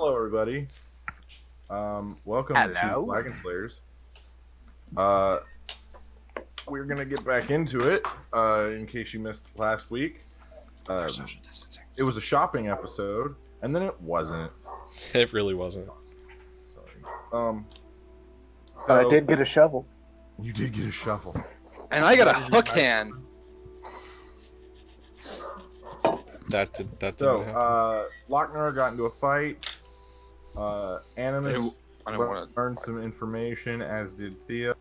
Hello, everybody. Welcome to Flagon Slayers. We're gonna get back into it. In case you missed last week, it was a shopping episode, and then it wasn't. It really wasn't. Sorry. But I did get a shovel. You did get a shovel. And I got a hook hand. That didn't happen. Lochnar got into a fight. Animus learned some information, as did Thea.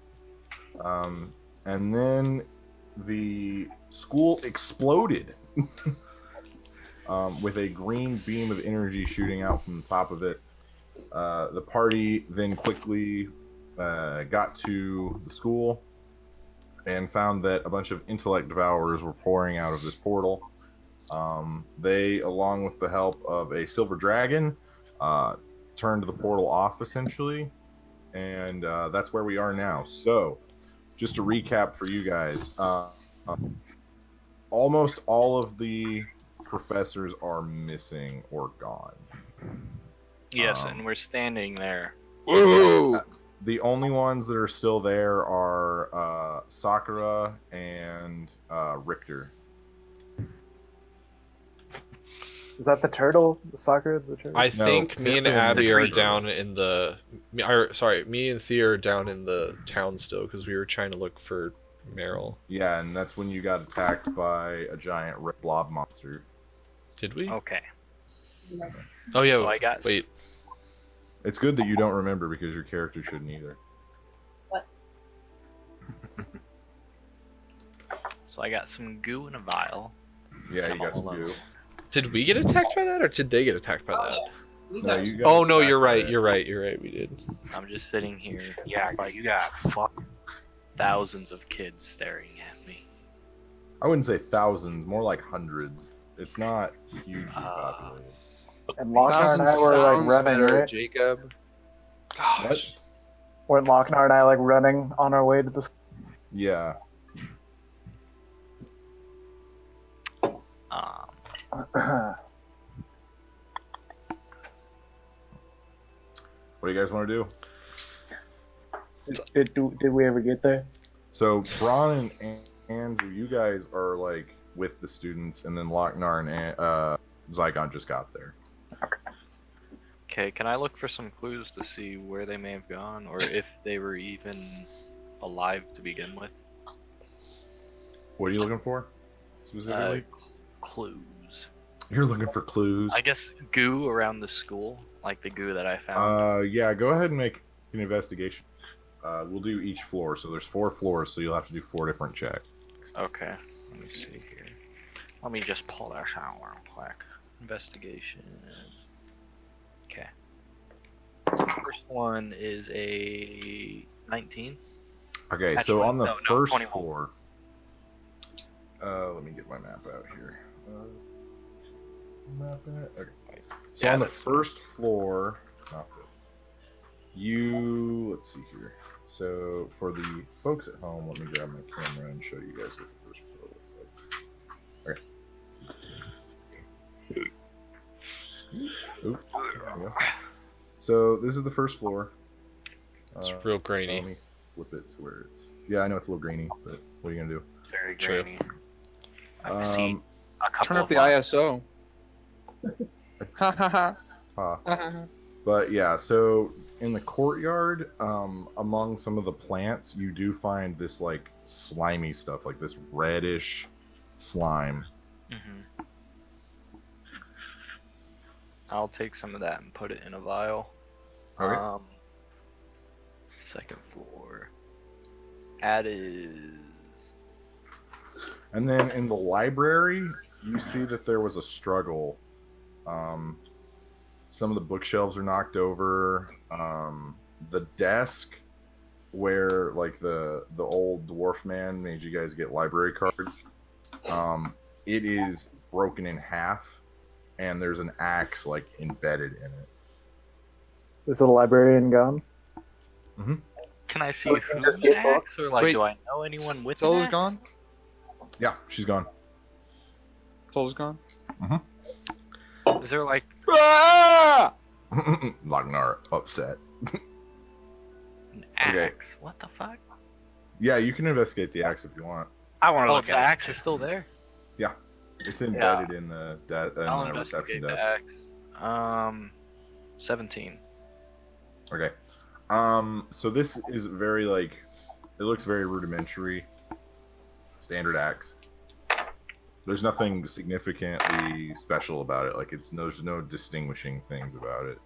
And then the school exploded with a green beam of energy shooting out from the top of it. The party then quickly got to the school and found that a bunch of intellect devourers were pouring out of this portal. They, along with the help of a silver dragon, turned the portal off essentially, and that's where we are now. So, just to recap for you guys, almost all of the professors are missing or gone. Yes, and we're standing there. Whoa! The only ones that are still there are Sakura and Richter. Is that the turtle? The soccer? The turtle? I think me and Abby are down in me and Thea are down in the town still because we were trying to look for Meryl. Yeah, and that's when you got attacked by a giant red blob monster. Did we? Okay. Oh yeah. So I got... Wait. It's good that you don't remember because your character shouldn't either. What? So I got some goo in a vial. Yeah, you got some goo. Did we get attacked by that, or did they get attacked by that? No, you got Oh no, attacked you're by right. it. You're right. You're right. We did. I'm just sitting here. Yeah, but you got thousands of kids staring at me. I wouldn't say thousands, more like hundreds. It's not hugely populated. And Lochnar and I were like running, right? Jacob. Gosh. Weren't Lochnar and I like running on our way to the school? Yeah. What do you guys want to do? Did we ever get there? So Braun and Anzu, you guys are like with the students, and then Lochnar and Zygon just got there. Okay, can I look for some clues to see where they may have gone, or if they were even alive to begin with? What are you looking for specifically? Clues. You're looking for clues. I guess goo around the school, like the goo that I found. Yeah, go ahead and make an investigation. We'll do each floor, so there's 4 floors, so you'll have to do 4 different checks. Okay, let me see here. Let me just pull that out real quick. Investigation. Okay. First one is a 19. Okay, Actually, so on the no, first 21. floor, let me get my map out here. Okay. So Yeah, on the that's first floor, let's see here. So for the folks at home, let me grab my camera and show you guys what the first floor looks like. Okay. Oop, there we go. So this is the first floor. It's real grainy. Let me flip it to where it's. Yeah, I know it's a little grainy, but what are you gonna do? Very True. grainy. I've seen a couple Turn up of the monsters. ISO. Ha ha Ah. ha. But yeah, so in the courtyard, among some of the plants, you do find this like slimy stuff, like this reddish slime. Mhm. I'll take some of that and put it in a vial. Okay. Second floor. Added. And then in the library, you see that there was a struggle. Some of the bookshelves are knocked over. The desk where like the old dwarf man made you guys get library cards, it is broken in half, and there's an axe like embedded in it. Is the librarian gone? Can I see So we can who's just get next, or like, Wait. do I know anyone with Solo's an axe? gone? Yeah, she's gone. Solo's gone? Is there like, Ah! Lagnar upset. An Okay. axe. What the fuck? Yeah, you can investigate the axe if you want. I want to Oh, look the at axe is still there. It's embedded in the I'll reception investigate the desk. axe. 17. Okay. So this is very it looks very rudimentary. Standard axe. There's nothing significantly special about it. Like there's no distinguishing things about it.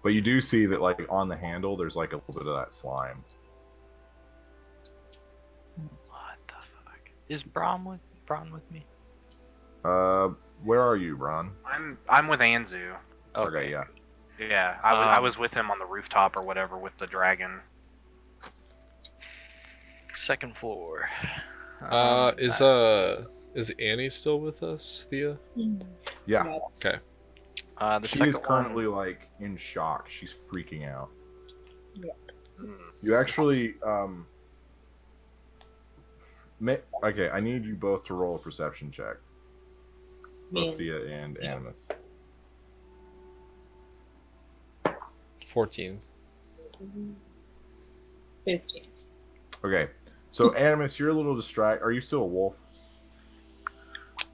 But you do see that on the handle there's a little bit of that slime. What the fuck? Is Braun with me? Where are you, Ron? I'm with Anzu. Okay, yeah. Yeah, I was with him on the rooftop or whatever with the dragon. Second floor. Is Annie still with us, Thea? Yeah. Okay. The She second is currently in shock. She's freaking out. You actually okay, I need you both to roll a perception check. Both Thea and Animus. 14. 15. Okay. So Animus, you're a little distracted. Are you still a wolf?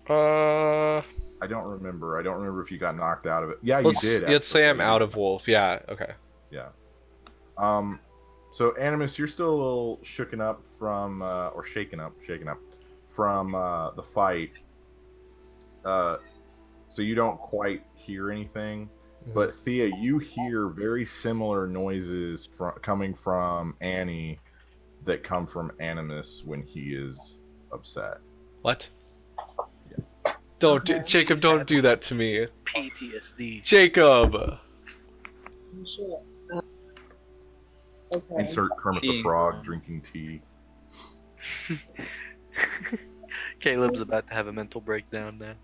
I don't remember. I don't remember if you got knocked out of it. Yeah, you did. Let's say I'm actually. out of wolf. Yeah. Okay. Yeah. So Animus, you're still a little shaken up from from the fight. So you don't quite hear anything. But Thea, you hear very similar noises coming from Annie that come from Animus when he is upset. What? Don't, Jacob! Don't do that to me, PTSD. Jacob. Sure. Okay. Insert Kermit the Frog drinking tea. Caleb's about to have a mental breakdown now.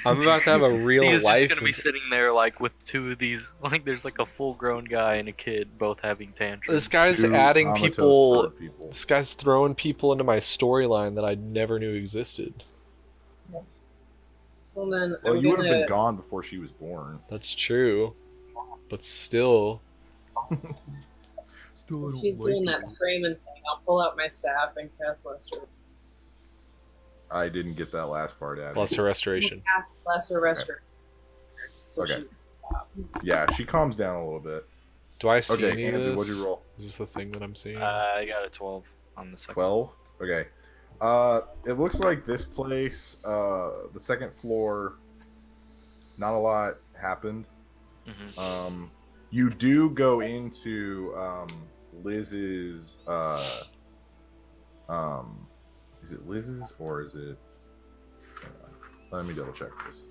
I'm about to have a real He is life. just gonna be sitting there with two of these. There's a full-grown guy and a kid both having tantrums. This guy's Two adding comatose people. bird people. This guy's throwing people into my storyline that I never knew existed. Well, then Well, I'm you would have gonna. been gone before she was born. That's true, but still. Still, If she's doing that screaming thing, I'll pull out my staff and cast Lesser. I didn't get that last part, Abby. Lesser restoration. Cast Lesser Restoration. So Okay. she- Yeah, she calms down a little bit. Do I see Okay, any of Andrew, this? what'd you roll? Is this the thing that I'm seeing? I got a 12 on the second. 12? Okay. It looks like this place, the second floor, not a lot happened. Mhm. You do go into Liz's is it Liz's or is it let me double check this.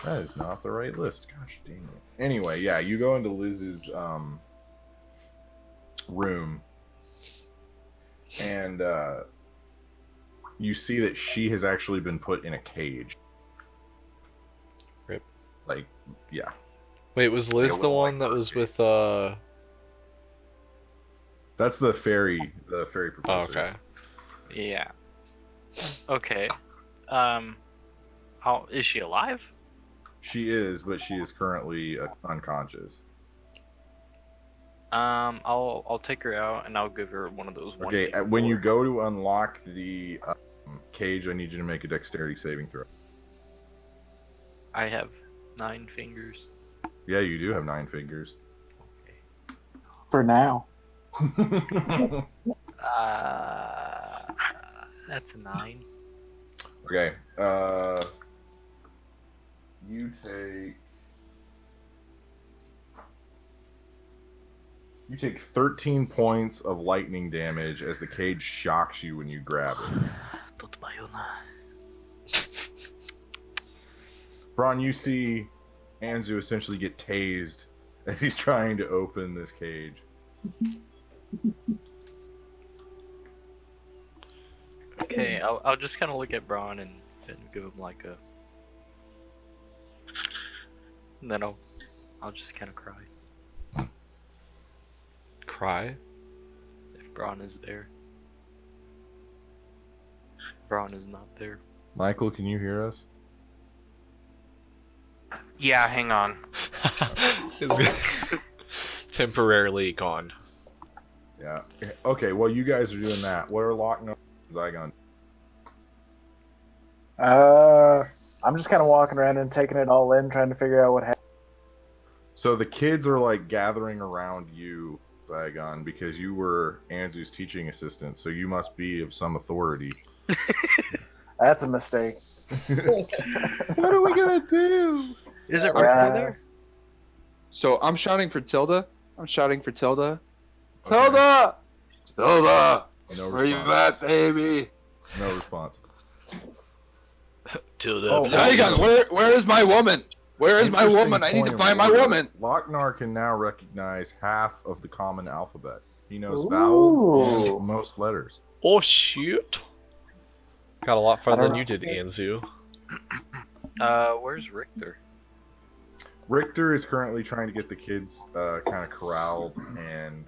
That is not the right list. Gosh dang it. Anyway, yeah, you go into Liz's room and you see that she has actually been put in a cage. Rip. Yeah. Wait, was Liz a the little one that was with That's the fairy Oh, professor. okay. Yeah. Okay. Is she alive? She is, but she is currently unconscious. I'll take her out and I'll give her one of those. Okay, when you go to unlock the cage, I need you to make a dexterity saving throw. I have 9 fingers. Yeah, you do have 9 fingers. For now. That's a 9. Okay, you take 13 points of lightning damage as the cage shocks you when you grab it. Braun, you see Anzu essentially get tased as he's trying to open this cage. Okay, I'll just kind of look at Braun and give him a. And then I'll just kind of cry Cry? if Braun is there. Braun is not there. Michael, can you hear us? Yeah, hang on. It's temporarily gone. Yeah. Okay, well, you guys are doing that. What are Lochnar and Zygon? I'm just kind of walking around and taking it all in, trying to figure out what happened. So the kids are like gathering around you, Zygon, because you were Anzu's teaching assistant, so you must be of some authority. That's a mistake. What are we gonna do? Is it right Uh, there? So I'm shouting for Tilda. Tilda! Okay. Tilda! Tilda! No Where you response. at, baby? No response. Tilda. Oh, Zygon, where is my woman? Where is my Interesting woman? I need to point find of my order. woman. Lochnar can now recognize half of the common alphabet. He knows vowels Ooh. and most letters. Oh shoot! Got a lot farther I than don't you did, Anzu. Where's Richter? Richter is currently trying to get the kids kind of corralled and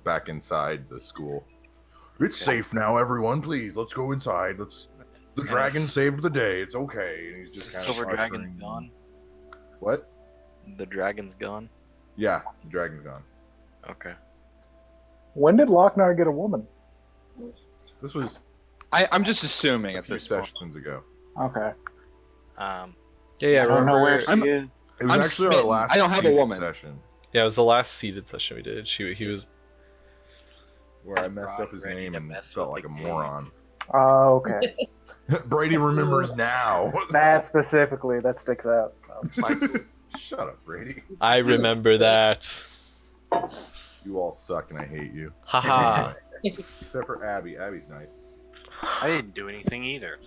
back inside the school. It's safe now, everyone. Please, let's go inside. The dragon saved the day. It's okay. And he's just kind of Silver dragon's gone. What? The dragon's gone. Yeah, the dragon's gone. Okay. When did Lochnar get a woman? This was I'm just assuming a at few this point. sessions ago. Okay. Yeah, I don't know where remember. she is. It was I'm actually our smitten. last I don't have a seated woman. session Yeah, it was the last seated session we did. He was. where I messed up his Ready name to and mess felt with like a the game. moron. Oh, okay. Brady remembers now. That specifically, that sticks out. Shut up, Brady. I remember that. You all suck and I hate you. Haha. Except for Abby. Abby's nice. I didn't do anything either.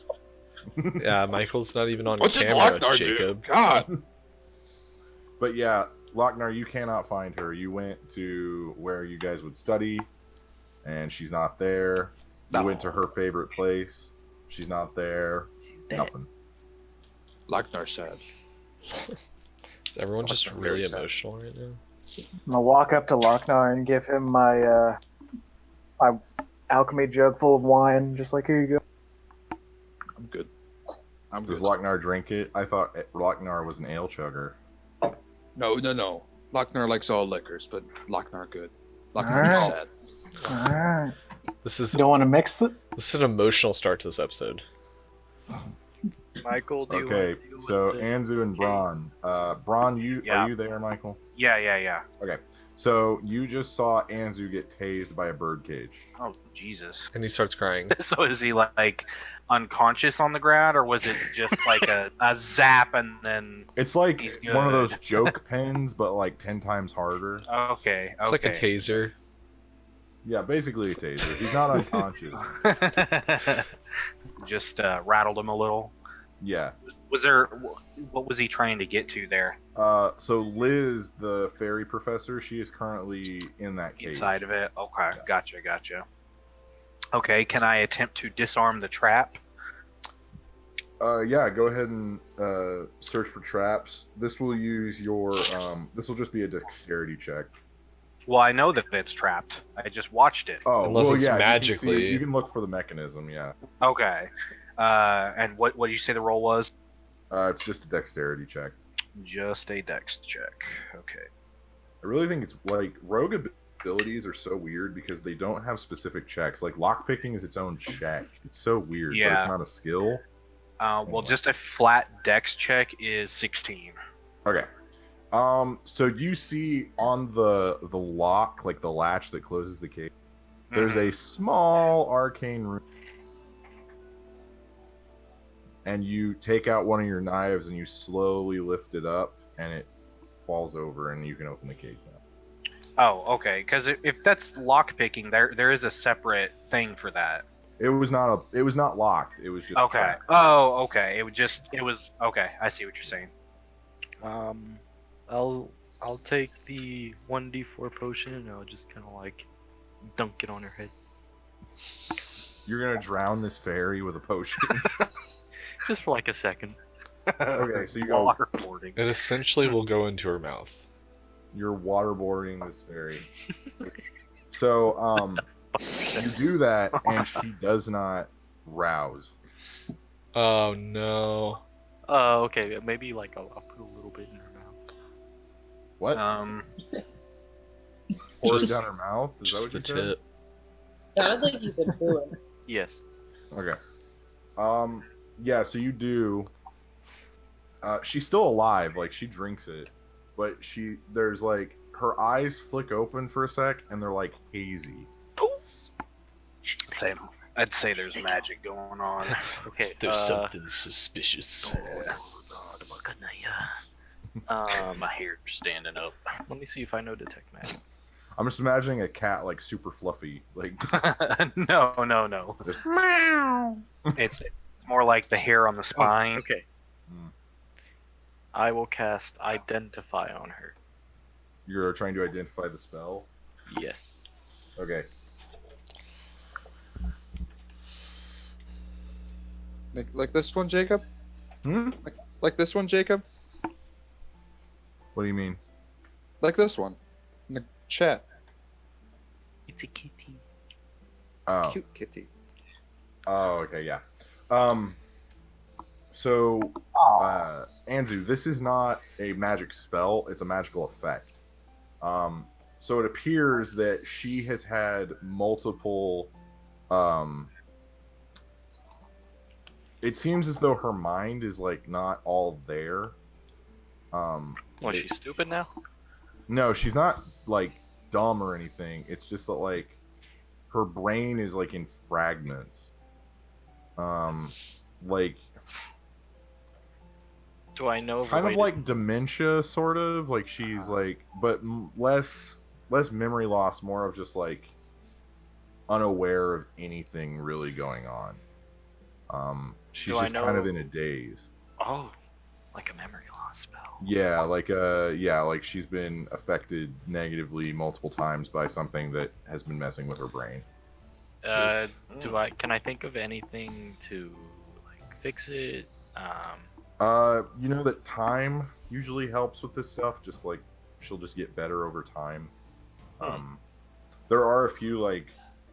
Yeah, Michael's not even on What did camera, Lochnar do? Jacob. God. But yeah, Lochnar, you cannot find her. You went to where you guys would study, and she's not there. You went to her favorite place. She's not there. Nothing. Lochnar sad. Is everyone just Lochnar really very sad. emotional right now? I'm gonna walk up to Lochnar and give him my alchemy jug full of wine. Just like, here you go. I'm good. I'm Does good. Lochnar drink it? I thought Lochnar was an ale chugger. No. Lochnar likes all liquors, but Lochnar good. Lochnar Alright. sad. Alright. This is You don't want to mix it? this is an emotional start to this episode. Michael, do you Okay, want to deal so with the- Anzu and Braun. Braun, Yeah. are you there, Michael? Yeah. Okay. So you just saw Anzu get tased by a birdcage. Oh, Jesus. And he starts crying. So is he like unconscious on the ground, or was it just like a zap and then? It's like He's one of good. those joke pens, but like 10 times harder. Okay. It's like a taser. Yeah, basically a taser. He's not unconscious. Just rattled him a little. Yeah. Was there? What was he trying to get to there? So Liz, the fairy professor, she is currently in that cage. Inside of it. Okay. Gotcha. Okay. Can I attempt to disarm the trap? Yeah, go ahead and search for traps. This will use your this will just be a dexterity check. Well, I know that it's trapped. I just watched it. Oh, Unless well, it's yeah, you can magically- see- you can look for the mechanism, yeah. Okay. And what did you say the roll was? It's just a dexterity check. Just a dex check. Okay. I really think it's like rogue abilities are so weird because they don't have specific checks. Like lockpicking is its own check. It's so weird, but Yeah. it's not a skill. Well, just a flat dex check is 16. Okay. So you see on the lock, like the latch that closes the cage, there's Mhm. a small arcane room. And you take out one of your knives and you slowly lift it up, and it falls over, and you can open the cage now. Oh, okay. Because if that's lockpicking, there is a separate thing for that. It was not locked. It was just Okay. trapped. Oh, okay. It was okay. I see what you're saying. I'll take the 1d4 potion and I'll just kind of like dunk it on her head. You're gonna drown this fairy with a potion. Just for like a second. Okay, so you go. Waterboarding. It essentially will go into her mouth. You're waterboarding this fairy. So, you do that, and she does not rouse. Oh no. Okay, maybe like I'll put a little bit in her mouth. What? Pour it Just- down her mouth? Is that Just what the you said? tip. Sounded like you said pooing. Yes. Okay. Yeah, so you do. She's still alive, like she drinks it, but there's like her eyes flick open for a sec and they're like hazy. I'd say there's magic going on. Okay. There's something suspicious. My hair's standing up. Let me see if I know detect magic. I'm just imagining a cat like super fluffy, like No. Just- It's more like the hair on the spine. Okay. Mm. I will cast Identify on her. You're trying to identify the spell. Yes. Okay. Like this one, Jacob? Hmm? Like this one, Jacob? What do you mean? Like this one. In the chat. It's a kitty. Oh. Cute kitty. Oh, okay, yeah. So, Oh, Anzu, this is not a magic spell, it's a magical effect. So it appears that she has had multiple, it seems as though her mind is, like, not all there. What, she's stupid now? No, she's not, like, dumb or anything. It's just that, like, her brain is, like, in fragments. Like, Do I know of a kind way of to- like dementia, sort of. Like, she's, like, but less memory loss, more of just, like, unaware of anything really going on. She's Do I just kind of know- in a daze. Oh, like a memory loss spell. Yeah, like she's been affected negatively multiple times by something that has been messing with her brain. Can I think of anything to like fix it? You know that time usually helps with this stuff. Just like she'll just get better over time. There are a few like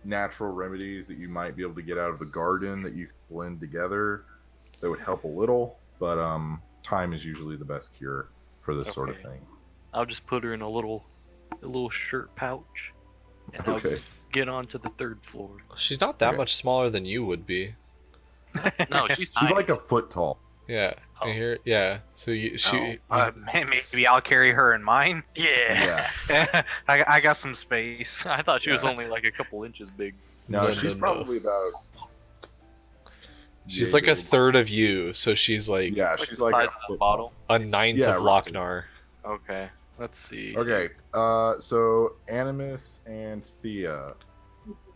natural remedies that you might be able to get out of the garden that you can blend together that would help a little, but time is usually the best cure for this sort of Okay. thing. I'll just put her in a little shirt pouch, and I'll Okay. get onto the 3rd floor. She's not that Okay. much smaller than you would be. No, she's She's tiny. like a foot tall. Yeah. Oh. You hear? Yeah. So she. Maybe I'll carry her in mine. Yeah. Yeah. I got some space. I thought she was Yeah. only like a couple inches big. No, No, she's no. probably about. She's like a third of you, so she's like Yeah, Like she's the like size a of the foot bottle. a ninth Yeah, of roughly. Lochnar. Okay. Let's see. Okay, so Animus and Thea.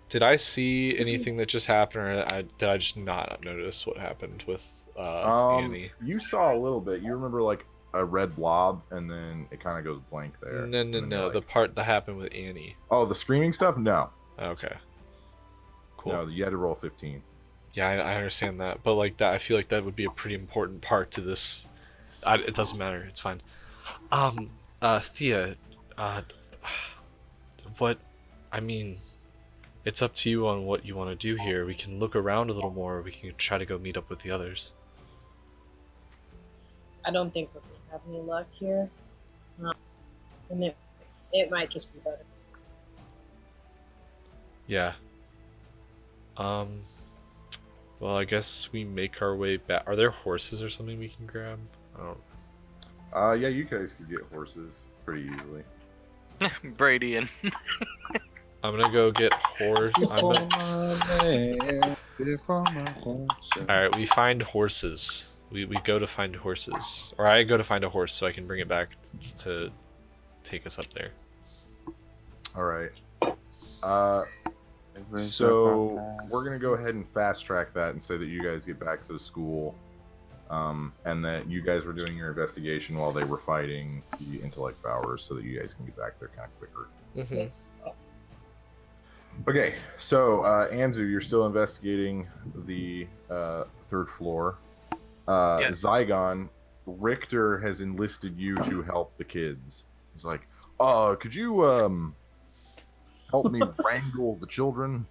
Did I see anything that just happened, or did I just not notice what happened with Annie? You saw a little bit. You remember like a red blob, and then it kind of goes blank there. No, And then you're the like, part that happened with Annie. Oh, the screaming stuff? No. Okay. Cool. No, you had to roll 15. Yeah, I understand that, but like that, I feel like that would be a pretty important part to this. It doesn't matter. It's fine. Thea, what? I mean, it's up to you on what you want to do here. We can look around a little more. We can try to go meet up with the others. I don't think we're gonna have any luck here. And it might just be better. Yeah. Well, I guess we make our way back. Are there horses or something we can grab? I don't. Yeah, you guys could get horses pretty easily. Brady and I'm gonna go get horse. All right, we find horses. We go to find horses, or I go to find a horse so I can bring it back to take us up there. All right. So we're gonna go ahead and fast track that and say that you guys get back to the school, and that you guys were doing your investigation while they were fighting the intellect powers, so that you guys can get back there kind of quicker. Mm-hmm. Okay, so Anzu, you're still investigating the 3rd floor. Yes. Zygon, Richter has enlisted you to help the kids. He's like, could you help me wrangle the children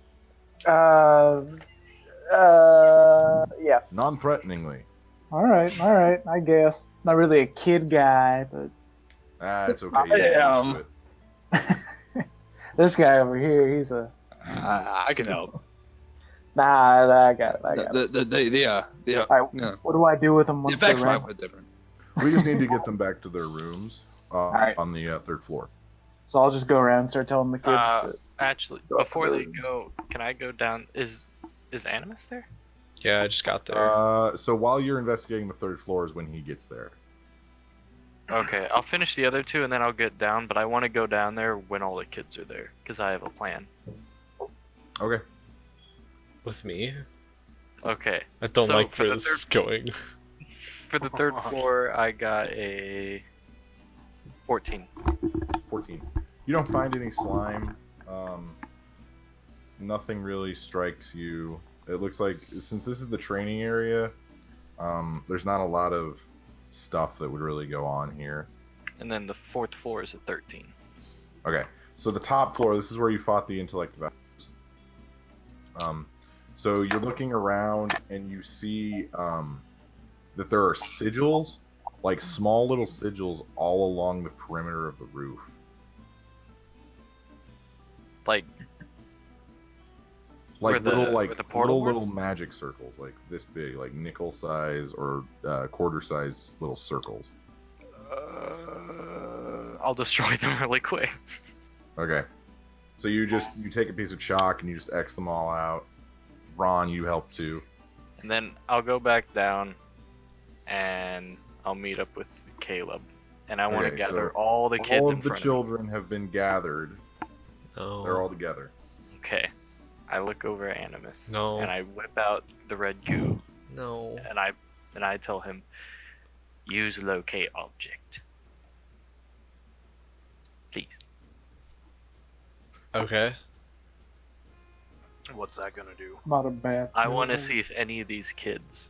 yeah. non-threateningly? All right. I guess not really a kid guy, but It's okay. You get used to it. this guy over here, he's a I can help. nah. I got it. Yeah. All right, what do I do with them The once they're effects might ready? be different. We just need to get them back to their rooms right. on the third floor. So I'll just go around and start telling the kids. that, Actually, before they go, can I go down? Is Animus there? Yeah, I just got there. So while you're investigating the third floor is when he gets there. Okay, I'll finish the other two and then I'll get down. But I want to go down there when all the kids are there because I have a plan. Okay. With me? Okay. I don't So, like for where the this is going. For the third floor, I got a 14. 14. You don't find any slime. Nothing really strikes you. It looks like, since this is the training area, there's not a lot of stuff that would really go on here. And then the fourth floor is a 13. Okay, so the top floor, this is where you fought the intellect values. So you're looking around and you see that there are sigils, like small little sigils, all along the perimeter of the roof. Like Like where little, where the portal little was? magic circles, like this big, like nickel size or quarter size little circles. I'll destroy them really quick. Okay, so you take a piece of chalk and you just X them all out. Ron, you help too. And then I'll go back down and I'll meet up with Caleb. And I want to Okay, gather so all the kids All in of the front children have been gathered. No. They're all together. of me. Okay. I look over at Animus. No. And I whip out the red goo. No. And I tell him, use locate object. Please. Okay. What's that gonna do? not a bad. I want to see if any of these kids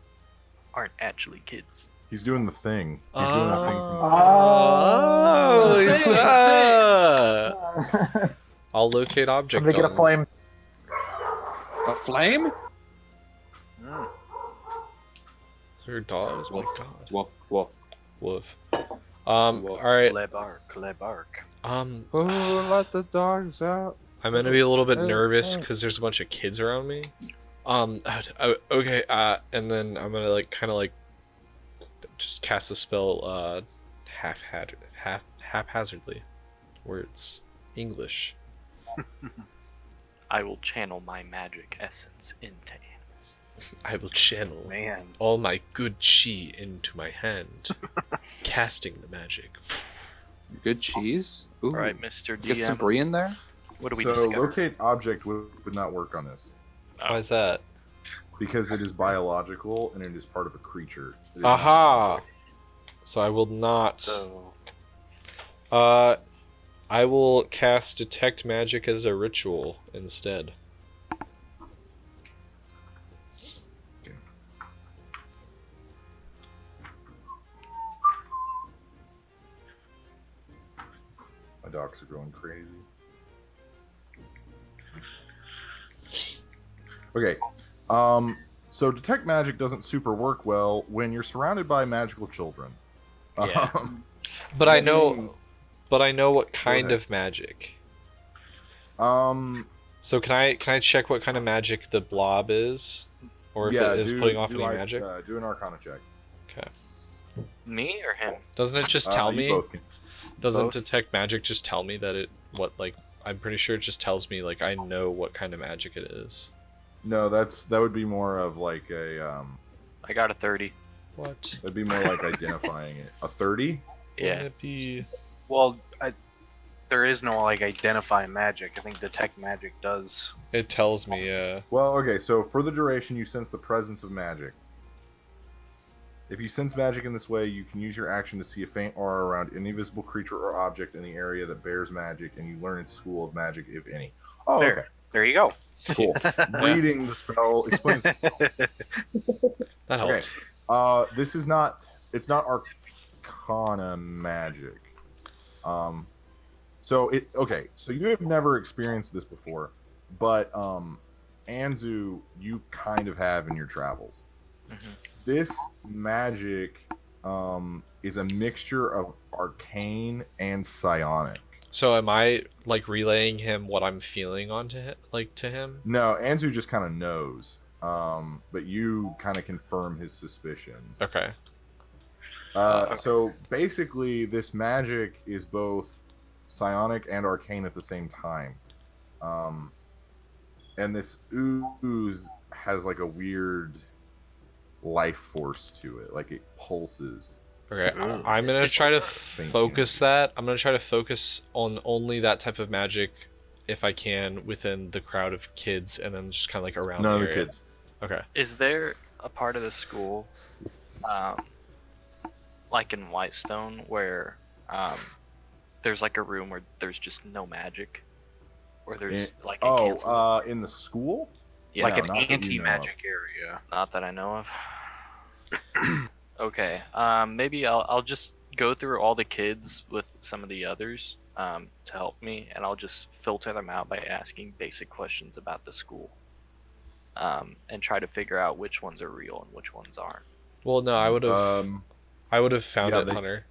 aren't actually kids. He's doing the thing. He's doing the thing. Oh, he's, I'll locate object. Somebody get a on- flame. A flame? They're dogs. Oh my god. Woof. Woof. All right. Klebark. Oh, let the dogs out. I'm gonna be a little bit nervous because there's a bunch of kids around me. Okay. And then I'm gonna just cast a spell, haphazardly, where it's English. I will channel my magic essence into Animus. I will channel Man. all my good chi into my hand, casting the magic. Good cheese. Ooh. Alright, Mr. Get some DM, brie in there. what do we So discover? locate object would not work on this Why is that? because it is biological and it is part of a creature. It is Aha! So I will not. So, I will cast detect magic as a ritual instead. My dogs are going crazy. Okay. So detect magic doesn't super work well when you're surrounded by magical children. Yeah. But I know what kind ahead. of magic. Um, So can I check what kind of magic the blob is, or if yeah, it is putting off any magic? Do an Arcana check. Okay. me or him? Doesn't it just tell You me? both can- Doesn't both? detect magic just tell me that I'm pretty sure it just tells me like I know what kind of magic it is. No, that would be more of like a I got a 30. What? that'd be more like identifying it. A 30? Yeah. Wouldn't it be? Well, there is no like identify magic. I think detect magic does. It tells me. Yeah. Well, okay, so for the duration, you sense the presence of magic. If you sense magic in this way, you can use your action to see a faint aura around any visible creature or object in the area that bears magic, and you learn its school of magic, if any. Oh, There. okay. There you go. Cool. Reading the spell explains. That helped. This is not. It's not Arcana magic. So it. Okay. So you have never experienced this before, but Anzu, you kind of have in your travels. Mhm. This magic is a mixture of arcane and psionic. So am I like relaying him what I'm feeling onto him, like to him? No, Anzu just kind of knows, but you kind of confirm his suspicions. Okay. So basically, this magic is both psionic and arcane at the same time. And this ooze has like a weird life force to it, like it pulses. Okay, I'm gonna try to Thank focus you. that. I'm gonna try to focus on only that type of magic, if I can, within the crowd of kids, and then just kind of like around None of the the area. kids. Okay. Is there a part of the school, like in Whitestone, where there's like a room where there's just no magic, or there's like a canceled in the school? yeah, like No, an not that you know of. anti-magic area. not that I know of. Okay, maybe I'll just go through all the kids with some of the others to help me, and I'll just filter them out by asking basic questions about the school, and try to figure out which ones are real and which ones aren't. Well, no, I would have found yeah, it, Hunter.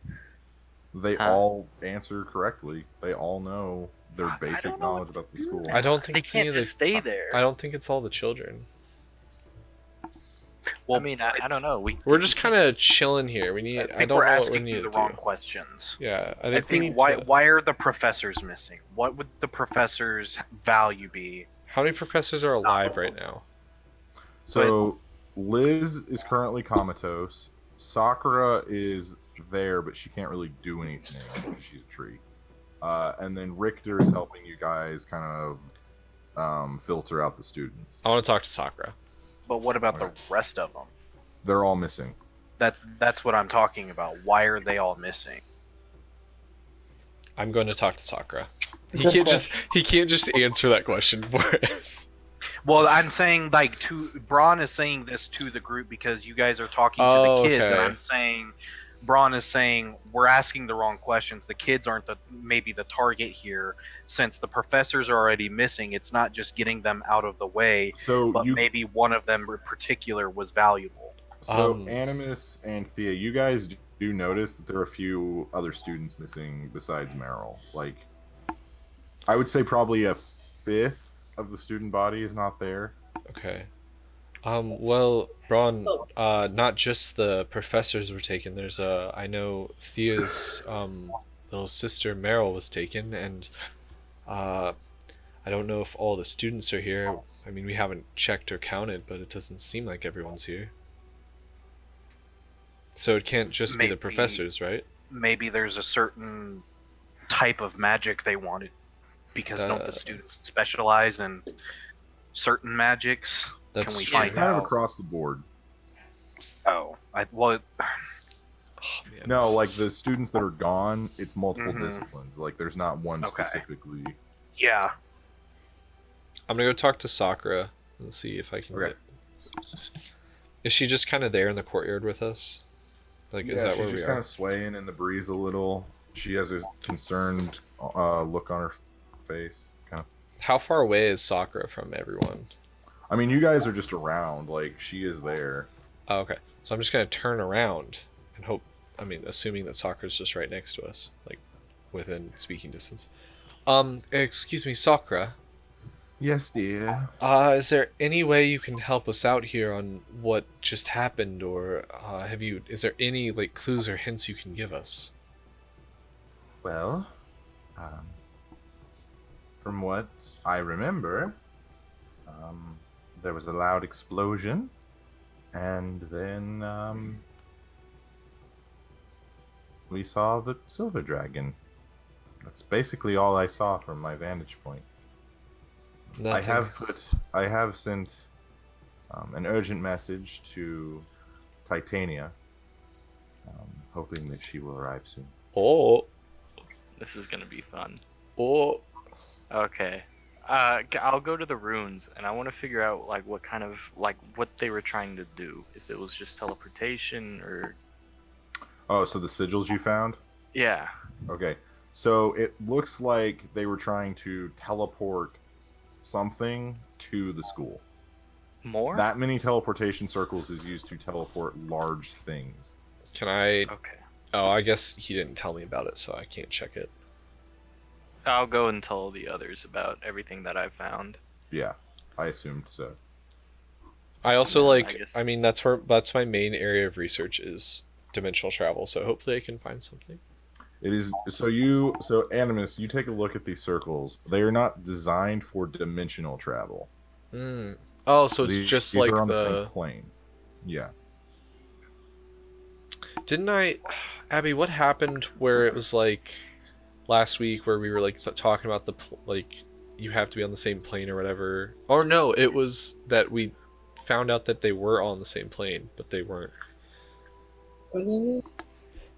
They Huh? all answer correctly. They all know their I basic don't know knowledge what about the to do school. now. I don't think They it's can't any of the. just stay there. I don't think it's all the children. Well, I mean, I don't know. We're just kind of chilling here. We need. I I think don't we're know what we asking need you to the wrong do. questions. Yeah, I I think we think need why to. why are the professors missing? What would the professors' value be? How many professors are alive right now? So Liz is currently comatose. Sakura is there, but she can't really do anything because she's a tree. And then Richter is helping you guys kind of filter out the students. I want to talk to Sakura. But what about Okay. the rest of them? They're all missing. That's what I'm talking about. Why are they all missing? I'm going to talk to Sakura. It's a He good can't question. just answer that question for us. Well, I'm saying like Braun is saying this to the group because you guys are talking to Oh, the kids, and okay. I'm saying Braun is saying we're asking the wrong questions. The kids aren't maybe the target here, since the professors are already missing. It's not just getting them out of the way, So but you, maybe one of them in particular was valuable. so Um, Animus and Thea, you guys do notice that there are a few other students missing besides Meryl. Like, I would say probably a fifth of the student body is not there. Okay. Well, Braun, not just the professors were taken. There's I know Thea's little sister Meryl was taken, and I don't know if all the students are here. I mean, we haven't checked or counted, but it doesn't seem like everyone's here. So it can't just be the Maybe- professors, right? Maybe there's a certain type of magic they wanted, because don't the students specialize in certain magics? That's Can we true. find It's kind of out? across the board. Oh, Oh, man, No, this like is- the students that are gone, it's multiple Mhm. disciplines. Like there's not one Okay. specifically. yeah. I'm gonna go talk to Sakura and see if I can Okay. get. Is she just kind of there in the courtyard with us? Like, is that she's where we just are? kind of swaying in the breeze a little. She has a concerned look on her face. Kind of. How far away is Sakura from everyone? I mean, you guys are just around. Like she is there. Oh, okay. So I'm just gonna turn around and hope. I mean, assuming that Sakura's just right next to us, like within speaking distance. Excuse me, Sakura. Yes, dear. Is there any way you can help us out here on what just happened, or have you? Is there any like clues or hints you can give us? Well, from what I remember, there was a loud explosion, and then we saw the silver dragon. That's basically all I saw from my vantage point. Nothing. I have sent an urgent message to Titania, hoping that she will arrive soon. Oh, This is gonna be fun. oh. Okay. I'll go to the runes, and I want to figure out like what kind of like what they were trying to do. If it was just teleportation or Oh, so the sigils you found? yeah. Okay, so it looks like they were trying to teleport something to the school. More? That many teleportation circles is used to teleport large things. Can I? Okay. Oh, I guess he didn't tell me about it, so I can't check it. I'll go and tell the others about everything that I've found. Yeah, I assumed so. I also Yeah, like. I guess- I mean, that's my main area of research is dimensional travel. So hopefully I can find something. It is so Animus, you take a look at these circles. They are not designed for dimensional travel. Mm. Oh, so it's just These like are on the the. same plane. Yeah. Didn't I, Abby? What happened where it was like last week where we were like talking about like you have to be on the same plane or whatever? Or no, it was that we found out that they were all on the same plane, but they weren't. What do you mean?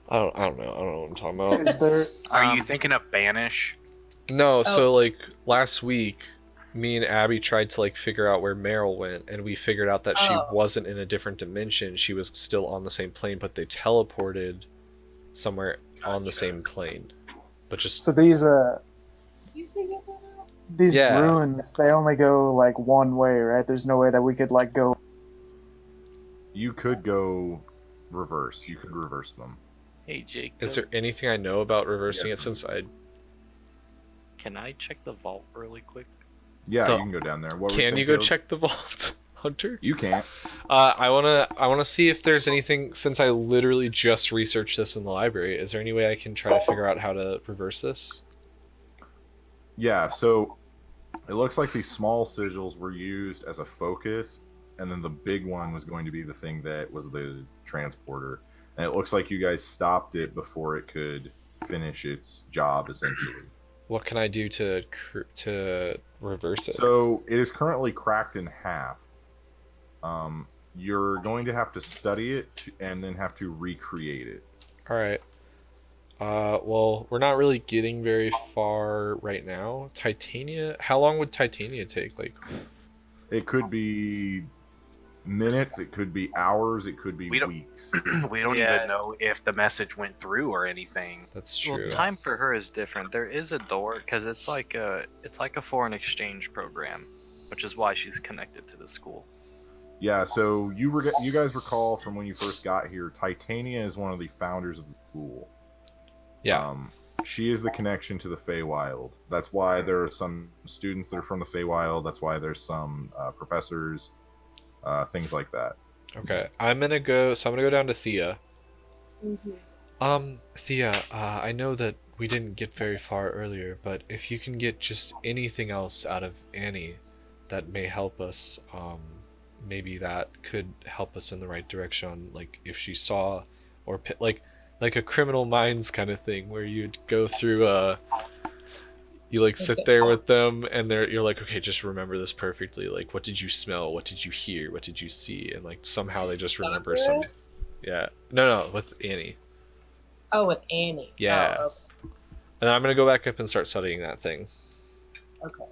I don't know. I don't know what I'm talking about. Is there? Are you thinking of Banish? No, so like last week, me and Abby tried to like figure out where Meryl went, and we figured out that she Oh. wasn't in a different dimension. She was still on the same plane, but they teleported somewhere on the same plane. But just So these You figured that out? these Yeah. ruins, they only go like one way, right? There's no way that we could like go. You could go reverse. You could reverse them. Hey, Jake. is there anything I know about reversing Yes. it since I Can I check the vault really quick? Yeah, The- you can go down there. What were can saying, you go Caleb? check the vault, Hunter? You can't. I wanna see if there's anything since I literally just researched this in the library. Is there any way I can try to figure out how to reverse this? Yeah, so it looks like these small sigils were used as a focus, and then the big one was going to be the thing that was the transporter. And it looks like you guys stopped it before it could finish its job, essentially. What can I do to reverse it? So it is currently cracked in half. You're going to have to study it and then have to recreate it. All right. Well, we're not really getting very far right now. Titania. How long would Titania take? Like, It could be minutes, it could be hours, it could be We don't- weeks. We don't Yeah. even know if the message went through or anything. that's true. Well, time for her is different. There is a door because it's like a foreign exchange program, which is why she's connected to the school. Yeah, so you guys recall from when you first got here, Titania is one of the founders of the school. Yeah. She is the connection to the Feywild. That's why there are some students that are from the Feywild. That's why there's some professors, things like that. Okay. I'm gonna go down to Thea. Mm-hmm. Thea, I know that we didn't get very far earlier, but if you can get just anything else out of Annie that may help us, maybe that could help us in the right direction. Like if she saw, or like a Criminal Minds kind of thing, where you'd go through you like sit there with them, and you're like, okay, just remember this perfectly. Like, what did you smell? What did you hear? What did you see? And like somehow they just remember some. Yeah. No, with Annie. Oh, with Annie. Yeah. Oh, And then I'm gonna go back up and start studying that thing. okay.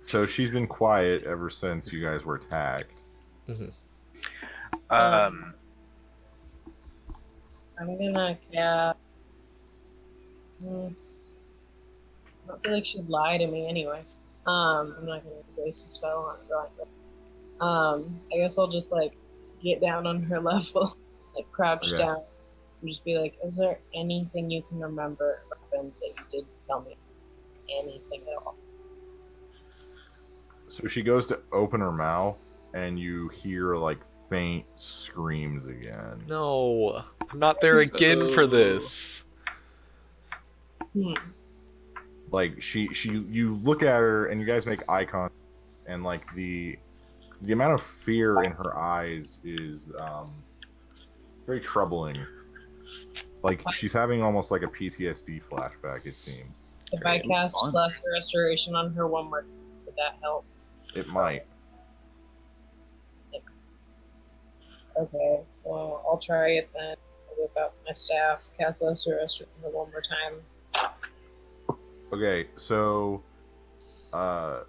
So she's been quiet ever since you guys were attacked. Um, I'm gonna cast. I don't feel like she'd lie to me anyway. I'm not gonna waste a spell on it. I guess I'll just like get down on her level, like crouch Okay. down, and just be like, "Is there anything you can remember that you did tell me? Anything at all?" So she goes to open her mouth, and you hear like faint screams again. No, I'm not there again for this. Like you look at her, and you guys make eye contact, and like the amount of fear in her eyes is very troubling. Like she's having almost like a PTSD flashback, it seems. If I cast fun. Lesser Restoration on her one more, would that help? It might. Okay, well, I'll try it then. I'll whip out my staff, cast Lesser Restoration one more time. Okay, so I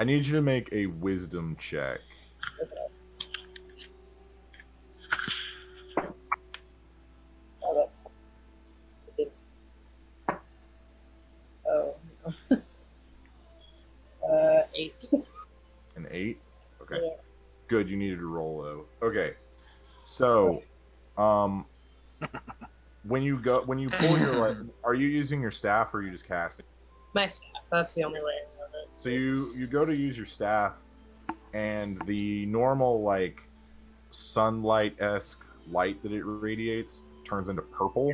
need you to make a wisdom check. Oh, that's fine. It didn't. Oh, no. 8. An 8? Okay. Yeah. Good, you needed to roll though. Okay, so, when you pull your are you using your staff or are you just casting? My staff. That's the only way I know it. So you go to use your staff, and the normal like sunlight-esque light that it radiates turns into purple.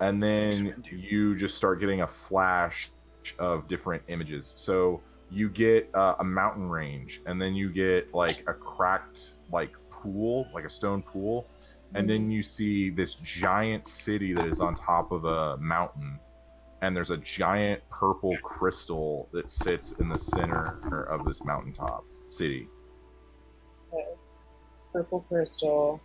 And then you just start getting a flash of different images. So you get a mountain range, and then you get like a cracked like pool, like a stone pool, and then you see this giant city that is on top of a mountain, and there's a giant purple crystal that sits in the center of this mountaintop city. Okay. Purple crystal.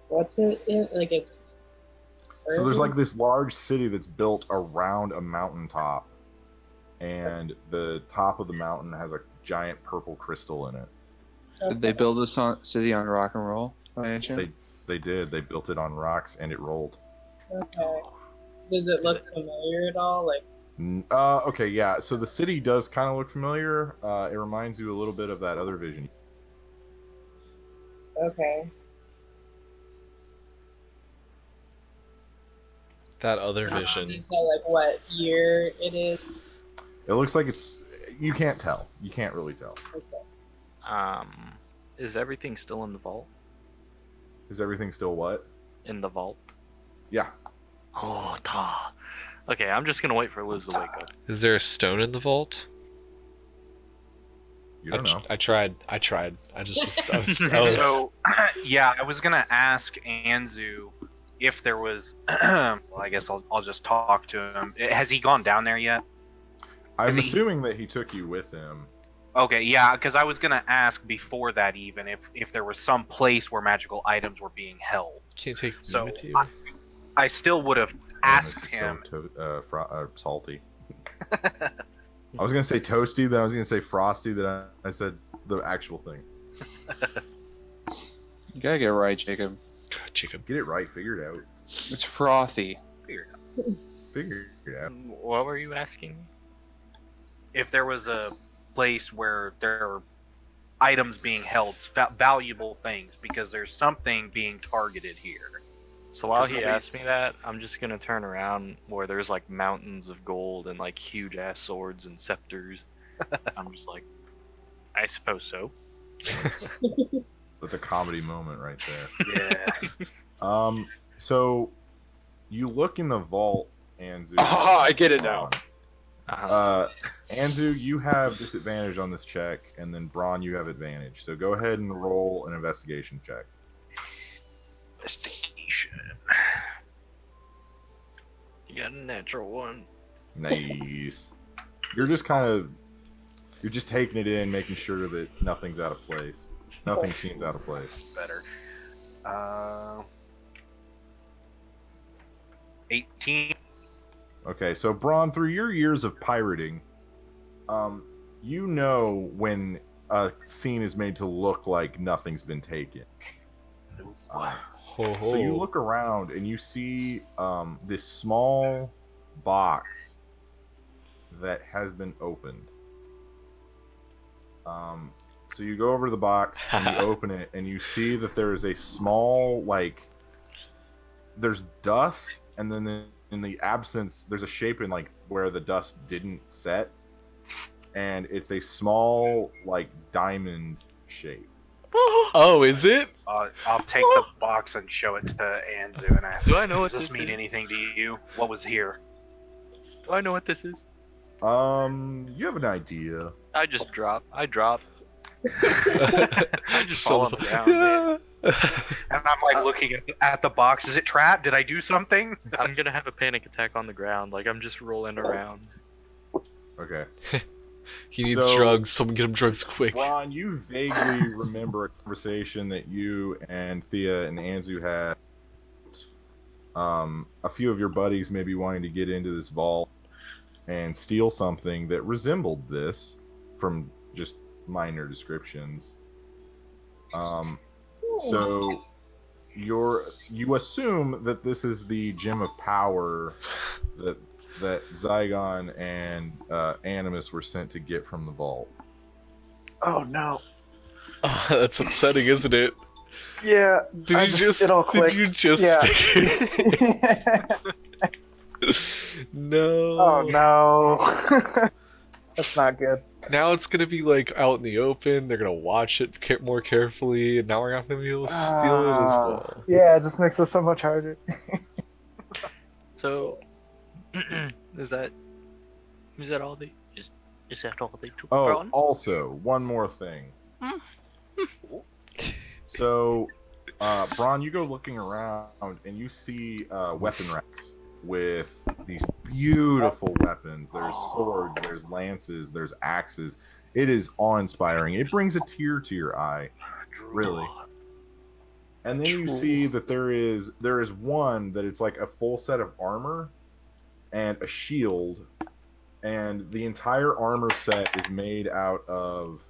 What's it in? Like it's. So there's like this large city that's built around a mountaintop, and the top of the mountain has a giant purple crystal in it. Did they build this city on rock and roll? They did. They built it on rocks, and it rolled. Okay. Does it look familiar at all? Like. Okay, yeah. So the city does kind of look familiar. It reminds you a little bit of that other vision. Okay. That other vision. Can you tell like what year it is? It looks like it's. You can't tell. You can't really tell. Okay. Is everything still in the vault? Is everything still what? In the vault? Yeah. Oh, ta. Okay, I'm just gonna wait for Liz to wake up. Is there a stone in the vault? You don't know. I tried. I just was. I was So, yeah, I was gonna ask Anzu if there was. Well, I guess I'll just talk to him. Has he gone down there yet? I'm Is he- assuming that he took you with him. Okay, yeah, because I was gonna ask before that even if there was some place where magical items were being held. can't take me So with you. I still would have asked him. Salty. I was gonna say toasty, then I was gonna say frosty, then I said the actual thing. You gotta get it right, Jacob. God, Jacob. Get it right, figure it out. It's frothy. Figure it out. What were you asking? If there was a place where there are items being held, valuable things, because there's something being targeted here. So while Does he nobody- asks me that, I'm just gonna turn around where there's like mountains of gold and like huge ass swords and scepters. I'm just like, I suppose so. That's a comedy moment right there. Yeah. So you look in the vault, Anzu. Oh, I get it now. Anzu, you have disadvantage on this check, and then Braun, you have advantage. So go ahead and roll an investigation check. Investigation. You got a natural one. Nice. You're just taking it in, making sure that nothing's out of place. Nothing seems out of place. Better. 18. Okay, so Braun, through your years of pirating, you know when a scene is made to look like nothing's been taken. So you look around and you see this small box that has been opened. So you go over to the box and you open it and you see that there is a small, like, there's dust, and then in the absence, there's a shape in like where the dust didn't set, and it's a small, like, diamond shape. Oh, is it? I'll take the box and show it to Anzu and ask, Do I know what does this this mean is? anything to you? What was here? Do I know what this is? You have an idea. I drop. I just fall on the ground. And I'm like looking at the box. Is it trapped? Did I do something? I'm gonna have a panic attack on the ground. Like I'm just rolling around. Okay. He needs So- drugs. Someone get him drugs quick. Ron, you vaguely remember a conversation that you and Thea and Anzu had. A few of your buddies maybe wanting to get into this vault and steal something that resembled this from just minor descriptions. So you assume that this is the gem of power that that Zygon and Animus were sent to get from the vault. Oh no. Oh, that's upsetting, isn't it? Yeah. Did you just? It all Did you clicked. just? Yeah. No. Oh no. That's not good. Now it's gonna be like out in the open. They're gonna watch it more carefully, and now we're not gonna be able to steal it as well. Yeah, it just makes it so much harder. So, is that all they? Is that all they took? Oh, Braun? also, one more thing. So, Braun, you go looking around and you see weapon racks with these beautiful weapons. There's swords, there's lances, there's axes. It is awe-inspiring. It brings a tear to your eye, really. And then you see that there is one that it's like a full set of armor and a shield, and the entire armor set is made out of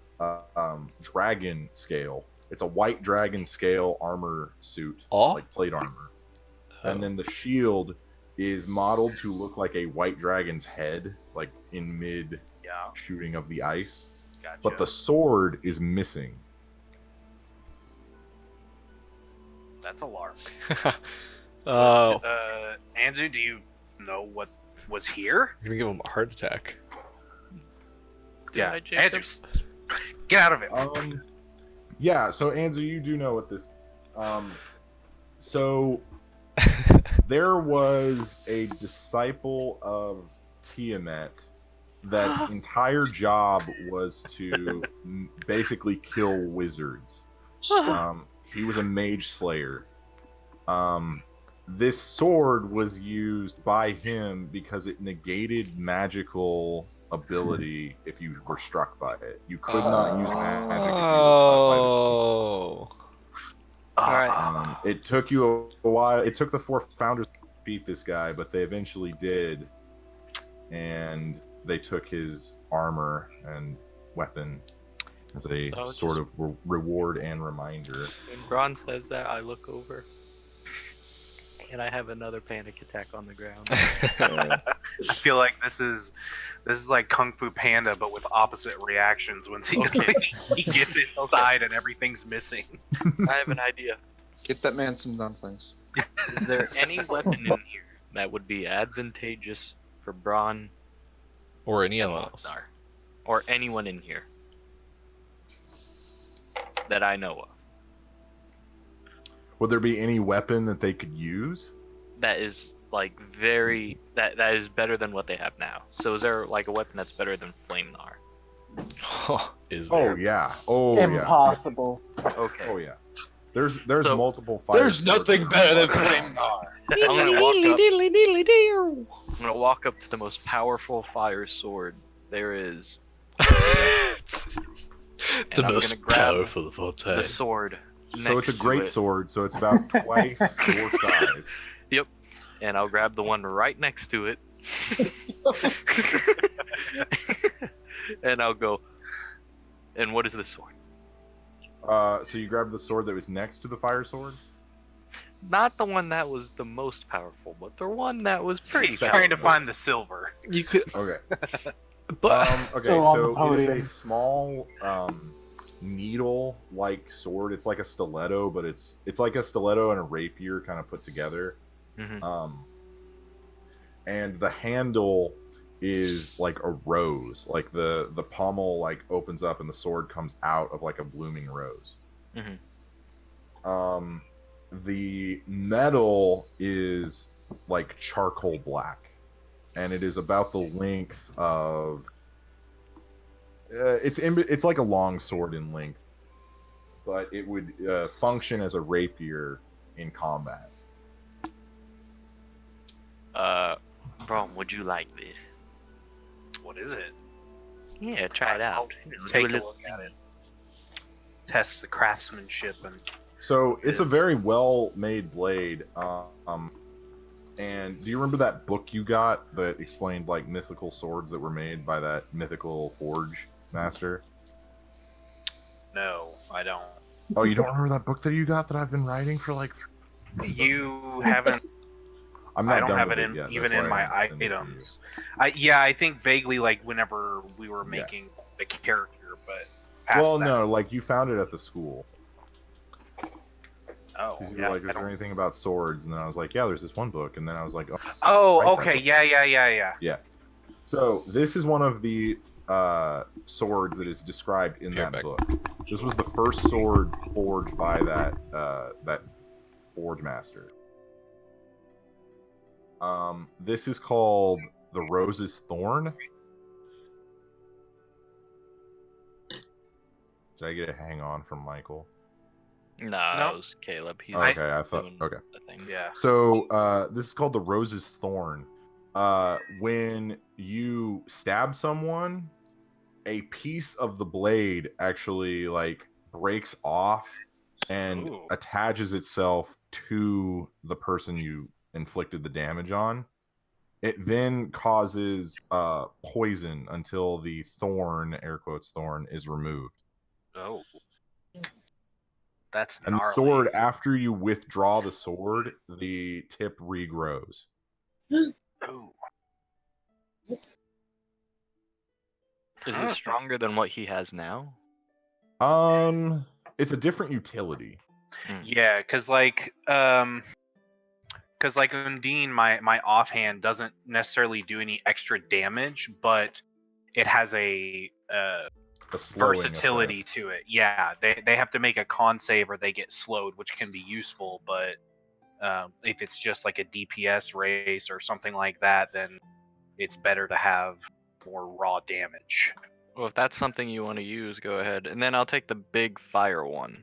dragon scale. It's a white dragon scale armor suit, like plate armor. And then the shield is modeled to look like a white dragon's head, like in mid shooting of the ice. Gotcha. But the sword is missing. That's alarming. Andrew, do you know what was here? You're gonna give him a heart attack. Yeah, Andrew, get out of it. Yeah, so Andrew, you do know what this. So there was a disciple of Tiamat that's entire job was to basically kill wizards. He was a mage slayer. This sword was used by him because it negated magical ability if you were struck by it. You could not use magic if you were struck by the sword. Alright. It took you a while. It took the 4 founders to beat this guy, but they eventually did. And they took his armor and weapon as a sort of reward and reminder. When Braun says that, I look over, and I have another panic attack on the ground. I feel like this is like Kung Fu Panda, but with opposite reactions when he gets inside and everything's missing. I have an idea. Get that man some dumplings. Is there any weapon in here that would be advantageous for Braun or anyone else, or anyone in here that I know of? Would there be any weapon that they could use? That is like that is better than what they have now. So is there like a weapon that's better than Flamnar? Is there? Oh yeah. Oh Impossible. Yeah. Okay. Oh yeah. There's multiple fire. There's nothing better than Flamnar. I'm gonna walk up to the most powerful fire sword there is. The most powerful of all time. The sword. So it's a great sword, so it's about twice your size. Yep. And I'll grab the one right next to it. And I'll go, and what is this sword? So you grabbed the sword that was next to the fire sword? Not the one that was the most powerful, but the one that was pretty He's powerful. trying to find the silver. You could. Okay. But okay, Still on the so it is podium. a small needle-like sword. It's like a stiletto, but it's like a stiletto and a rapier kind of put together. Mm-hmm. And the handle is like a rose. Like the pommel like opens up and the sword comes out of like a blooming rose. Mm-hmm. The metal is like charcoal black, and it is about the length of. It's like a long sword in length, but it would function as a rapier in combat. Bro, would you like this? What is it? Yeah, try it out. Take a look at it. Test the craftsmanship and. So it's a very well-made blade. And do you remember that book you got that explained like mythical swords that were made by that mythical forge master? No, I don't. Oh, you don't remember that book that you got that I've been writing for like? You haven't. I'm not I don't done have with it in yet. even That's in why my I sent it to you. items. I think vaguely like whenever we were Yeah. making the character, but past Well, that. no, like you found it at the school. Oh, Because you yeah, were like, I "Is there don't- anything about swords?" And then I was like, "Yeah, there's this one book." And then I was like, "Oh, Oh, Right, okay, right. yeah. yeah." So this is one of the swords that is described in Here, that back. book. This was the first sword forged by that forge master. This is called the Rose's Thorn. Did I get a hang on from Michael? No, No. that was Caleb. He's Okay, I thought. doing Okay. the thing. Yeah. So this is called the Rose's Thorn. When you stab someone, a piece of the blade actually like breaks off and Ooh. attaches itself to the person you inflicted the damage on. It then causes poison until the thorn, air quotes thorn, is removed. Oh. That's And the gnarly. sword, after you withdraw the sword, the tip regrows. Ooh. It's Is it stronger than what he has now? It's a different utility. Yeah, because like Undine, my offhand doesn't necessarily do any extra damage, but it has a slowing versatility effect. to it. Yeah, they have to make a con save or they get slowed, which can be useful. But if it's just like a DPS race or something like that, then it's better to have more raw damage. Well, if that's something you want to use, go ahead. And then I'll take the big fire one.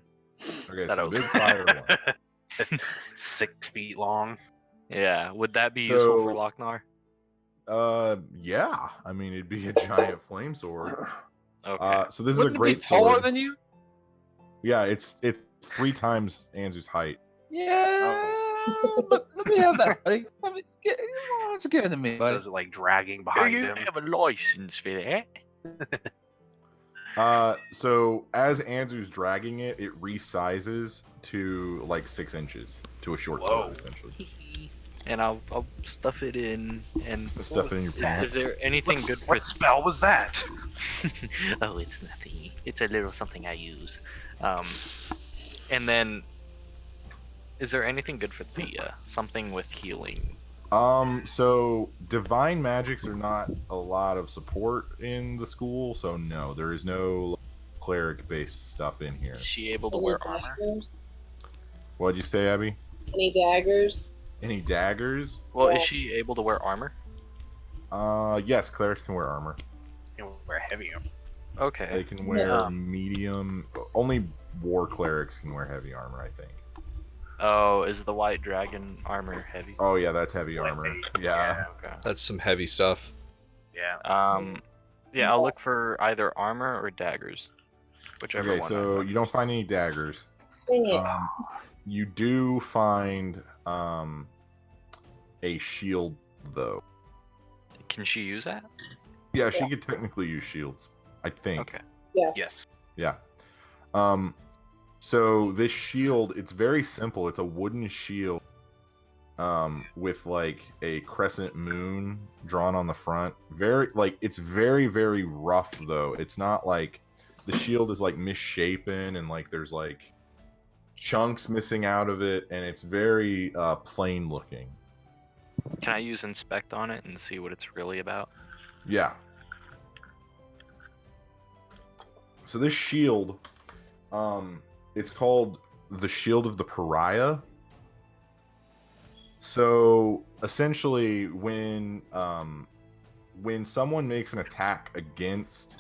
Okay, That so I was- big fire one. 6 feet long. Yeah, would that be useful for So- Lochnar? Yeah. I mean, it'd be a giant flame sword. Okay. So this Wouldn't is a it be great taller sword. than you? Yeah, it's 3 times Anzu's height. Yeah. Let me have that, buddy. Let's give it to me, So buddy. is it like dragging Do behind you him? have a license for that? So as Anzu's dragging it, it resizes to like 6 inches to a short Whoa. sword, essentially. And I'll stuff it in. And Stuff it in your pants. is there anything good for? What spell was that? Oh, it's nothing. It's a little something I use. And then, is there anything good for Thea? Something with healing. So divine magics are not a lot of support in the school, so no, there is no cleric-based stuff in here. Is she able to any wear armor? daggers? What'd you say, Abby? Any daggers? Any daggers? Well, is she able to wear armor? Yes, clerics can wear armor. You know, wear heavy armor. They Okay. can wear Yeah. medium. Only war clerics can wear heavy armor, I think. Oh, is the white dragon armor heavy? Oh yeah, that's heavy armor. Yeah. Okay. That's some heavy stuff. Yeah. Yeah, I'll look for either armor or daggers, whichever Okay, one. so I you don't find any daggers. Dang it. You do find a shield though. Can she use that? Yeah, she could technically use shields, I think. Okay. Yes. Yeah. So this shield, it's very simple. It's a wooden shield with like a crescent moon drawn on the front. It's very, very rough though. It's not like the shield is like misshapen and like there's like chunks missing out of it, and it's very plain looking. Can I use inspect on it and see what it's really about? Yeah. So this shield, it's called the Shield of the Pariah. So essentially, when someone makes an attack against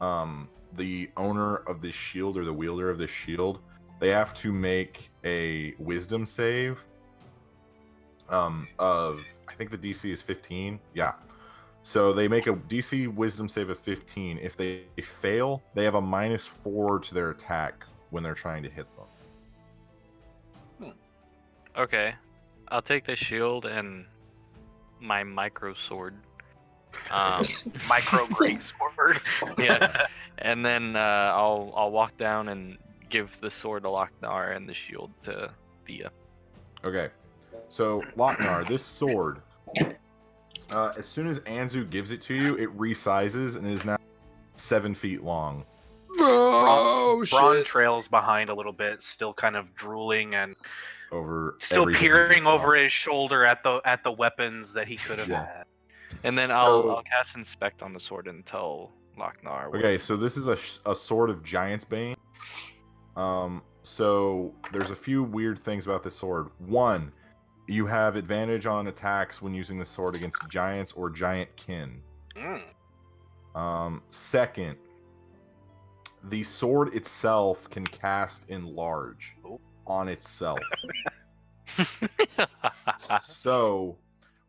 the owner of this shield or the wielder of this shield, they have to make a Wisdom save. Of I think the DC is 15. Yeah. So they make a DC Wisdom save of 15. If they fail, they have a -4 to their attack when they're trying to hit them. Okay. I'll take the shield and my micro sword. Micro great sword. Yeah. And then I'll walk down and give the sword to Lochnar and the shield to Thea. Okay. So, Lochnar, this sword, as soon as Anzu gives it to you, it resizes and is now 7 feet long. Oh, Braun shit. trails behind a little bit, still kind of drooling and Over still everything he peering just saw. over his shoulder at the weapons that he could have Yeah. had. And then So- I'll cast Inspect on the sword and tell Lochnar. what- Okay, so this is a sword of Giant's Bane. So there's a few weird things about this sword. One, you have advantage on attacks when using the sword against giants or giant kin. Second, the sword itself can cast enlarge on itself. So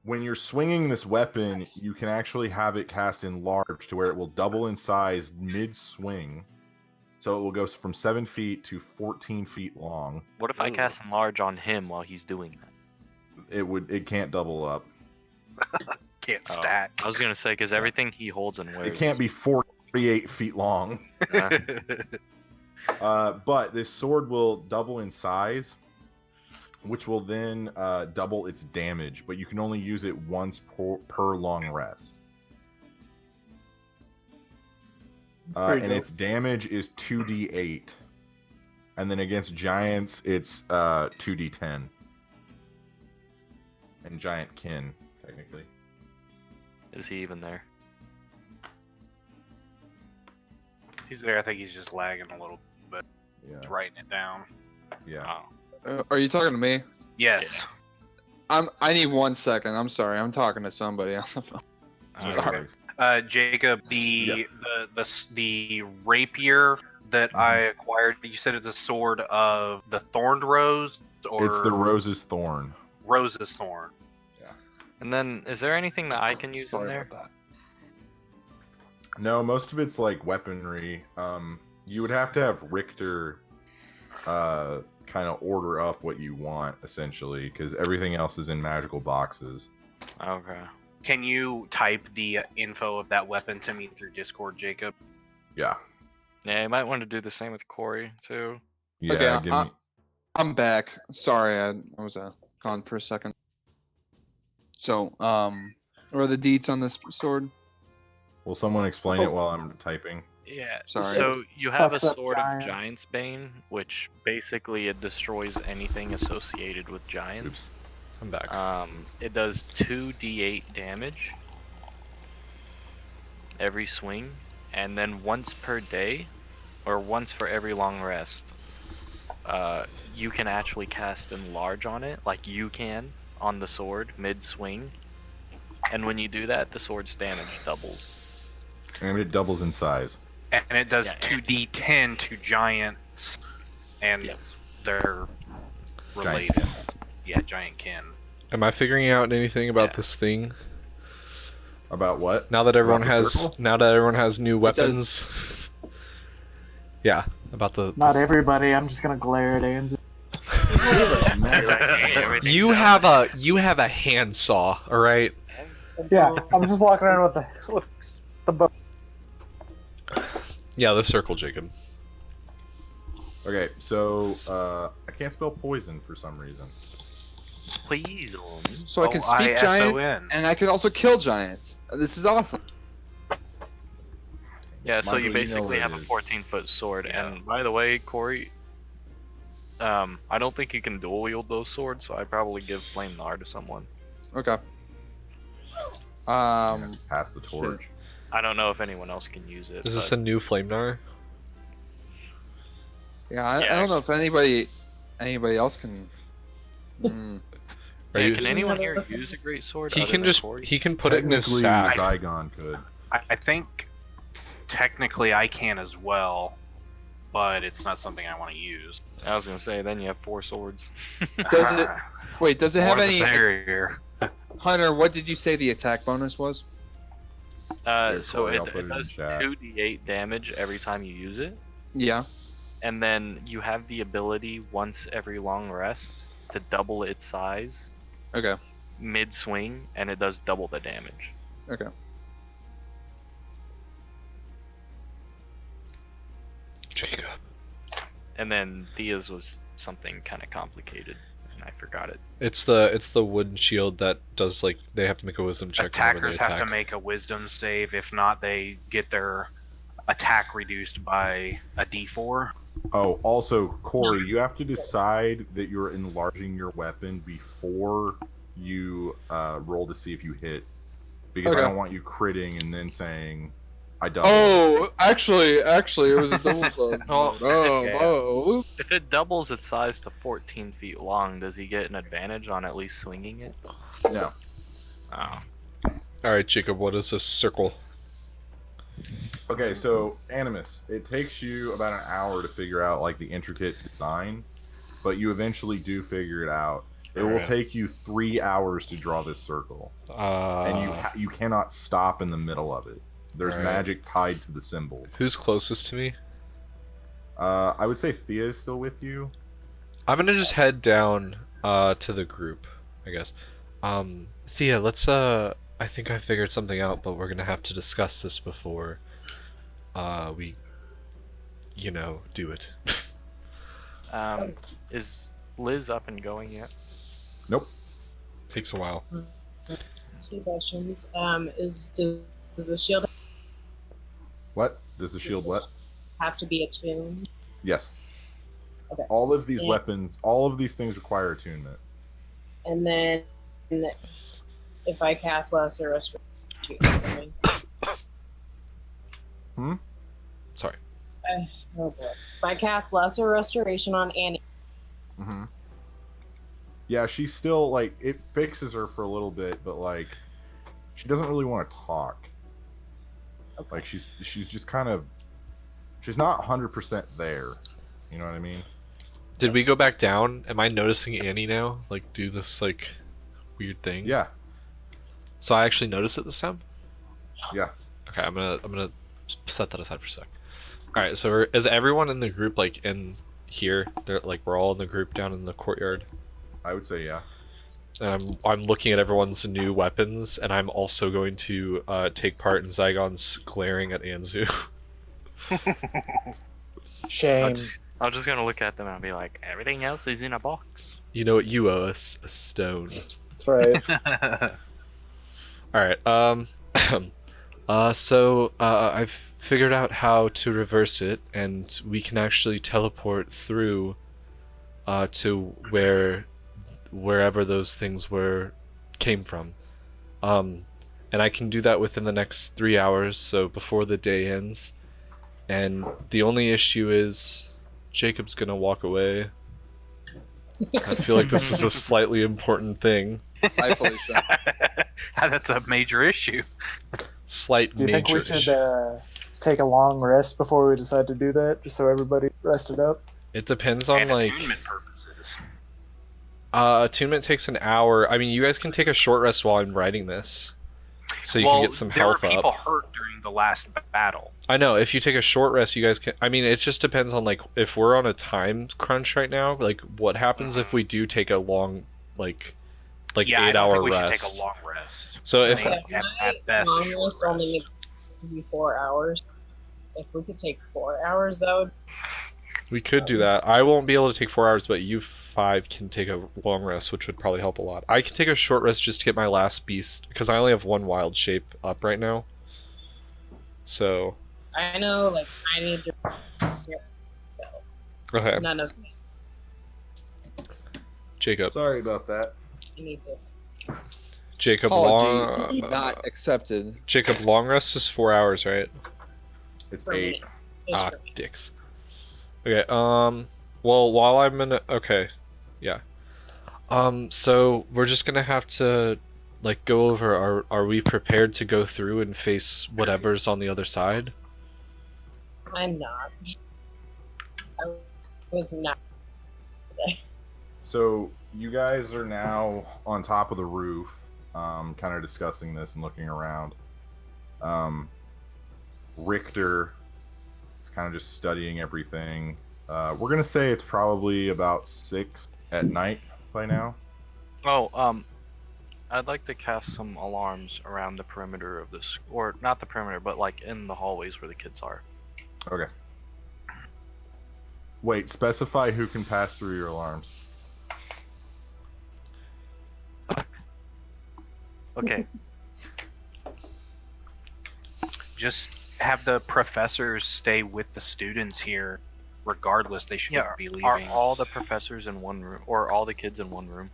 when you're swinging this weapon, you can actually have it cast enlarge to where it will double in size mid-swing. So it will go from 7 feet to 14 feet long. What if I cast Enlarge on him while he's doing that? It can't double up. Can't Oh, stack. I was gonna say because everything he holds and wears. It can't be 48 feet long. But this sword will double in size, which will then double its damage, but you can only use it once per long rest. pretty And dope. its damage is 2d8. And then against giants, it's 2d10. And giant kin, technically. Is he even there? He's there. I think he's just lagging a little bit. Yeah. He's writing it down. Yeah. Oh. Are you talking to me? Yes. I need 1 second. I'm sorry. I'm talking to somebody on the phone. Alright. Jacob, the rapier that I acquired, you said it's a sword of the thorned rose, or It's the Rose's Thorn. Rose's thorn. And then, is there anything that I can use in Sorry there? about No, most of it's like weaponry. You would have to have Richter kind of order up what you want, essentially, because everything else is in magical boxes. Okay. Can you type the info of that weapon to me through Discord, Jacob? Yeah. Yeah, you might want to do the same with Corey too. Yeah, Okay, give me... I'm back. Sorry, I was gone for a second. So, what are the deets on this sword? Will someone explain Oh. it while I'm typing? Yeah. Sorry. So you have a Fucks up sword of giant. Giant's Bane, which basically it destroys anything associated with giants. Oops. I'm back. It does 2d8 damage every swing, and then once per day, or once for every long rest, you can actually cast Enlarge on it, like you can on the sword mid-swing. And when you do that, the sword's damage doubles. And it doubles in size. And it does Yeah, 2d10 to giants, and Yep. they're Giant related. Yeah, giant kin. Am I figuring out anything about Yeah. this thing? About what? Now that everyone About the has circle? new weapons. Yeah, about the Not everybody. I'm just gonna glare at Anzu. Everything You does. have a handsaw, all right? Yeah, I'm just walking around with the bow. Yeah, the circle, Jacob. Okay, so I can't spell poison for some reason. Please. So I can speak giant, O-I-S-O-N. and I can also kill giants. This is awesome. Yeah, so you Michael, you know basically what have it a is. 14-foot sword. Yeah. And by the way, Corey, I don't think you can dual wield those swords, so I'd probably give Flame Nar to someone. Okay. Pass the torch. I don't know if anyone else can use it. Is this but a new Flamnar? Yeah, I Yeah, don't know if anybody else can. Are yeah, you- can anyone here use a great sword? He other can than just Corey? he can put it in his Technically, sack. Zygon could. I think technically I can as well, but it's not something I want to use. I was gonna say, then you have 4 swords. Does it? Wait, does it have More the any? merrier. Hunter, what did you say the attack bonus was? So Corey, I'll it put it in does chat. 2d8 damage every time you use it, Yeah. and then you have the ability once every long rest to double its size Okay. mid-swing, and it does double the damage. Okay. Jacob. And then Thea's was something kind of complicated. I forgot it. It's the wooden shield that does like they have to make a wisdom check whenever Attackers they attack. have to make a wisdom save. If not, they get their attack reduced by a d4. Oh, also, Corey, you have to decide that you're enlarging your weapon before you roll to see if you hit, because I Okay. don't want you critting and then saying I double. Oh, actually, it was a double slug. Oh, Oh. If it doubles its size to 14 feet long, does he get an advantage on at least swinging it? No. Oh. All right, Jacob. What is this circle? Okay, so Animus, it takes you about an hour to figure out like the intricate design, but you eventually do figure it out. It will Alright. take you 3 hours to draw this circle, and you cannot stop in the middle of it. There's Alright. magic tied to the symbols. Who's closest to me? I would say Thea is still with you. I'm gonna just head down to the group, I guess. Thea, let's I think I figured something out, but we're gonna have to discuss this before we do it. Is Liz up and going yet? Nope. Takes a while. 2 questions. Does the shield What? Does the shield what? have to be attuned? Yes. Okay. All of these Yeah. weapons, all of these things require attunement. And then if I cast lesser restoration, Sorry. oh boy. If I cast lesser restoration on Annie, Mm-hmm. Yeah, she's still like it fixes her for a little bit, but like she doesn't really want to talk. okay. Like she's just kind of she's not 100% there. You know what I mean? Did we go back down? Am I noticing Annie now? Like do this like weird thing? Yeah. So I actually noticed it this time? Yeah. Okay, I'm gonna set that aside for a sec. Alright, so is everyone in the group like in here? They're like we're all in the group down in the courtyard. I would say yeah. And I'm looking at everyone's new weapons, and I'm also going to take part in Zygon's glaring at Anzu. Shame. I'm just gonna look at them and be like, everything else is in a box. You know what? You owe us a stone. That's right. Alright, so I've figured out how to reverse it, and we can actually teleport through to wherever those things came from. And I can do that within the next 3 hours, so before the day ends. And the only issue is Jacob's gonna walk away. I feel like this is a slightly important thing. Hi, Felicia. That's a major issue. Slight Do you think major we should issue. take a long rest before we decide to do that, just so everybody rested up? It depends on And like attunement purposes. attunement takes an hour. I mean, you guys can take a short rest while I'm writing this, so you well, can get some health there were people up. hurt during the last battle. I know. If you take a short rest, you guys can. I mean, it just depends on like if we're on a time crunch right now. Like, what happens if we do take a long, like Yeah, I 8 don't hour think we rest? should take a long rest. So if I mean, at best, a long short rest only rest. needs to be 4 hours. If we could take 4 hours, that would. we could do that, I won't be able to take 4 hours, but you 5 can take a long rest, which would probably help a lot. I can take a short rest just to get my last beast because I only have one wild shape up right now. So I know, like, I need to. okay, None of Jacob. Sorry about that. you need to. Jacob Apology long. not accepted. Jacob long rest is 4 hours, right? It's For 8. me. Just Ah, for me. dicks. Okay, well, while I'm in okay, yeah. So we're just gonna have to, like, go over, are we prepared to go through and face whatever's on the other side? I'm not. I was not. So you guys are now on top of the roof, kind of discussing this and looking around. Richter is kind of just studying everything. We're gonna say it's probably about 6 at night by now. Oh, I'd like to cast some alarms around the perimeter of this, or not the perimeter, but like in the hallways where the kids are. Okay. Wait, specify who can pass through your alarms. Okay. Just have the professors stay with the students here. Regardless, they shouldn't Yeah. be Are leaving. all the professors in one room, or all the kids in one room?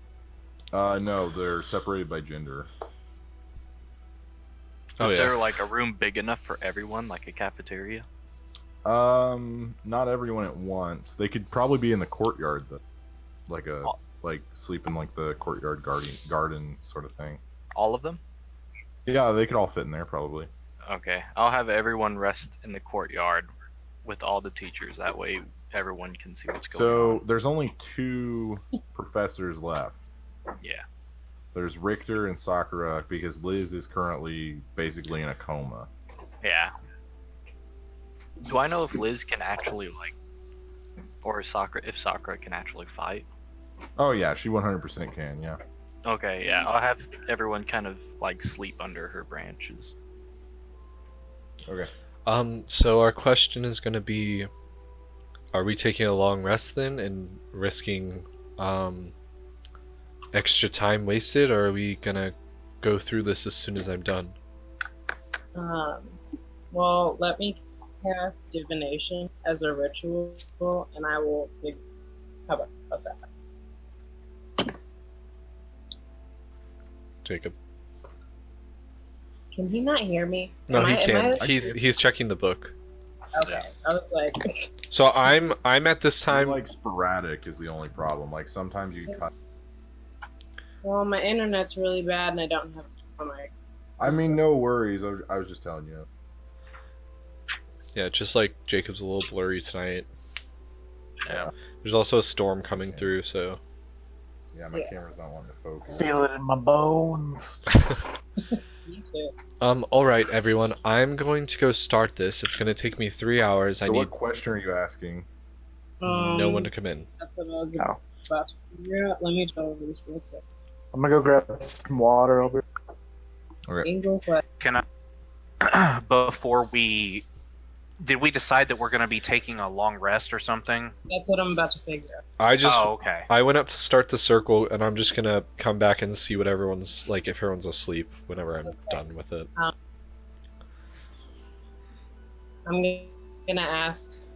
No, they're separated by gender. Oh, Is yeah. there like a room big enough for everyone, like a cafeteria? Not everyone at once. They could probably be in the courtyard, like sleep in like the courtyard garden sort of thing. All of them? Yeah, they could all fit in there probably. Okay. I'll have everyone rest in the courtyard with all the teachers. That way everyone can see what's going So on. there's only 2 professors left. Yeah. There's Richter and Sakura because Liz is currently basically in a coma. Yeah. Do I know if Liz can actually or Sakura, if Sakura can actually fight? Oh yeah, she 100% can. Yeah. Okay, yeah. I'll have everyone kind of sleep under her branches. Okay. So our question is going to be, are we taking a long rest then and risking extra time wasted, or are we going to go through this as soon as I'm done? Well, let me cast divination as a ritual, and I will cover of that. Jacob. Can he not hear me? No, he am can. I- He's checking the book. Okay, I was like, So I'm at this time. Like sporadic is the only problem. Like sometimes you cut. well, my internet's really bad, and I don't have my. I mean, no worries. I was just telling you. Yeah, just like Jacob's a little blurry tonight. Yeah. There's also a storm coming through, so. Yeah, my camera's not wanting to focus. Feel it in my bones. Me too. Alright, everyone. I'm going to go start this. It's going to take me 3 hours. So I need what question are you asking? no one to come in. That's what I was No. about to figure out. Let me tell you this real quick. I'm gonna go grab some water. I'll be... Okay. Angel quest. Can did we decide that we're going to be taking a long rest or something? That's what I'm about to figure out. Oh, okay. I went up to start the circle, and I'm just gonna come back and see what everyone's if everyone's asleep whenever I'm done with it. I'm gonna ask.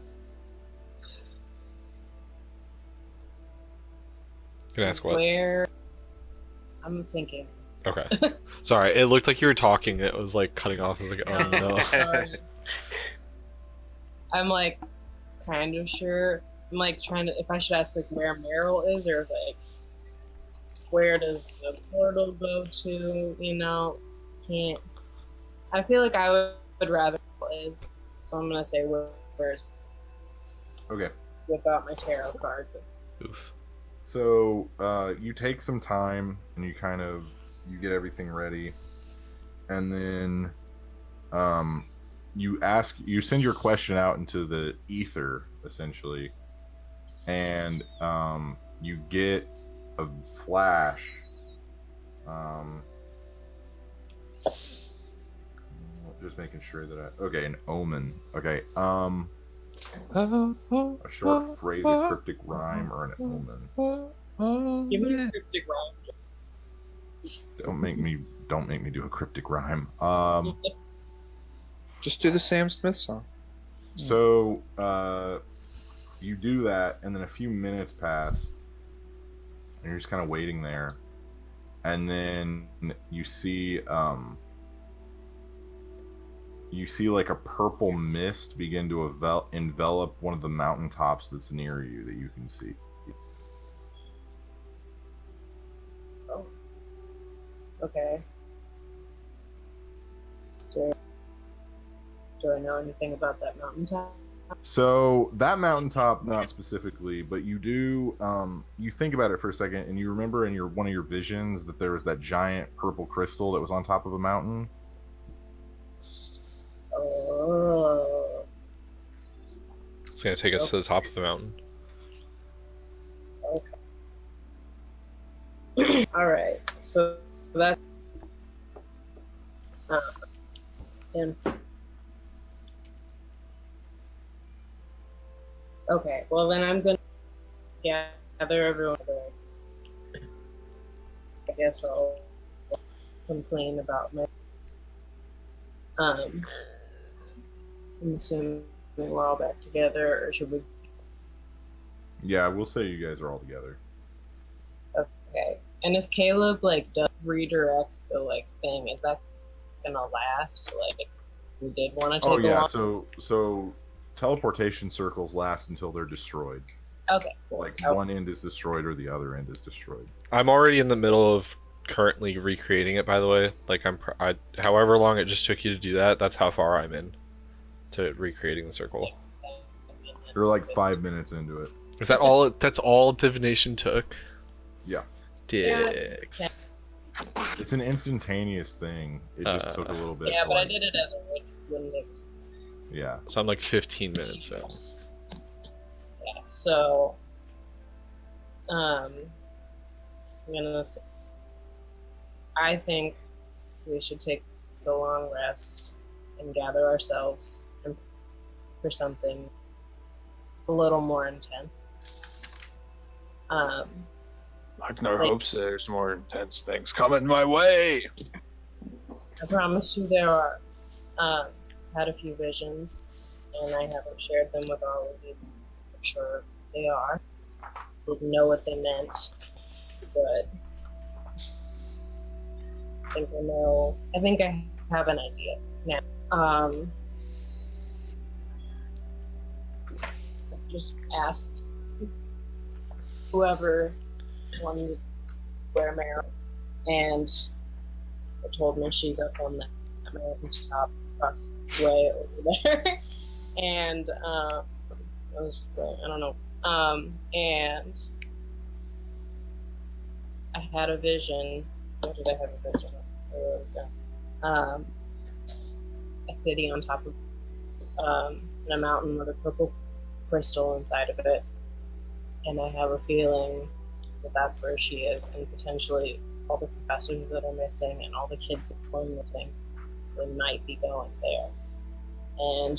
Can I ask what? Where? I'm thinking. Okay. Sorry, it looked like you were talking. It was cutting off. I was like, oh no. Sorry. I'm kind of sure. I'm trying to, if I should ask where Meryl is, or where does the portal go to? Can't. I feel like I would rather is, so I'm gonna say where's. Okay. Whip out my tarot cards. Oof. So you take some time and you get everything ready, and then you send your question out into the ether essentially, and you get a flash. Just making sure that an omen. Okay. A short phrase, a cryptic rhyme, or an omen. Give me a cryptic rhyme. Don't make me do a cryptic rhyme. Just do the Sam Smith song. So you do that, and then a few minutes pass, and you're just kind of waiting there, and then you see a purple mist begin to envelop one of the mountaintops that's near you that you can see. Oh. Okay. Do I know anything about that mountaintop? So that mountaintop, not specifically, but you do. You think about it for a second, and you remember in one of your visions that there was that giant purple crystal that was on top of a mountain. Oh. It's gonna take us to the top of the mountain. Okay. All right. So that. And. Okay. Well, then I'm gonna gather everyone. I guess I'll complain about my. I'm assuming we're all back together, or should we? Yeah, we'll say you guys are all together. Okay. And if Caleb like does redirects the like thing, is that gonna last? Like, we did want to take Oh a yeah, long. so teleportation circles last until they're destroyed. Okay, cool. Like Oh, one end is destroyed or the other end is destroyed. I'm already in the middle of currently recreating it. By the way, like however long it just took you to do that, that's how far I'm in to recreating the circle. You're like 5 minutes into it. Is that all? That's all divination took. Yeah. Dicks. Yeah. It's an instantaneous thing. It just took a little bit. yeah, to, but I like- did it as a witch. Wouldn't it? Yeah. So I'm like 15 minutes in. Yeah. So, I'm gonna. I think we should take the long rest and gather ourselves for something a little more intense. Lochner Like- hopes there's more intense things coming my way. I promise you there are. Had a few visions, and I haven't shared them with all of you. I'm sure they are. Didn't know what they meant, but I think I know. I think I have an idea now. Just asked whoever wanted to wear Meryl, and they told me she's up on that mountain top across the way over there. And I was just like, I don't know. And I had a vision. What did I have a vision of? A city on top of a mountain with a purple crystal inside of it. And I have a feeling that that's where she is, and potentially all the professors that are missing and all the kids that are missing, they might be going there. And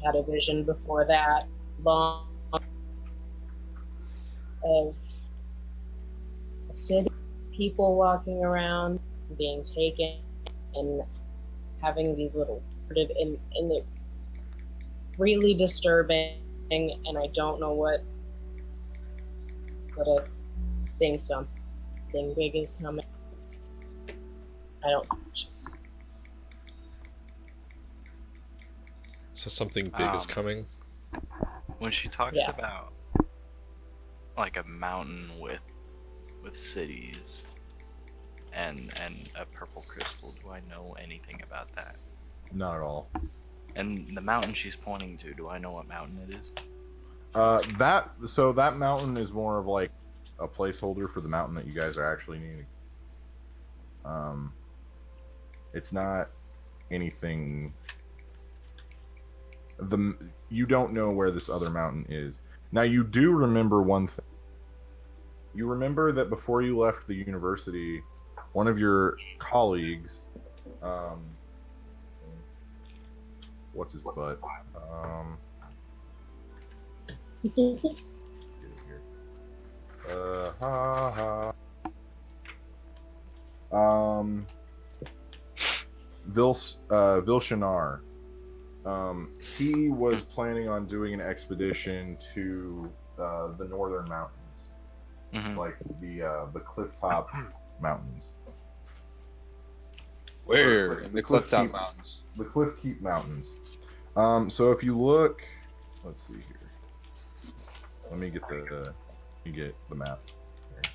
I had a vision before that long of a city, people walking around, being taken, and having these little and it really disturbing, and I don't know what I think something big is coming. I don't. So something big is coming. When she talks Yeah. about like a mountain with cities and a purple crystal, do I know anything about that? Not at all. And the mountain she's pointing to, do I know what mountain it is? That mountain is more of like a placeholder for the mountain that you guys are actually needing. It's not anything. You don't know where this other mountain is. Now you do remember one thing. You remember that before you left the university, one of your colleagues, what's his butt? Get it here. Vilshanar. He was planning on doing an expedition to the northern mountains, like the clifftop mountains. Where? In the Clifftop Keep- Mountains. The Cliff Keep Mountains. So if you look, let's see here. Let me get the map. Here.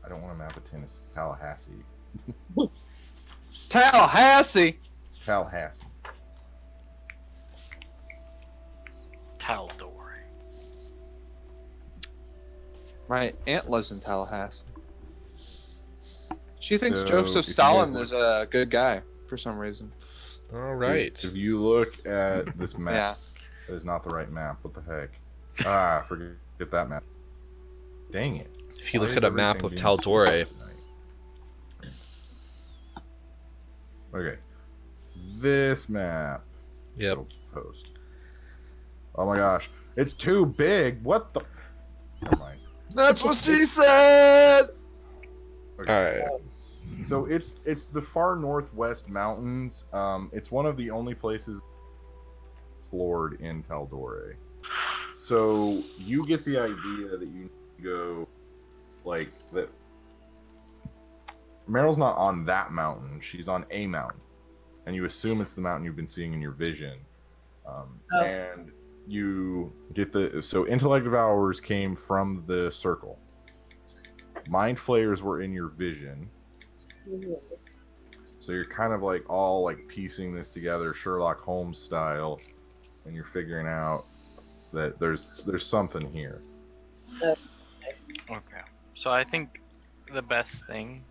I don't want to map of Tennessee, Tallahassee. Tallahassee! Tallahassee. Taldor. My aunt lives in Tallahassee. She thinks So, Joseph if you Stalin guys is a good guy for some reason. All right. If you look at this map, Yeah. that is not the right map. What the heck? Ah, forget that map. Dang it. If you Why look is at a map everything of being so Taldore, bad tonight? Okay. This map. yep. It'll post. Oh my gosh. It's too big. What the? Never mind. That's what she said. Okay. Alright. So it's the far northwest mountains. It's one of the only places explored in Taldore. So you get the idea that you need to go, like that. Meryl's not on that mountain; she's on a mountain, and you assume it's the mountain you've been seeing in your vision. And you get so intellect devourers came from the circle. Mind flayers were in your vision. So you're kind of like all like piecing this together Sherlock Holmes style, and you're figuring out that there's something here. Okay. So I think the best thing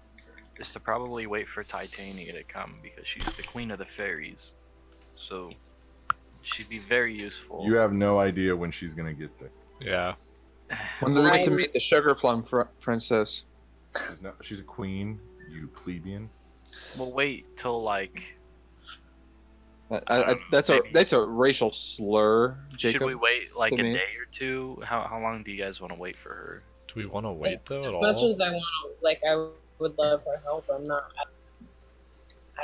is to probably wait for Titania to come because she's the queen of the fairies. So she'd be very useful. You have no idea when she's gonna get there. Yeah. When do we get to meet the sugar plum princess? She's a queen, you plebeian. We'll wait till like. That's a racial slur, Jacob. Should we wait like a to me. day or two? How long do you guys want to wait for her? Do we want to wait though at As all? much as I want to, like, I would love her help. I'm not.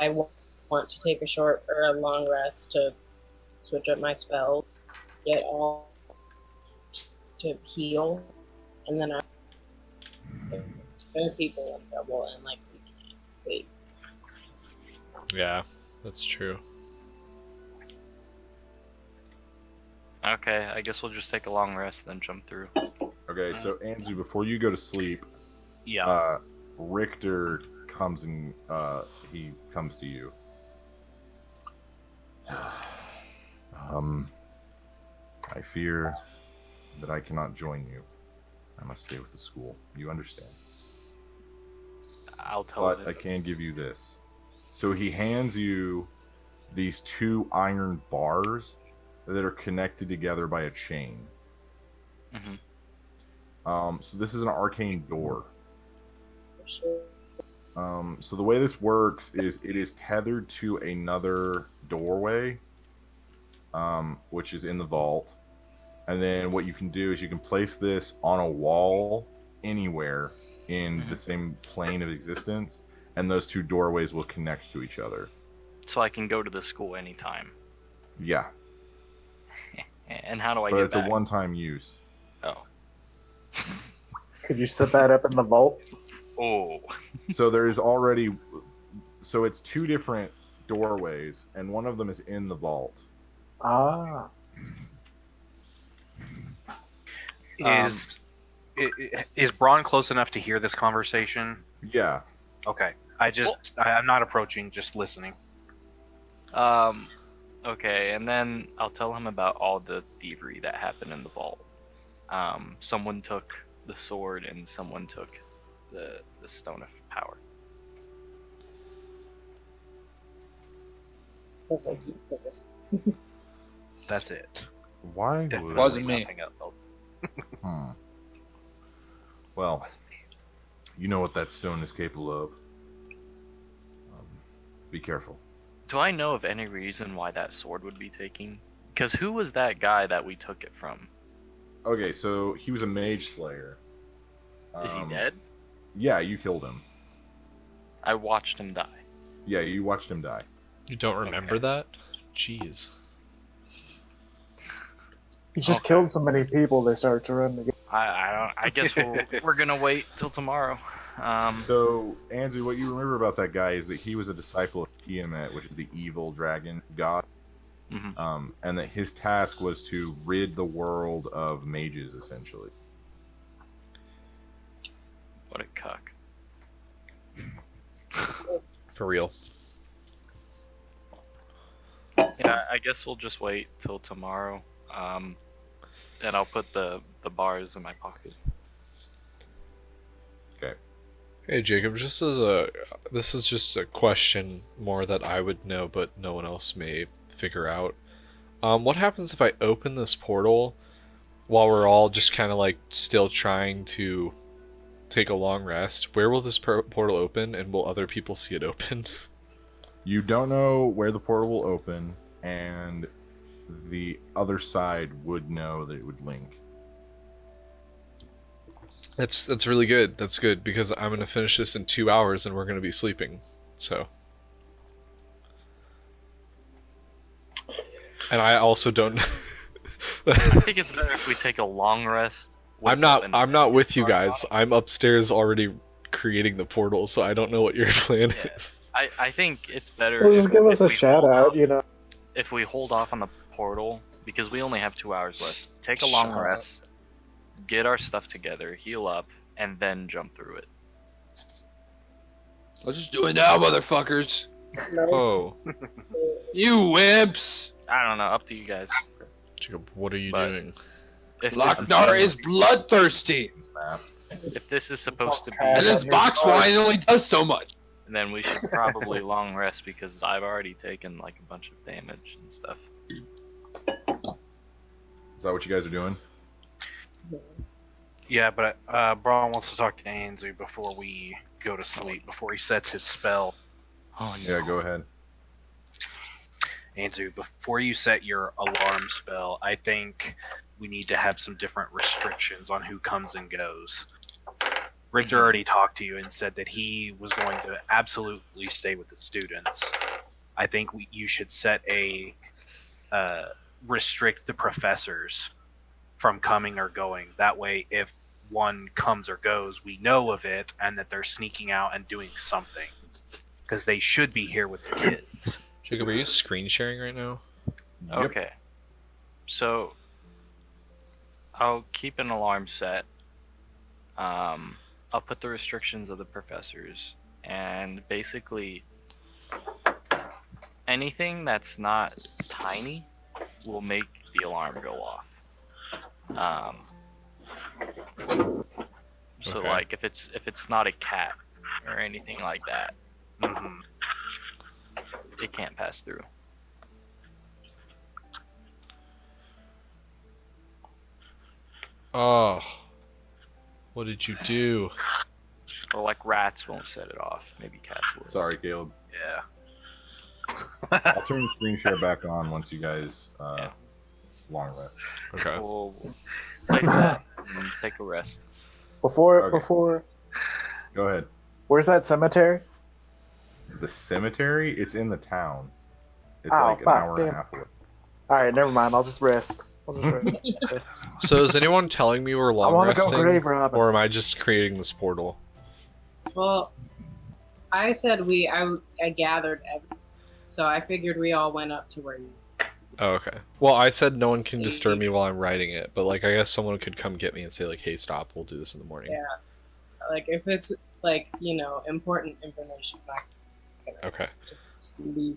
I want to take a short or a long rest to switch up my spell, get all to heal, and then there are people in trouble, and like we can't wait. Yeah, that's true. Okay, I guess we'll just take a long rest and then jump through. Okay, so Anzu, before you go to sleep, Yeah. Richter comes and he comes to you. I fear that I cannot join you. I must stay with the school. You understand? I'll tell But him. I can give you this. So he hands you these 2 iron bars that are connected together by a chain. So this is an arcane door. For sure. So the way this works is it is tethered to another doorway, which is in the vault. And then what you can do is you can place this on a wall anywhere in the same plane of existence, and those 2 doorways will connect to each other. So I can go to the school anytime. Yeah, And how do I but get it's back? a one-time use. Oh. Could you set that up in the vault? Oh. So there's already, so it's 2 different doorways, and one of them is in the vault. Ah. Is Braun close enough to hear this conversation? Yeah. Okay. I'm not approaching, just listening. Okay, and then I'll tell him about all the thievery that happened in the vault. Someone took the sword and someone took the stone of power. That's like you put this. That's it. Why Definitely would... Wasn't me. nothing else. Well, you know what that stone is capable of. Be careful. Do I know of any reason why that sword would be taken? Because who was that guy that we took it from? Okay, so he was a mage slayer. Is he dead? Yeah, you killed him. I watched him die. Yeah, you watched him die. You don't remember that? Jeez. He just killed so many people they started to run together. I guess we're gonna wait till tomorrow. So, Anzu, what you remember about that guy is that he was a disciple of Tiamat, which is the evil dragon god. And that his task was to rid the world of mages, essentially. What a cuck. For real. Yeah, I guess we'll just wait till tomorrow. And I'll put the bars in my pocket. Okay. Hey Jacob, this is just a question more that I would know, but no one else may figure out. What happens if I open this portal while we're all just kind of like still trying to take a long rest? Where will this portal open, and will other people see it open? You don't know where the portal will open, and the other side would know that it would link. That's really good. That's good because I'm gonna finish this in 2 hours and we're gonna be sleeping. So. And I also don't. I think it's better if we take a long rest. I'm not with you guys. I'm upstairs already creating the portal, so I don't know what your plan is. I think it's better. Well, just if- give if us a we shout hold out, off- you know. If we hold off on the portal, because we only have 2 hours left, take a long Shut up. rest, get our stuff together, heal up, and then jump through it. Let's just do it now, motherfuckers. Oh, You wimps. I don't know, up to you guys. Jacob, what are you But- doing? If Lochnar is bloodthirsty, This map. if this is supposed to be, and this box wine only does so much. then we should probably long rest because I've already taken like a bunch of damage and stuff. Is that what you guys are doing? Yeah, but Braun wants to talk to Anzu before we go to sleep, before he sets his spell. Oh Yeah, go ahead. Anzu, before you set your alarm spell, I think we need to have some different restrictions on who comes and goes. Richter already talked to you and said that he was going to absolutely stay with the students. I think you should set a restrict the professors from coming or going. That way, if one comes or goes, we know of it and that they're sneaking out and doing something. Because they should be here with the kids. Jacob, are you screen sharing right now? Yep. Okay. So I'll keep an alarm set. I'll put the restrictions of the professors, and basically anything that's not tiny will make the alarm go off. So Okay. like if it's not a cat or anything like that, it can't pass through. Oh, what did you do? Or like rats won't set it off. Maybe cats will. Sorry, Caleb. Yeah. I'll turn the screen share back on once you guys Yeah. long rest. Okay. We'll take that and take a rest. Before, Okay. before, Go ahead. where's that cemetery? The cemetery? It's in the town. It's Oh, like an fuck, hour and a damn. half away. All right, never mind. I'll just rest. I'll just rest. So is anyone telling me we're I long want to go resting, grave robbing. or am I just creating this portal? Well, I said I gathered everything, so I figured we all went up to where you. Oh, okay. Well, I said no one can disturb me while I'm writing it, but like I guess someone could come get me and say like, "Hey, stop! We'll do this in the morning." Yeah. Like if it's like important information, I'm not gonna Okay. just leave.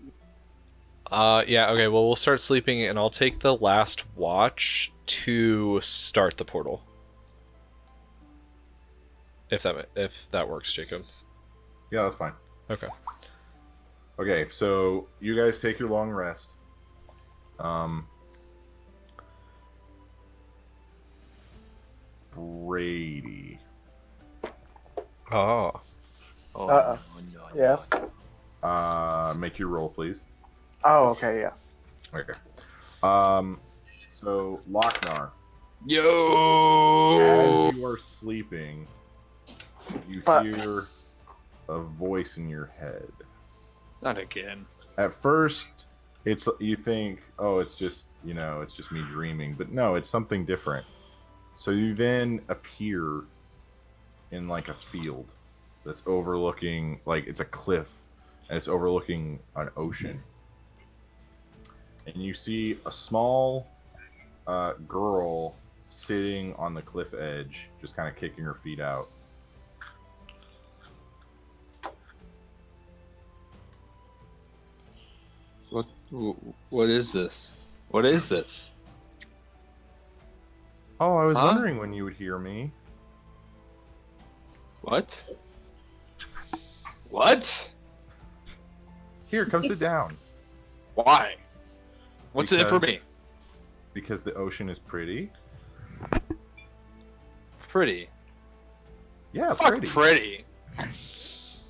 Yeah. Okay. Well, we'll start sleeping, and I'll take the last watch to start the portal. If that works, Jacob. Yeah, that's fine. Okay. Okay, so you guys take your long rest. Brady. Oh. Oh, Uh-oh. no. Yes. Make your roll, please. Oh, okay, yeah. Okay. So Lochnar, Yo. as you are sleeping, you Fuck. hear a voice in your head. Not again. At first, you think, oh, it's just me dreaming, but no, it's something different. So you then appear in like a field that's overlooking, like it's a cliff, and it's overlooking an ocean. And you see a small girl sitting on the cliff edge, just kind of kicking her feet out. What is this? What is this? Oh, I was Huh? wondering when you would hear me. What? What? Here, come sit down. Why? What's in it for Because- me? Because the ocean is pretty. Pretty. Yeah, Fuck pretty. pretty.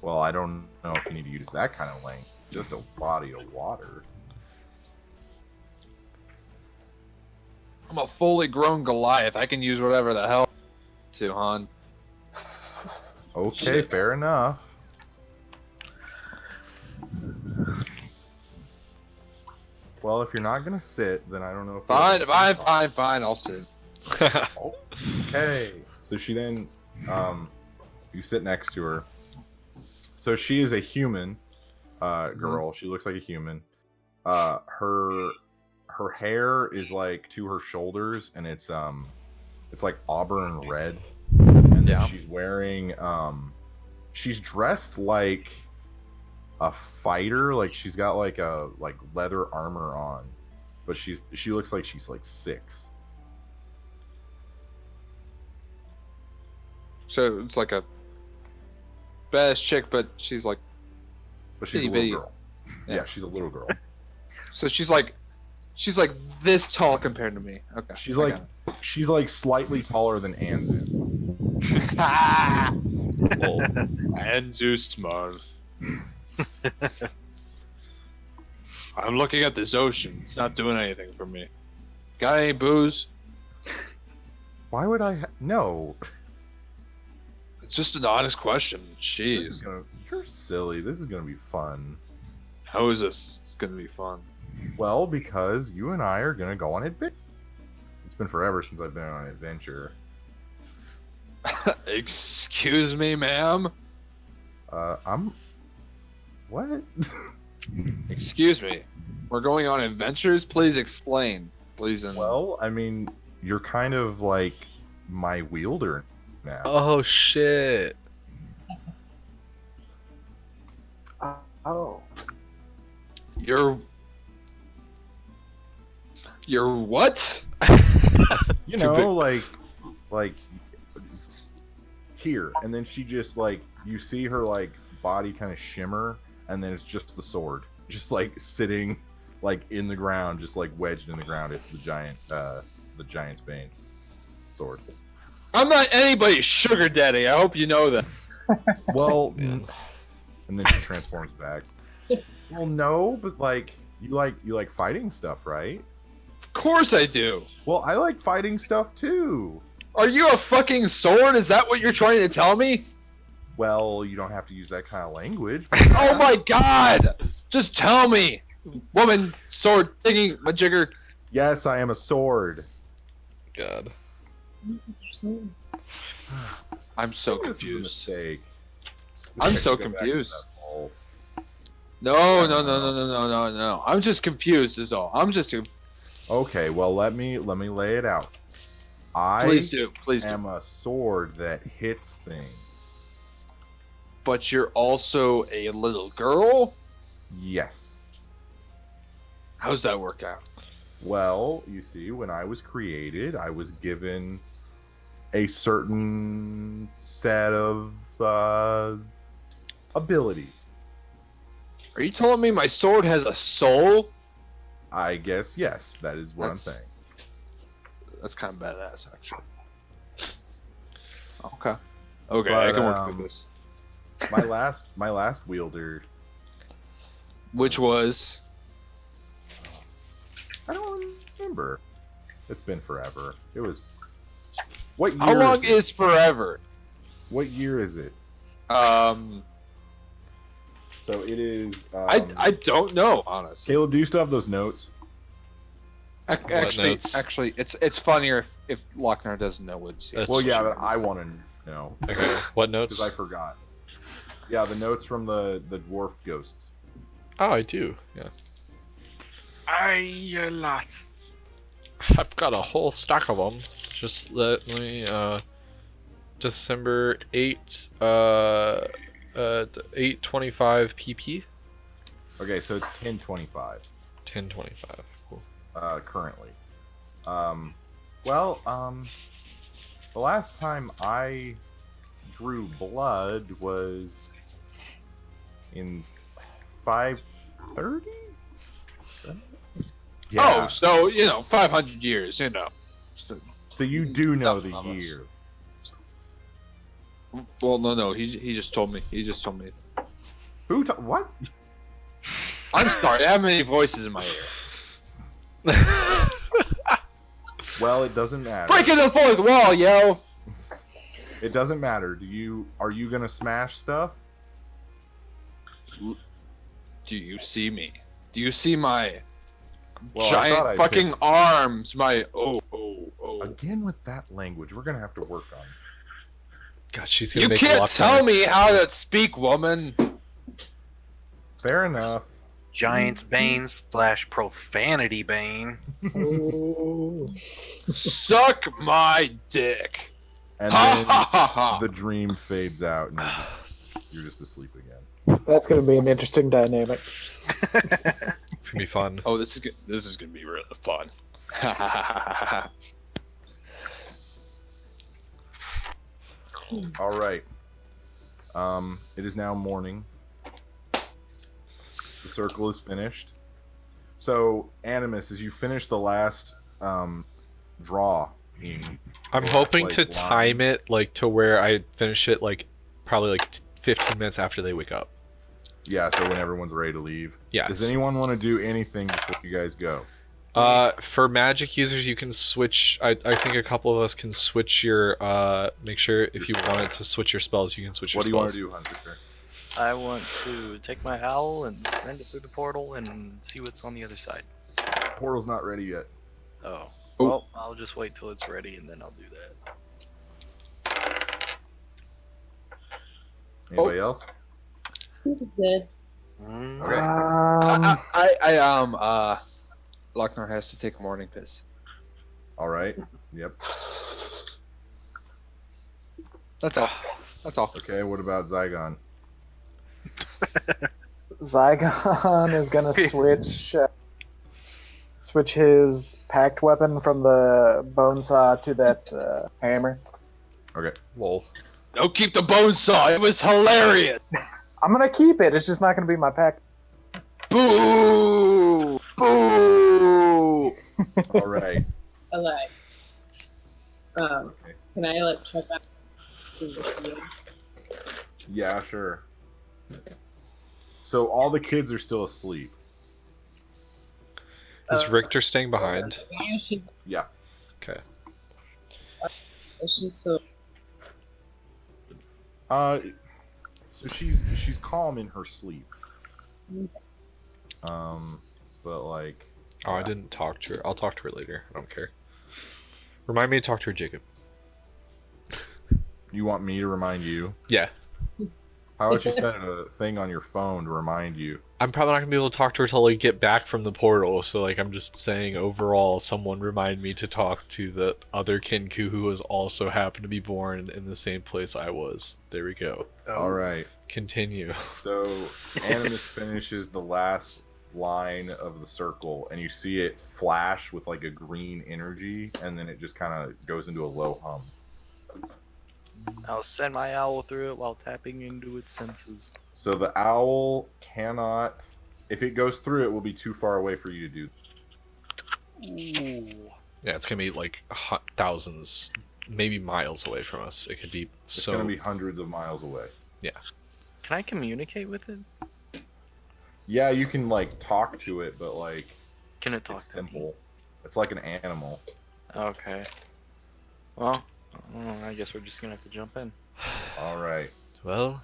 Well, I don't know if you need to use that kind of length. Just a body of water. I'm a fully grown Goliath. I can use whatever the hell to, Han. Okay, fair enough. Well, if you're not gonna sit, then I don't know if Fine. I'll sit. Okay. So she then, you sit next to her. So she is a human, girl. She looks like a human. Her hair is like to her shoulders, and it's like auburn red. And then she's wearing, she's dressed like a fighter. Like she's got like a leather armor on, but she looks like she's like 6. So it's like a badass chick, but she's like. But she's a little girl. Yeah, she's a little girl. So she's like this tall compared to me. Okay. She's like slightly taller than Anzu. Anzu's man. I'm looking at this ocean. It's not doing anything for me. Got any booze? Why would I? No. It's just an honest question. This is Jeez. you're silly. This is gonna be fun. How is this? It's gonna be fun. Well, because you and I are gonna go on adventure. It's been forever since I've been on an adventure. Excuse me, ma'am? I'm. What? Excuse me. We're going on adventures? Please explain. Please. Well, I mean, you're kind of like my wielder now. Oh shit. Oh. You're what? You know, like here, and then she just like you see her like body kind of shimmer, and then it's just the sword, just like sitting like in the ground, just like wedged in the ground. It's the giant's bane sword. I'm not anybody's sugar daddy. I hope you know that. Well, and then she transforms back. Well, no, but like you like fighting stuff, right? Of course I do. Well, I like fighting stuff too. Are you a fucking sword? Is that what you're trying to tell me? Well, you don't have to use that kind of language. Oh my god! Just tell me! Woman, sword, thingy, majigger. Yes, I am a sword. God. I'm so This is a confused. mistake. I'm so confused. No. I'm just confused is all. Okay, well let me lay it out. Please do. am a sword that hits things. But you're also a little girl? Yes. How does that work out? Well, you see, when I was created, I was given a certain set of abilities. Are you telling me my sword has a soul? I guess yes, that is what I'm saying. That's kind of badass, actually. Okay. Okay, But, I can work with this. my last wielder. Which was? I don't remember. It's been forever. It was. What year? How long is is forever? What year is it? So it is. I don't know, honestly. Caleb, do you still have those notes? Actually, it's funnier if Lochner doesn't know what's. That's Well, yeah, true. but I want to know. Okay. What notes? Because I forgot. Yeah, the notes from the dwarf ghosts. Oh, I do. Yeah. I lost. I've got a whole stack of them. Just let me. December 8. 825 PP. Okay, so it's 1025. 1025. Cool. Currently. Well, the last time I drew blood was in 530? Yeah. Oh, so 500 years, So you do know the Nothing. year. Well, no, he just told me. He just told me. What? I'm sorry, I have many voices in my ear. Well, it doesn't matter. Breaking the fourth wall, yo! It doesn't matter. Are you gonna smash stuff? Do you see me? Do you see my Well, I thought giant I'd fucking pick- arms? My Again with that language, we're gonna have to work on. God, she's gonna You make can't Lochner- tell me how to speak, woman. Fair enough. Giant's Bane / Profanity Bane. Suck my dick. And Ha then ha ha ha. the dream fades out, and you're just asleep again. That's going to be an interesting dynamic. It's gonna be fun. Oh, this is gonna be really fun. All right. It is now morning. The circle is finished. So, Animus, as you finish the last draw, I'm last, hoping like, to line. time it like to where I finish it like probably like 15 minutes after they wake up. Yeah, so when everyone's ready to leave. Yes. Does anyone want to do anything before you guys go? For magic users, you can switch. I think a couple of us can switch your. Make sure if you wanted to switch your spells, you can switch your What do you want spells. to do, Hunter? I want to take my owl and send it through the portal and see what's on the other side. Portal's not ready yet. Oh. Oh. Well, I'll just wait till it's ready and then I'll do that. Anybody else? Pretty good. Okay. Lochner has to take a morning piss. All right. Yep. That's all. That's all. Okay, what about Zygon? Zygon is going to switch his packed weapon from the bone saw to that hammer. Okay. Lol. Don't keep the bone saw. It was hilarious. I'm going to keep it. It's just not going to be my pack. Boo! Boo! All right. I like. Okay. Can I like check out see what it is? Yeah, sure. So all the kids are still asleep. Is Richter staying behind? Yeah, Yeah. Okay. she's so. So she's calm in her sleep. But like. Oh, I didn't talk to her. I'll talk to her later. I don't care. Remind me to talk to her, Jacob. You want me to remind you? Yeah. How about you set a thing on your phone to remind you? I'm probably not gonna be able to talk to her till we get back from the portal. So like, I'm just saying overall, someone remind me to talk to the other Kinku who was also happened to be born in the same place I was. There we go. All right. Continue. So Animus finishes the last line of the circle, and you see it flash with like a green energy, and then it just kind of goes into a low hum. I'll send my owl through it while tapping into its senses. So the owl cannot. If it goes through, it will be too far away for you to do. Ooh. Yeah, it's gonna be like thousands, maybe miles away from us. It could be It's so. going to be hundreds of miles away. Can I communicate with it? Yeah, you can like talk to it, but like Can it talk it's to me? simple. It's like an animal. Okay. Well, I guess we're just gonna have to jump in. All right. Well,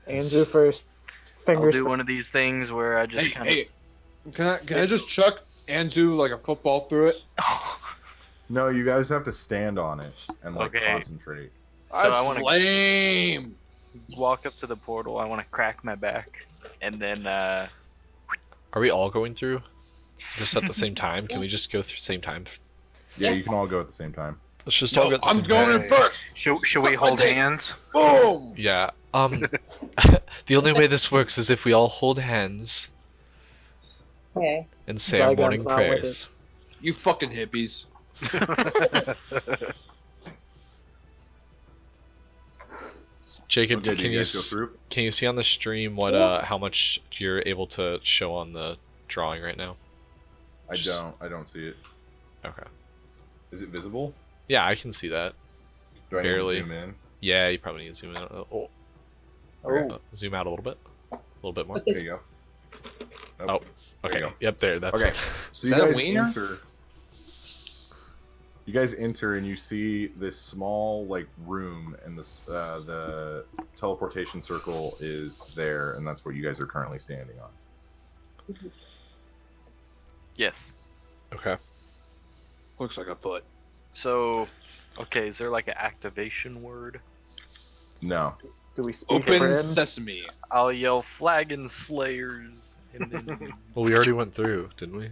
Andrew first. I'll Fingers do first. one of these things where I just Hey, kind of. hey, can I just chuck Andrew like a football through it? No, you guys have to stand on it and like Okay. concentrate. I That's wanna- lame. walk up to the portal. I want to crack my back, and then are we all going through? Just at the same time? Can we just go through the same time? Yeah, you can all go at the same time. Let's just all No, go at the I'm same going time. in first. Should we hold hands? Boom. Yeah. The only way this works is if we all hold hands Okay. and say our Zygon's morning not with prayers. You fucking hippies. Jacob, Okay, do can you you guys go through? can you see on the stream what how much you're able to show on the drawing right now? I don't see it. Okay. Is it visible? Yeah, I can see that. Do I Barely. need to zoom in? Yeah, you probably need to zoom in. Zoom out a little bit. A little bit more. But There this you go. Oh, There okay. you go. Yep, there. That's Okay. it. So you Is that a guys wiener? enter. You guys enter and you see this small like room, and the teleportation circle is there, and that's what you guys are currently standing on. Yes. Okay. Looks like a foot. So, okay, is there like an activation word? No. Do we speak Open friend? sesame. I'll yell Flagon Slayers, and then Well, we already went through, didn't we?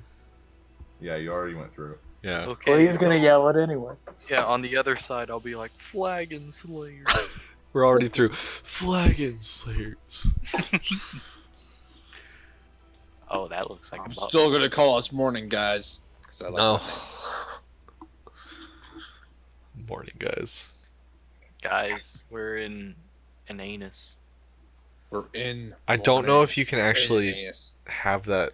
Yeah, you already went through. Yeah. okay. Well, he's gonna yell it anyway. Yeah, on the other side, I'll be like Flagon Slayers. We're already through. Flagon Slayers. Oh, that looks like I'm a button. still gonna call us morning guys. 'Cause I like No. that name. Morning, guys. Guys, we're in an anus. We're in. I don't know morning. if you can We're in actually anus. have that.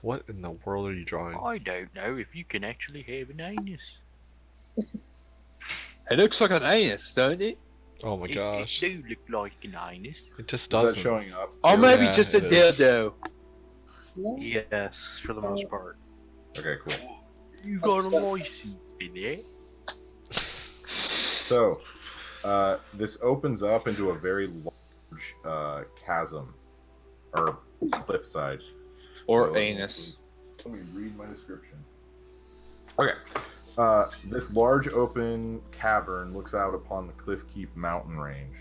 What in the world are you drawing? I don't know if you can actually have an anus. It looks like an anus, don't it? Oh my gosh. It do look like an anus. It just Is that doesn't. showing up? Or maybe Yeah, just a it is. dildo. Yes, for the most part. Okay, cool. You got a license in there? So, this opens up into a very large chasm, or cliffside. Or So, anus. Let me read my description. Okay. This large open cavern looks out upon the Cliff Keep mountain range.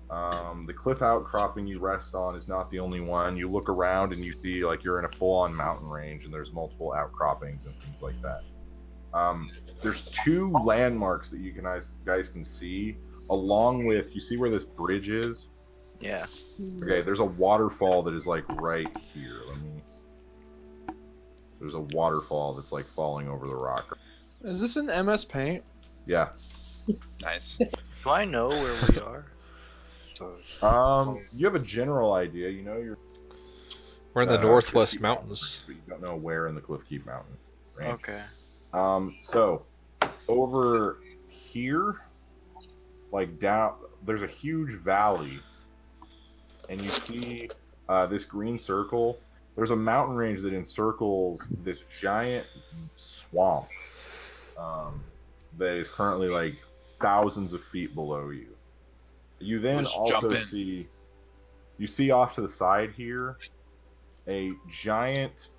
The cliff outcropping you rest on is not the only one. You look around and you see like you're in a full-on mountain range, and there's multiple outcroppings and things like that. There's two landmarks that you guys can see, along with, you see where this bridge is? Yeah. Okay, there's a waterfall that is like right here. There's a waterfall that's like falling over the rock. Is this an MS Paint? Yeah. Nice. Do I know where we are? You have a general idea. You know you're. We're in the Cliff Northwest Keep Mountains. but you don't know where in the Cliff Keep Mountain range. Okay. So over here, like down, there's a huge valley, and you see this green circle. There's a mountain range that encircles this giant swamp that is currently like thousands of feet below you. You then Let's also jump in. see off to the side here a giant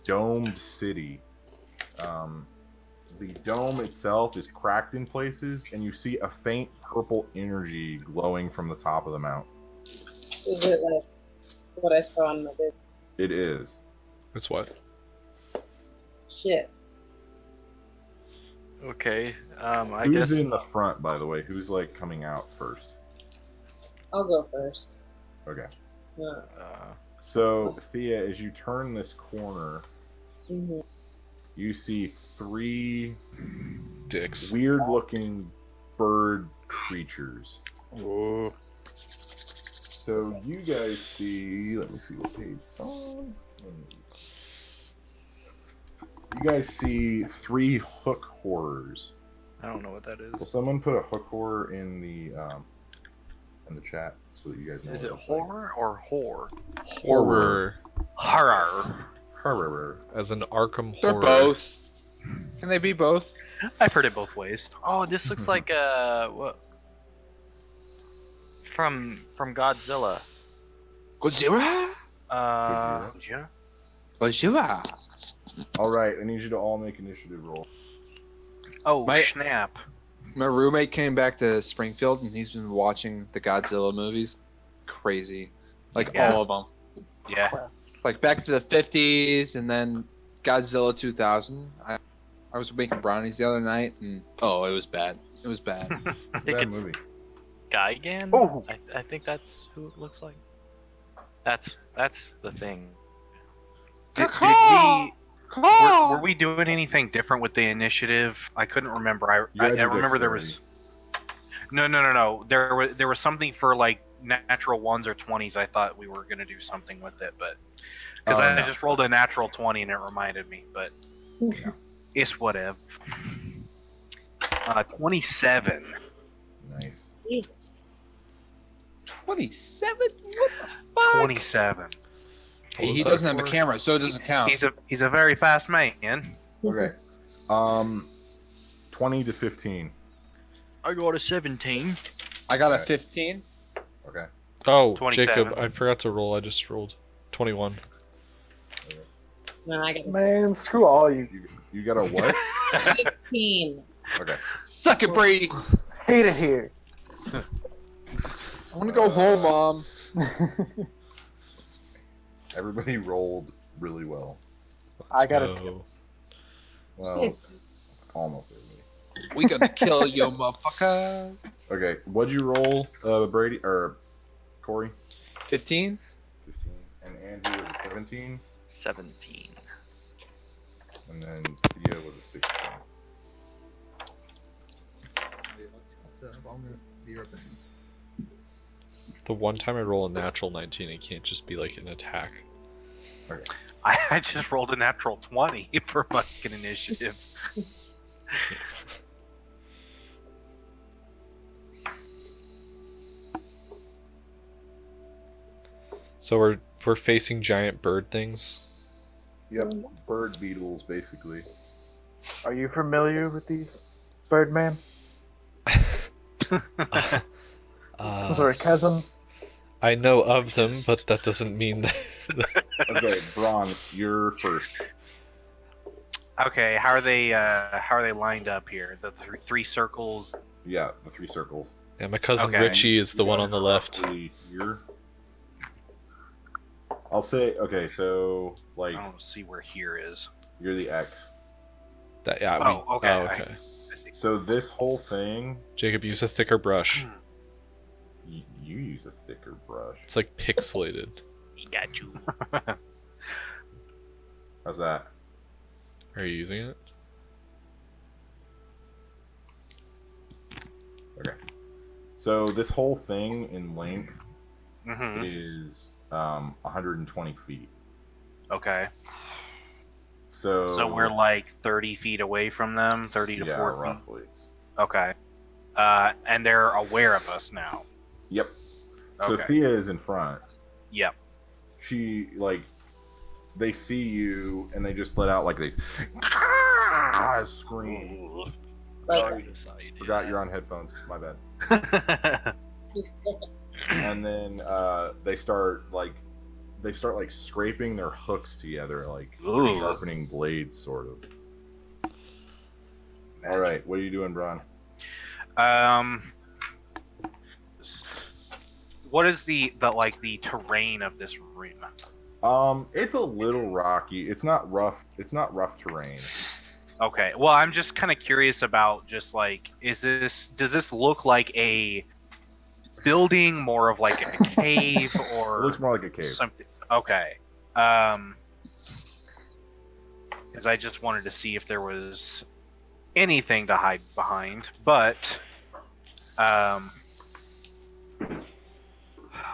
domed city. The dome itself is cracked in places, and you see a faint purple energy glowing from the top of the mountain. Is it like what I saw in my bed? It is. It's what? Shit. Okay. I Who's guess. in the front, by the way? Who's like coming out first? I'll go first. Okay. Uh, So, Thea, as you turn this corner, mhm. you see three Dicks. weird-looking bird creatures. Ooh. So you guys see, let me see what page it's on. You guys see three hook horrors. I don't know what that Will is. someone put a hook horror in the chat so that you guys know? Is what it it's like? horror or whore? Horror. Horror. Horror. As an Arkham They're horror. both. Can they be both? I've heard it both ways. Oh, this looks like what? From Godzilla. Godzilla? Yeah. Godzilla. All right, I need you to all make initiative roll. Oh, My- snap. My roommate came back to Springfield and he's been watching the Godzilla movies. Crazy. Like Yeah. all of them. Yeah. Like back to the 50s and then Godzilla 2000. I was making brownies the other night and oh, it was bad. It was bad. I It's a think bad it's movie. Gigan. Oh. I think that's who it looks like. That's the thing. Did were we doing anything different with the initiative? I couldn't remember. You I had your remember there was. dexterity. No. There was something for like natural ones or 20s. I thought we were gonna do something with it, but because I no. just rolled a natural 20 and it reminded me. But it's whatever. 27. Nice. Jesus. 27? What the fuck? 27. Hey, was he that doesn't have a for? camera, so it doesn't count. He's a very fast man. Okay. 20 to 15. I got a 17. I got a Okay. 15. Okay. Oh, 27. Jacob, I forgot to roll. I just rolled 21. Then I get a Man, screw all you. You got a what? 16. Okay. Suck it, Brady. Hate it here. I want to go home, Mom. Everybody rolled really well. I got a Let's two. go. Well, almost everybody. We gonna kill you, motherfucker. Okay, what'd you roll, Brady or Corey? 15. 15, and Angie was a 17, 17. and then Thea was a 16. The one time I roll a natural 19, it can't just be like an attack. I just rolled a natural 20 for fucking initiative. So we're facing giant bird things. Yep, bird beetles basically. Are you familiar with these, Birdman? Some sort of cousin? I know of them, but that doesn't mean that. Okay, Braun, you're first. Okay, how are they lined up here? The three circles. Yeah, the 3 circles. Yeah, my cousin Okay. Richie is the You one guys on the are left. roughly Here. I'll say, okay, so like I don't see where here is. you're the X. That yeah. Oh, okay, Oh, I- okay. I see. So this whole thing, Jacob, use a thicker brush. you use a thicker brush. It's like pixelated. He got you. How's that? Are you using it? Okay. So this whole thing in length Mm-hmm. is 120 feet. Okay. So So we're like 30 feet away from them, 30 to yeah, 40. roughly. Okay. And they're aware of us now. Yep. So Okay. Thea is in front. Yep. She they see you and they just let out like these scream. Forgot you're on headphones. My bad. And then they start scraping their hooks together, like Ooh. sharpening blades, sort of. All right, what are you doing, Bron? What is the terrain of this room? It's a little rocky. It's not rough. It's not rough terrain. Okay. Well, I'm just kind of curious about just like, does this look like a building, more of like a cave, or It looks more like a cave. something? Okay. Because I just wanted to see if there was anything to hide behind, but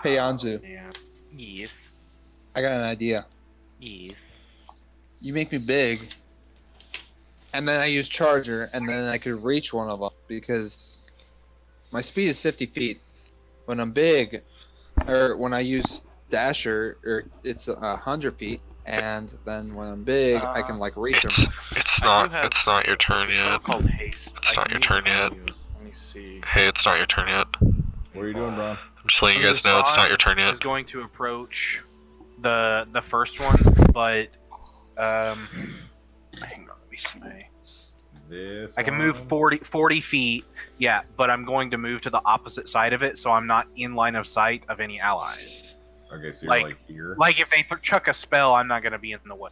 Hey, Anzu, yeah. Yes. I got an idea. Yes. You make me big, and then I use Charger, and then I could reach one of them, because my speed is 50 feet. When I'm big, or when I use Dasher, it's 100 feet, and then when I'm big, I can like reach them. It's not. It's not your turn It's yet. called haste. It's I not can your turn use yet. it. Let me see. Hey, it's not your turn yet. What are you doing, Bron? I'm just letting you guys know it's not your turn Is yet. going to approach the first one, but hang on, let me see. This. I can move one? 40 feet, yeah, but I'm going to move to the opposite side of it, so I'm not in line of sight of any allies. Okay, so you're like- like here. Like if they chuck a spell, I'm not going to be in the way.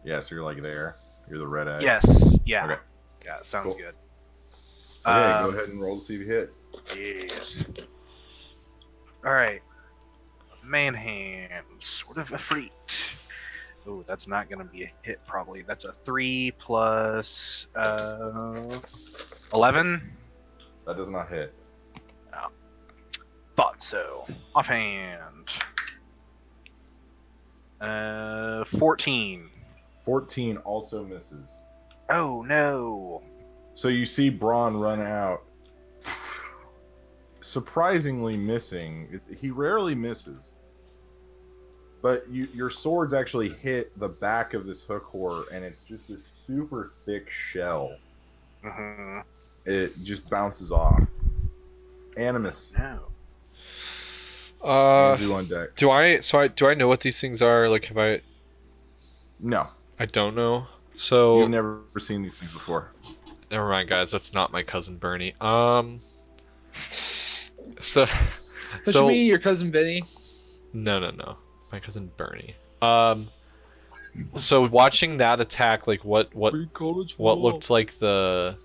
Yeah, so you're like there. You're the red egg. Yes, yeah, Okay. yeah, sounds Cool. good. Okay, go ahead and roll to see if you hit. Yes. All right. Manhand, sort of a freak. Oh, that's not gonna be a hit. Probably that's a 3 plus 11. That does not hit. Thought so. Offhand. 14. 14 also misses. Oh no. So you see Braun run out. Surprisingly missing. He rarely misses. But your swords actually hit the back of this hook horror, and it's just a super thick shell. It just bounces off. Animus. No. Anzu on deck. Do I know what these things are? Like, have I? No. I don't know. So You've never seen these things before. never mind, guys. That's not my cousin Bernie. So Does you mean your cousin Vinny? No. My cousin Bernie. So watching that attack, like what looked like the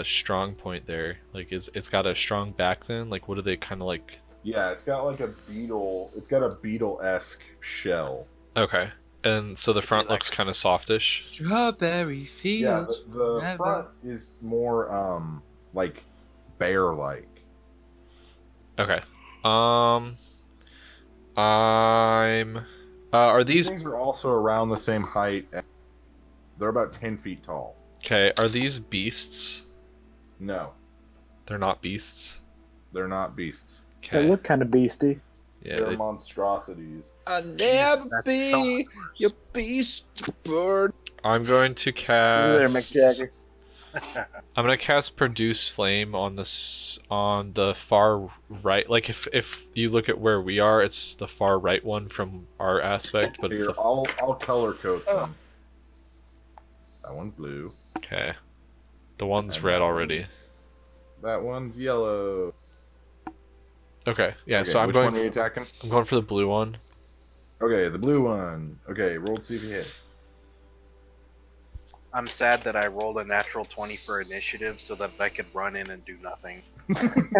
strong point there? Like, it's got a strong back then? Like, what are they kind of like? Yeah, it's got like a beetle. It's got a beetle-esque shell. Okay. And so the front looks kind of softish. Strawberry Yeah, fields. the front is more like bear-like. Okay. Are These these things are also around the same height. They're about 10 feet tall. okay? Are these beasts? No, They're not beasts. they're not beasts. They Okay. look kind of beasty. Yeah. They're monstrosities. A nab That's so bee, you beast bird. I'm going to There, Mick cast. Jagger. I'm gonna cast Produce Flame on the far right. Like, if you look at where we are, it's the far right one from our aspect, but it's Here, the I'll color code them. That one's blue. okay. The one's And red that already. That one's yellow. Okay. Yeah. Okay, So I'm which one are going. you attacking? I'm going for the blue one. Okay, the blue one. Okay, roll to see if you hit. I'm sad that I rolled a natural 20 for initiative so that I could run in and do nothing. Isn't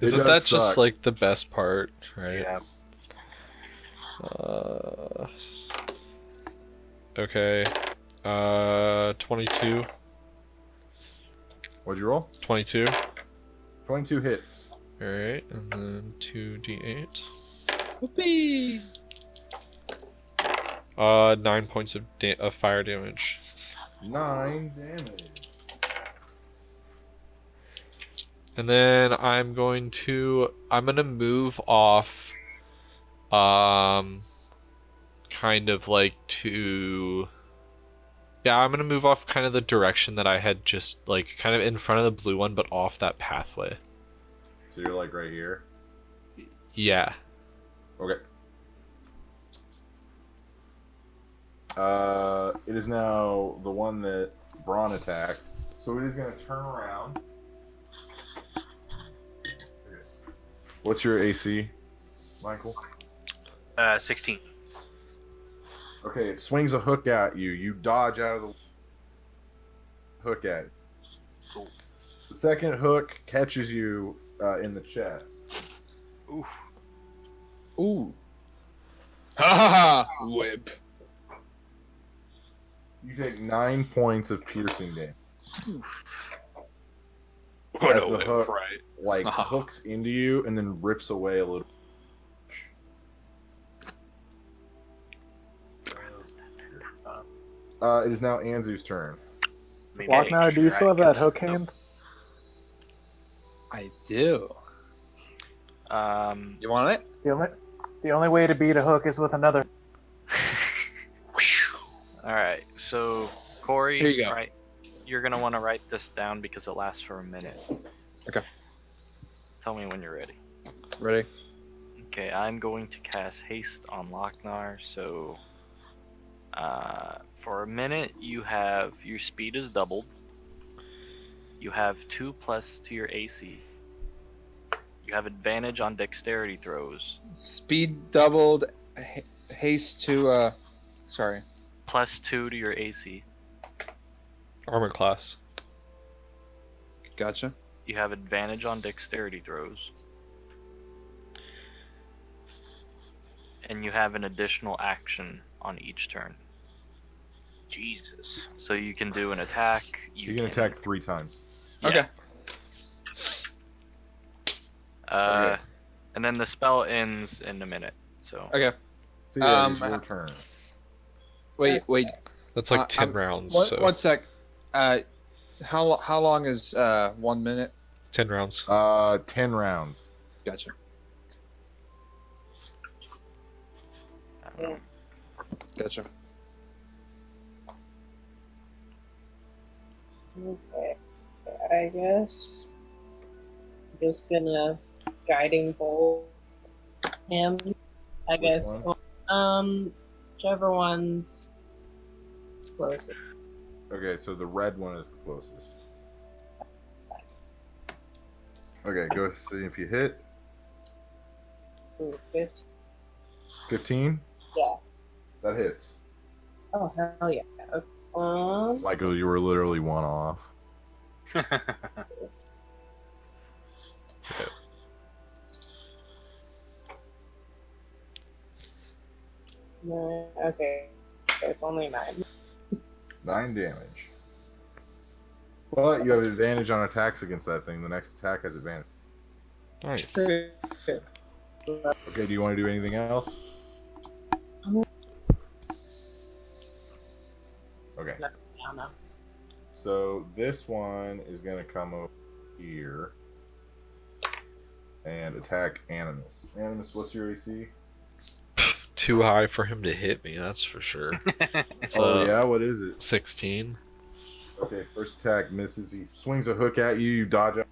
does that just suck. like the best part, right? Yeah. Okay. 22. What'd you roll? 22. 22 hits. Alright, and then 2d8. Whoopee. 9 points of fire damage. 9 damage. And then I'm gonna move off, kind of like to, yeah, I'm gonna move off kind of the direction that I had just, like, kind of in front of the blue one, but off that pathway. So you're like right here? Yeah. Okay. It is now the one that Braun attacked. So it is going to turn around. Okay. What's your AC, Michael? 16. Okay, it swings a hook at you. You dodge out of the hook at it. Cool. The second hook catches you in the chest. Oof. Ooh. Ha ha ha! Whip. You take 9 points of piercing damage. What As a the whip, hook right? like hooks into you and then rips away a little. It is now Anzu's turn. Maybe Lochnar, do you still have that hook Nope. hand? I do. You want it? The only way to beat a hook is with another. Alright, so Corey, Here you go. right, you're gonna want to write this down because it lasts for a minute. Okay. Tell me when you're ready. Ready? Okay, I'm going to cast haste on Lochnar, so for a minute you have your speed is doubled. You have 2+ to your AC. You have advantage on dexterity throws. Speed doubled. Haste to sorry. +2 to your AC. Armor class. Gotcha. You have advantage on dexterity throws. And you have an additional action on each turn. Jesus. So you can do an attack. You can attack 3 times. Yeah. Okay. Okay. And then the spell ends in a minute. So Okay. So yeah, it's your turn. Wait. That's like 10 I'm- rounds. One, So one sec. How long is 1 minute? 10 rounds. 10 rounds. Gotcha. I don't know. Gotcha. Okay. I guess. Just gonna guiding bolt him. I guess. one? Whichever one's closest. Okay, so the red one is the closest. Okay, go see if you hit. Ooh, 15. 15? Yeah. That hits. Oh, hell yeah. Okay. Michael, you were literally one off. No, okay. It's only 9. 9 damage. But you have advantage on attacks against that thing. The next attack has advantage. Nice. Okay, do you want to do anything else? Okay. No. So this one is going to come over here and attack Animus. Animus, what's your AC? Too high for him to hit me, that's for sure. It's, yeah? What is it? 16. Okay, first attack misses. He swings a hook at you. You dodge it.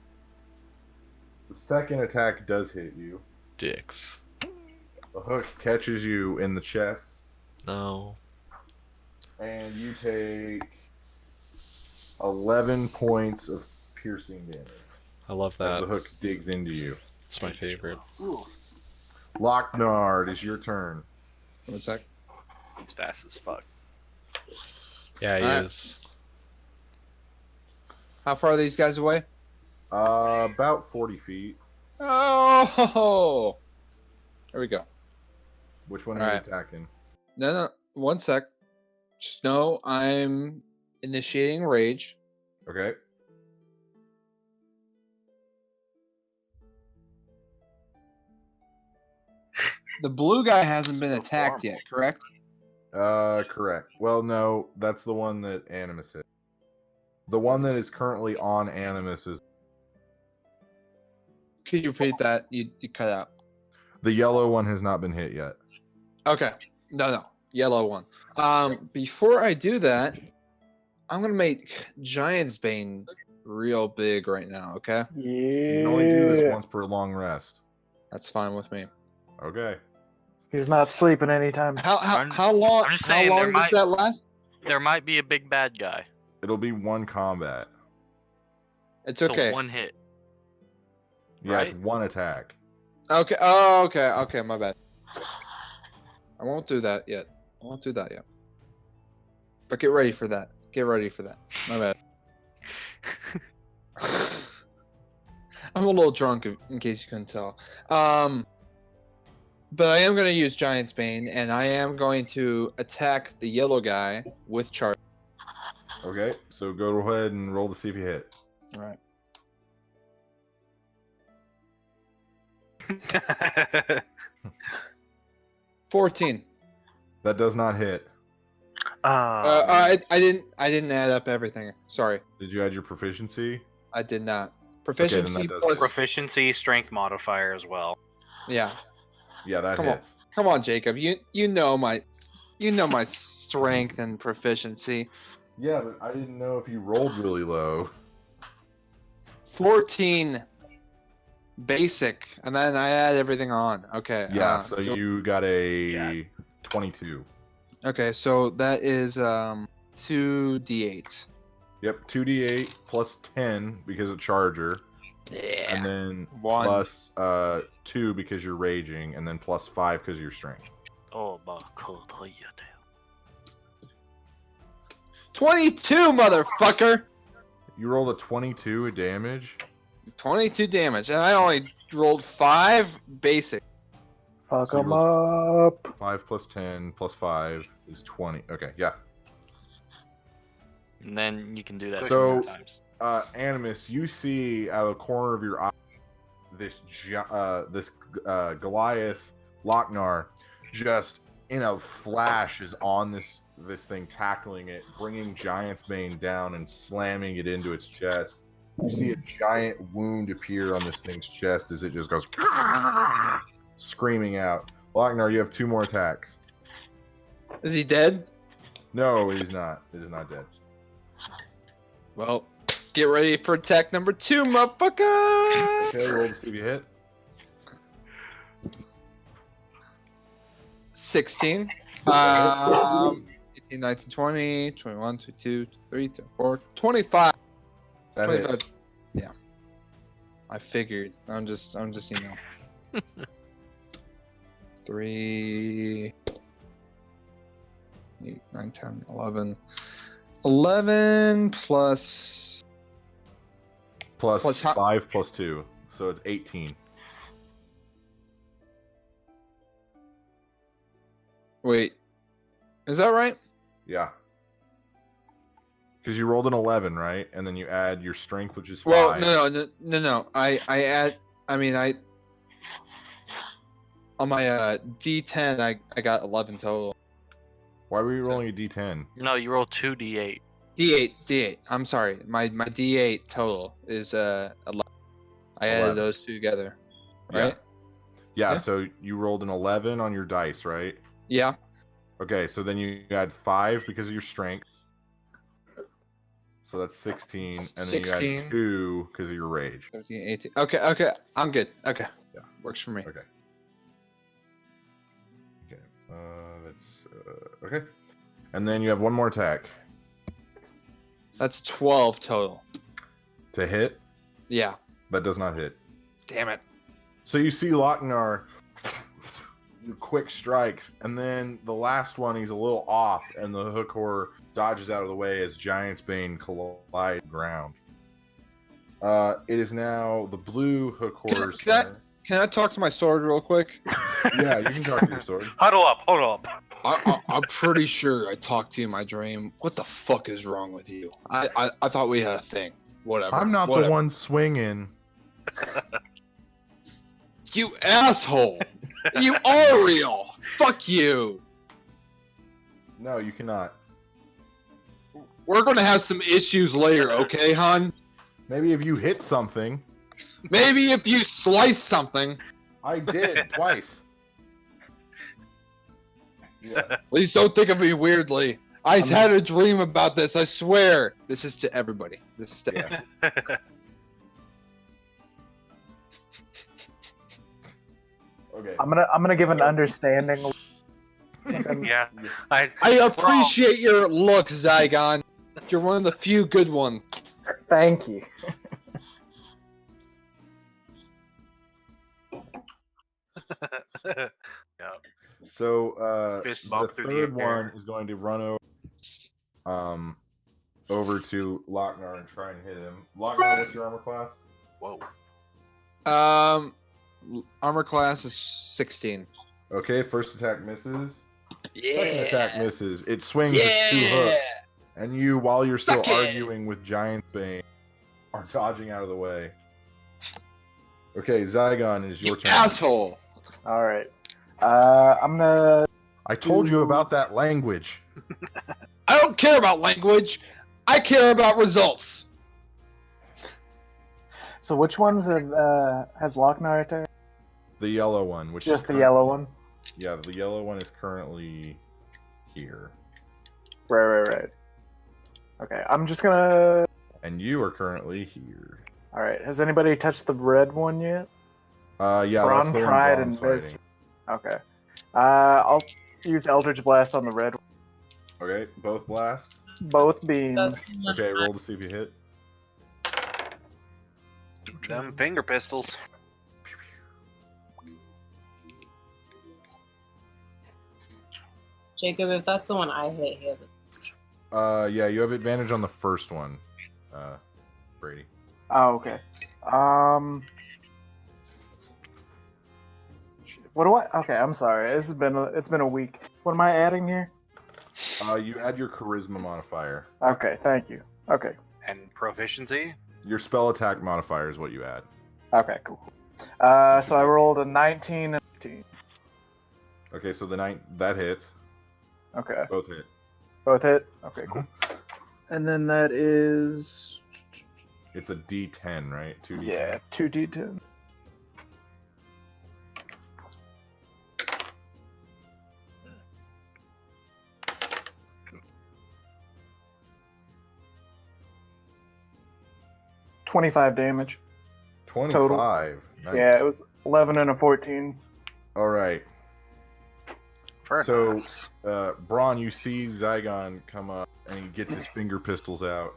The second attack does hit you. Dicks. The hook catches you in the chest. No. And you take 11 points of piercing damage. I love As that. the hook digs into you. It's my favorite. Locknard, it's your turn. 1 sec. He's fast as fuck. Yeah, he Alright. is. How far are these guys away? About 40 feet. Oh! There we go. Which one are Alright. you attacking? No. 1 sec. Just know I'm initiating rage. Okay. The blue guy hasn't been attacked yet, correct? Correct. Well, no, that's the one that Animus hit. The one that is currently on Animus is Could you repeat that? You cut out. the yellow one has not been hit yet. Okay. No. Yellow one. Before I do that, I'm gonna make Giant's Bane real big right now, okay? Yeah. You can only do this once per long rest. That's fine with me. Okay. He's not sleeping anytime. How I'm- long I'm just how saying there long does might- that last? There might be a big bad guy. It'll be one combat. It's So okay. one hit. Yeah, it's Right? one attack. Okay. Oh, okay, my bad. I won't do that yet. But get ready for that. My bad. I'm a little drunk in case you couldn't tell. But I am going to use Giant's Bane, and I am going to attack the yellow guy with charge. Okay, so go ahead and roll to see if you hit. All right. 14. That does not hit. I didn't add up everything. Sorry, Did you add your proficiency? I did not. then Proficiency that does plus. hit. Proficiency, strength modifier as well. Yeah. Yeah, that Come on. hits. Come on, Jacob. You know my strength and proficiency. Yeah, but I didn't know if you rolled really low. 14 basic, and then I add everything on. Okay. Yeah, so you got a 22. Okay, so that is 2d8. Yep, 2d8 plus 10 because of charger, Yeah. and then 1. plus 2 because you're raging, and then plus 5 because of your strength. Oh my god, oh yeah, damn. 22, motherfucker. You rolled a 22 of damage. 22 damage, and I only rolled 5 basic. Fuck So you him up. 5 plus 10 plus 5 is 20. Okay, yeah. And then you can do that So- 2 more times. Animus, you see out of the corner of your eye this Goliath Lochnar just in a flash is on this thing, tackling it, bringing Giant's Bane down and slamming it into its chest. You see a giant wound appear on this thing's chest as it just goes screaming out. Lochnar, you have 2 more attacks. Is he dead? No, it is not. It is not dead. Well, get ready for attack number 2, motherfucker! Okay, roll to see if you hit. 16. 18, 19, 20, 21, 22, 23, 24, 25. That 25. hits. Yeah. I figured. I'm just you know. 3, 8, 9, 10, 11. 11 plus Plus how- 5 plus 2. So it's 18. Wait. Is that right? Yeah. Because you rolled an 11, right? And then you add your strength, which is 5. Well, no. I add. I mean, on my D10, I got 11 total. Why were you rolling a d10? No, you roll 2d8. D8. I'm sorry. My D8 total is 11. I added 11. those two together. Right? Yeah, Yeah. so you rolled an 11 on your dice, right? Yeah. Okay, so then you add 5 because of your strength. So that's 16. And then you 16. add 2 because of your rage. 17, 18. Okay. I'm good. Okay. Yeah. Works for me. Okay. Okay. That's okay. And then you have one more attack That's 12 total. to hit. Yeah. That does not hit. Damn it. So you see Lochnar quick strikes, and then the last one he's a little off, and the hook horror dodges out of the way as Giant's Bane collide ground. It is now the blue hook horror's turn. Can I talk to my sword real quick? Yeah, you can talk to your sword. Huddle up, hold up. I'm pretty sure I talked to you in my dream. What the fuck is wrong with you? I thought we had a thing. Whatever. I'm not the one swinging. You asshole! You are real! Fuck you! No, you cannot. We're gonna have some issues later, okay, hon? Maybe if you hit something. Maybe if you slice something. I did twice. Yeah. Please don't think of me weirdly. I had a dream about this, I swear. This is to everybody. This is to Yeah. Okay. I'm gonna give an understanding. Yeah. I appreciate your look, Zygon. You're one of the few good ones. Thank you. Yeah. So Fist the bump through the third air. one is going to run over to Lochnar and try and hit him. Lochnar, what's your armor class? Whoa. Armor class is 16. Okay, first attack misses. Yeah. Second attack misses. It swings its 2 hooks. And you, while you're still arguing with Giant Bane, are dodging out of the way. Okay, Zygon is your You turn. asshole! All right. I'm gonna. I told you about that language. I don't care about language. I care about results. So which ones has Lochnar attacked? The yellow one, which Just is the yellow one. Yeah, the yellow one is currently here. Right. Okay, I'm just gonna. And you are currently here. All right. Has anybody touched the red one yet? Yeah, Bron that's the one tried Bron's and missed. fighting. Okay. I'll use Eldritch Blast on the red one. Okay, both blasts. Both beams. Okay, roll to see if you hit. Them finger pistols. Jacob, if that's the one I hit, he has it. Yeah, you have advantage on the first one, Brady. Oh, okay. What do I? Okay, I'm sorry. It's been a week. What am I adding here? You add your charisma modifier. Okay, thank you. Okay. And proficiency? Your spell attack modifier is what you add. Okay, cool. So I rolled a 19 and 15. Okay, so that hits. Okay. Both hit. Both hit? Okay, cool. And then that is... It's a D10, right? 2D10. Yeah, 2d10. 25 damage. 25. Nice. Yeah, it was 11 and a 14. All right. Very So, nice. Braun, you see Zygon come up, and he gets his finger pistols out,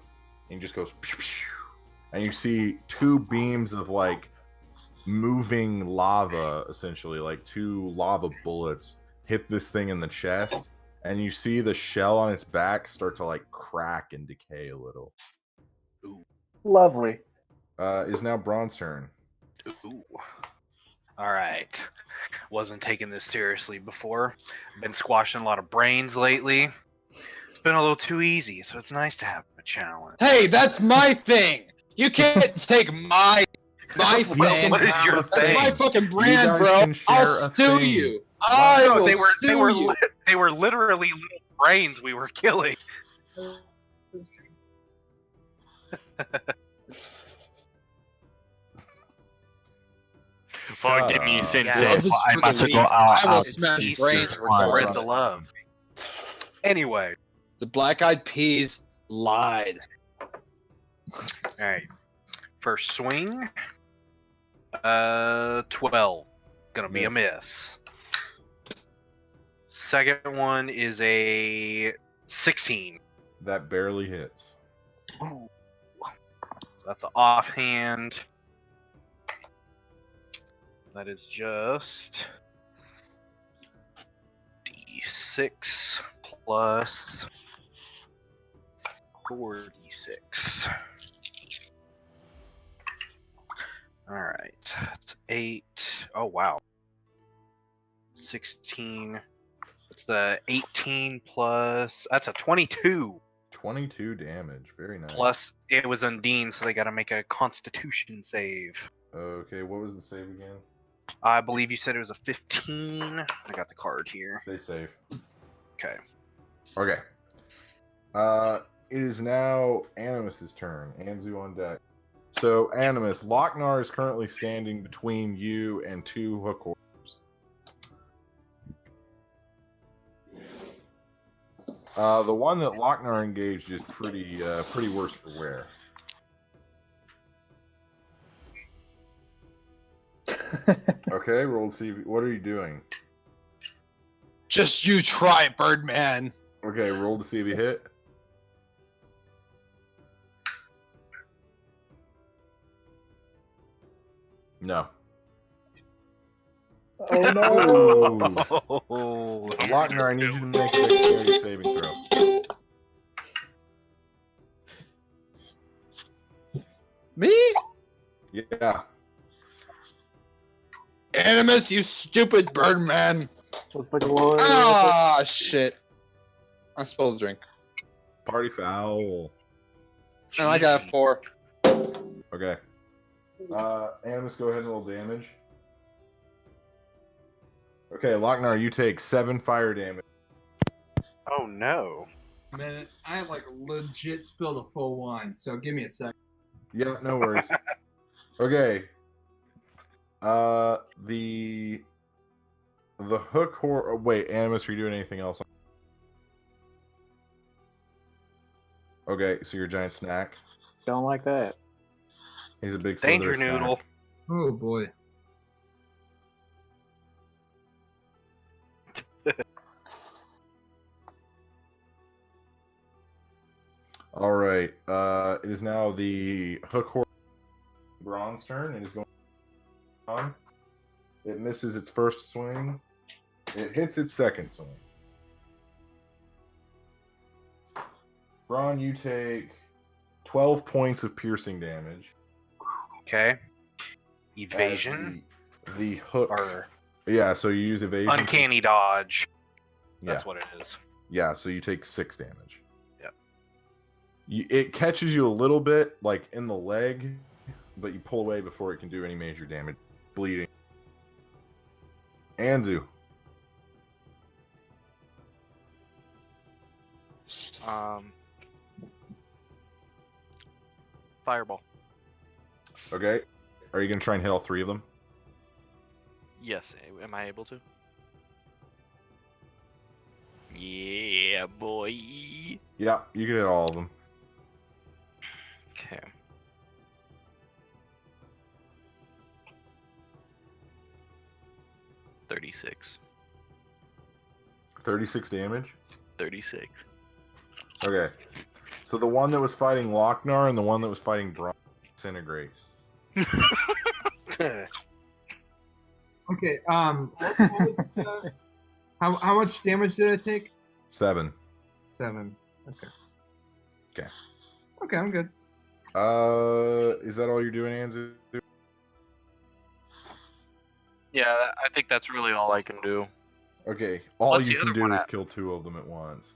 and he just goes, pew, pew, and you see two beams of like moving lava, essentially, like two lava bullets hit this thing in the chest, and you see the shell on its back start to like crack and decay a little. Lovely. It is now Braun's turn. Ooh. All right. Wasn't taking this seriously before. Been squashing a lot of brains lately. It's been a little too easy, so it's nice to have a challenge. Hey, that's my thing. You can't take my thing. What is your That's thing? my fucking brand, guys bro. can share I'll a sue thing. you. No, I will they sue were you. they were literally little brains we were killing. Forgive me, up. Sensei. Yeah. but I must go I will out. smash Easter. brains for going Spread on the it. love. Anyway, The Black Eyed Peas lied. all right. First swing. 12. Gonna be a miss. Second one is a 16. That barely hits. Ooh. That's an offhand. That is just D6 plus 4d6. Alright. That's 8. Oh, wow. 16. It's the 18 plus. That's a 22. 22 damage. Very nice. Plus, it was Undine, so they gotta make a Constitution save. Okay, what was the save again? I believe you said it was a 15. I got the card here. They save. Okay. Okay. It is now Animus's turn. Anzu on deck. So, Animus, Lochnar is currently standing between you and two hook horrors. The one that Lochnar engaged is pretty worse for wear. Okay, roll to see. What are you doing? Just you try, Birdman. Okay, roll to see if you hit. No. Oh no! Oh, Lochnar, I need you to make a dexterity saving throw. Me? Yeah. Animus, you stupid Birdman. Was the glory? Ah, shit. I spilled a drink. Party foul. And I got a 4. Okay. Animus, go ahead and roll damage. Okay, Lochnar, you take 7 fire damage. oh no. Man, I like legit spilled a full wine, so give me a second. Yeah, no worries. Okay. The hook horror. Oh, wait, Animus, are you doing anything else? Okay, so you're a giant snack. Don't like that. He's a big Danger slithery noodle. snack. Oh boy. All right. It is now the hook horror bronze turn. It is going on. It misses its first swing. It hits its second swing. Braun, you take 12 points of piercing damage. Okay. Evasion As the hook. or Yeah, so you use evasion. uncanny dodge. Yeah. That's what it is. Yeah, so you take 6 damage. Yep. It catches you a little bit, like in the leg, but you pull away before it can do any major damage. Bleeding. Anzu. Fireball. Okay. Are you going to try and hit all 3 of them? Yes. Am I able to? Yeah, boy. Yeah, you can hit all of them. Okay. 36. 36 damage? 36. Okay. So the one that was fighting Lochnar and the one that was fighting Braun disintegrate. Okay. How much damage did I take? 7. 7. Okay. Okay. Okay, I'm good. Is that all you're doing, Anzu? Yeah, I think that's really all I can do. Okay. All What's you the can other do one is at? kill 2 of them at once.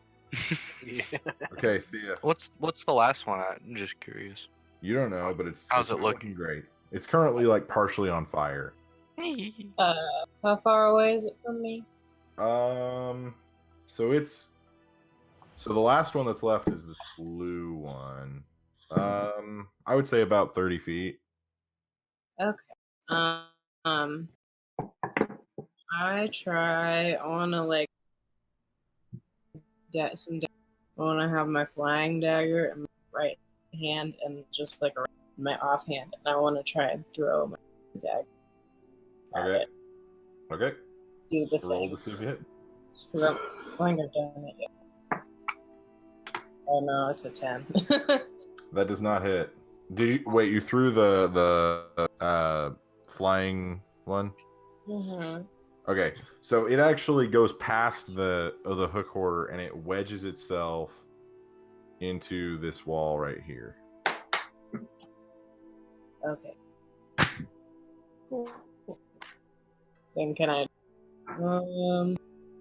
Yeah. Okay, Thea. What's the last one at? I'm just curious. You don't know, but it's How's it not look? looking great. It's currently like partially on fire. How far away is it from me? So it's the last one that's left is this blue one. I would say about 30 feet. Okay. I wanna like get some. I wanna have my flying dagger in my right hand and just like my offhand, and I wanna try and throw my dagger. Okay. Okay. Do the Roll thing. to see if you hit. Just 'cause I think I've done it yet. Oh no, it's a 10. That does not hit. Did you wait? You threw the flying one. Mm-hmm. Okay, so it actually goes past the hook hoarder and it wedges itself into this wall right here. Okay. Cool. Then can I?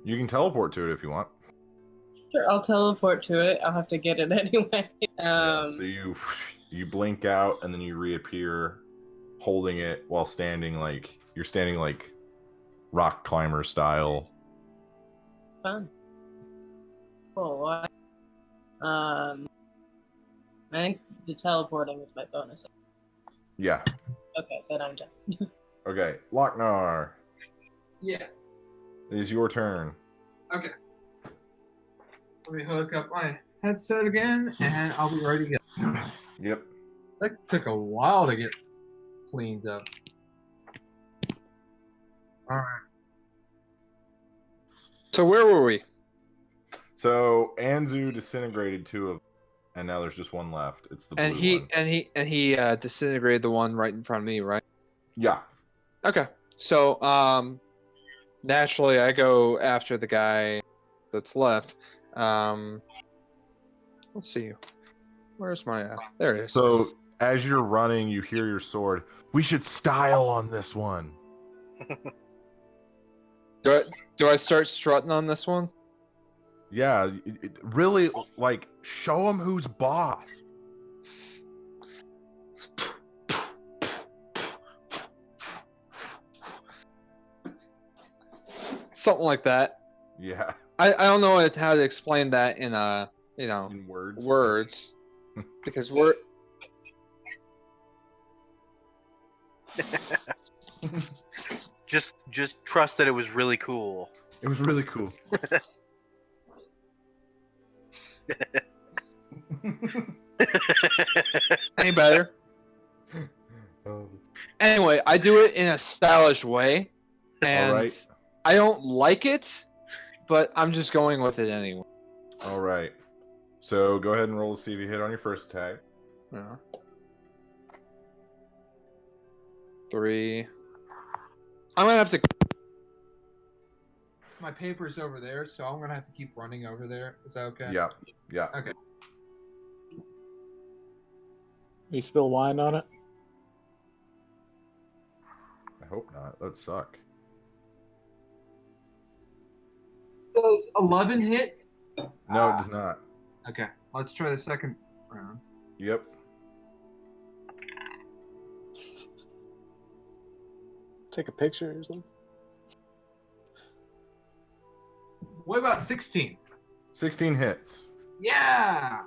You can teleport to it if you want. Sure, I'll teleport to it. I'll have to get it anyway. Yeah, so you blink out and then you reappear, holding it while standing like rock climber style. Fun. Cool. Well, I think the teleporting is my bonus. Yeah. Okay, then I'm done. Okay, Lochnar, Yeah. it is your turn. Okay. Let me hook up my headset again, and I'll be ready to go. Yep. That took a while to get cleaned up. All right. So where were we? So Anzu disintegrated 2 of them, and now there's just 1 left. It's the blue one. And he disintegrated the one right in front of me, right? Yeah. Okay. So naturally I go after the guy that's left. Let's see. Where's my there it is. So as you're running, you hear your sword. We should style on this one. Do I start strutting on this one? Yeah, really, like, show them who's boss. Something like that. Yeah. I don't know how to explain that in In words. words because we're Just trust that it was really cool. It was really cool. any better. Anyway, I do it in a stylish way, and All right. I don't like it, but I'm just going with it anyway. All right. So go ahead and roll to see if you hit on your first attack. Yeah. 3. I'm gonna have to. My paper's over there, so I'm gonna have to keep running over there. Is that okay? Yeah. Yeah. Okay. You spill wine on it? I hope not. That'd suck. Does 11 hit? No, it does not. Okay. Let's try the second round. Yep. Take a picture or something. What about 16? 16 hits. Yeah.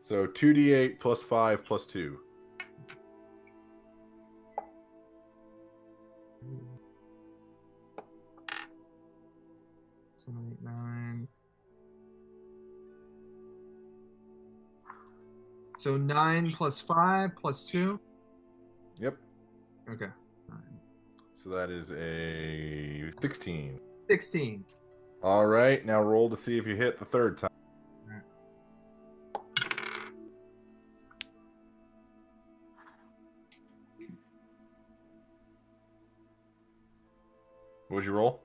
So 2d8 plus 5 plus 2. So 9. So 9 plus 5 plus 2. Yep. Okay. So that is a 16. 16. All right, now roll to see if you hit the third time. What'd you roll?